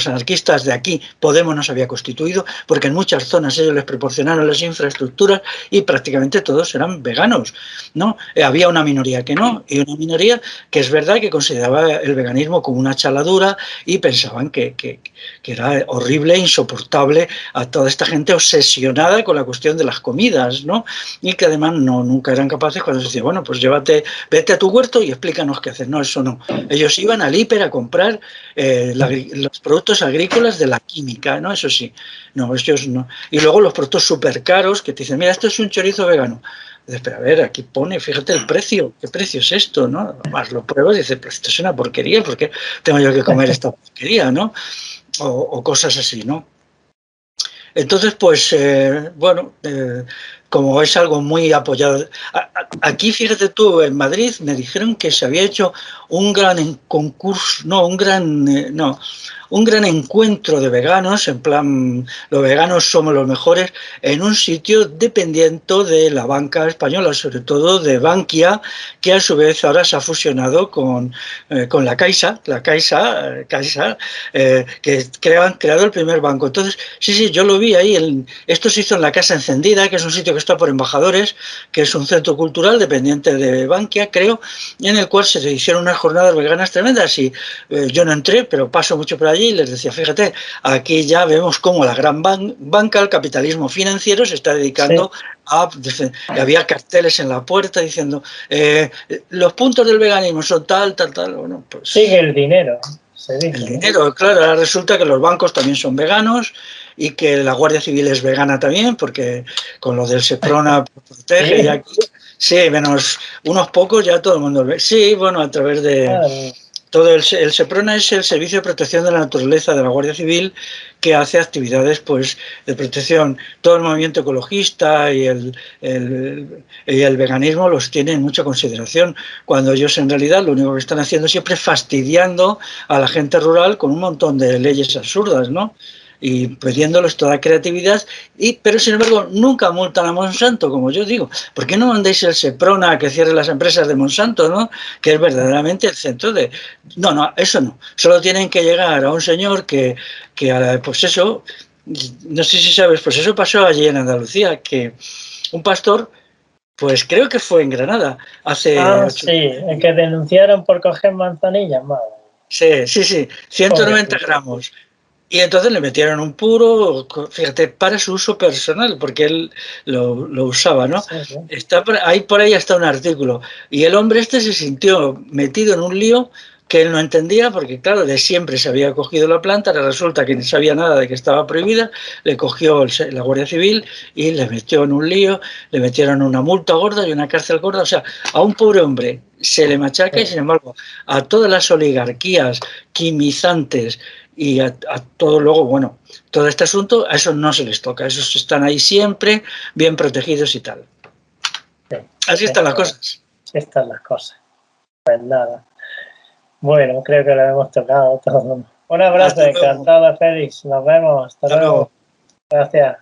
anarquistas de aquí, Podemos no se había constituido, porque en muchas zonas ellos les proporcionaron las infraestructuras y prácticamente todos eran veganos, ¿no? Había una minoría que no, y una minoría que es verdad que consideraba el veganismo como una chaladura y pensaban que era horrible, insoportable a toda esta gente obsesionada con la cuestión de las comidas, ¿no? Y que además nunca eran capaces cuando se decía, bueno, pues vete a tu huerto y explícanos qué hacer. No, eso no. Ellos iban al hiper a comprar los productos agrícolas de la química, ¿no? Eso sí. No, ellos no. Y luego los productos súper caros que te dicen, mira, esto es un chorizo vegano. Dices, pero a ver, aquí pone, fíjate el precio, ¿qué precio es esto, no? Más lo pruebas y dices, pues esto es una porquería, ¿por qué tengo yo que comer esta porquería, no? O cosas así, ¿no? Entonces, pues, bueno, como es algo muy apoyado. Aquí, fíjate tú, en Madrid me dijeron que se había hecho un gran concurso, no, un gran encuentro de veganos, en plan, los veganos somos los mejores, en un sitio dependiente de la banca española, sobre todo de Bankia, que a su vez ahora se ha fusionado con la Caixa, que han creado el primer banco. Entonces, sí, yo lo vi ahí. Esto se hizo en la Casa Encendida, que es un sitio que está por Embajadores, que es un centro cultural dependiente de Bankia, creo, en el cual se hicieron unas jornadas veganas tremendas. Y yo no entré, pero paso mucho por allí y les decía, fíjate, aquí ya vemos cómo la gran banca, el capitalismo financiero, se está dedicando a... Había carteles en la puerta diciendo, los puntos del veganismo son tal. Bueno, pues... Sigue el dinero, se dice. El dinero, claro, ahora resulta que los bancos también son veganos y que la Guardia Civil es vegana también, porque con lo del Seprona protege, ¿Sí? ya aquí, sí, menos unos pocos, ya todo el mundo ve. Sí, bueno, a través de todo el Seprona es el Servicio de Protección de la Naturaleza de la Guardia Civil, que hace actividades pues de protección. Todo el movimiento ecologista y el veganismo los tiene en mucha consideración, cuando ellos en realidad lo único que están haciendo siempre es fastidiando a la gente rural con un montón de leyes absurdas, ¿no? Y pidiéndoles toda creatividad, pero sin embargo nunca multan a Monsanto, como yo digo. ¿Por qué no mandéis el Seprona a que cierre las empresas de Monsanto, ¿no? Que es verdaderamente el centro de... No, eso no. Solo tienen que llegar a un señor que pues eso, no sé si sabes, pues eso pasó allí en Andalucía, que un pastor, pues creo que fue en Granada, hace 8 sí, el que denunciaron por coger manzanillas, madre. Sí, 190 gramos. Y entonces le metieron un puro, fíjate, para su uso personal, porque él lo usaba, ¿no? Sí. Por ahí está un artículo. Y el hombre este se sintió metido en un lío que él no entendía, porque claro, de siempre se había cogido la planta, resulta que no sabía nada de que estaba prohibida, le cogió la Guardia Civil y le metió en un lío, le metieron una multa gorda y una cárcel gorda. O sea, a un pobre hombre se le machaca y sin embargo a todas las oligarquías quimizantes y a todo luego, bueno, todo este asunto, a esos no se les toca, esos están ahí siempre bien protegidos y tal. Así están las cosas. Así están las cosas. Pues nada. Bueno, creo que lo hemos tocado todo. Un abrazo, encantado, Félix. Nos vemos. Hasta luego. Gracias.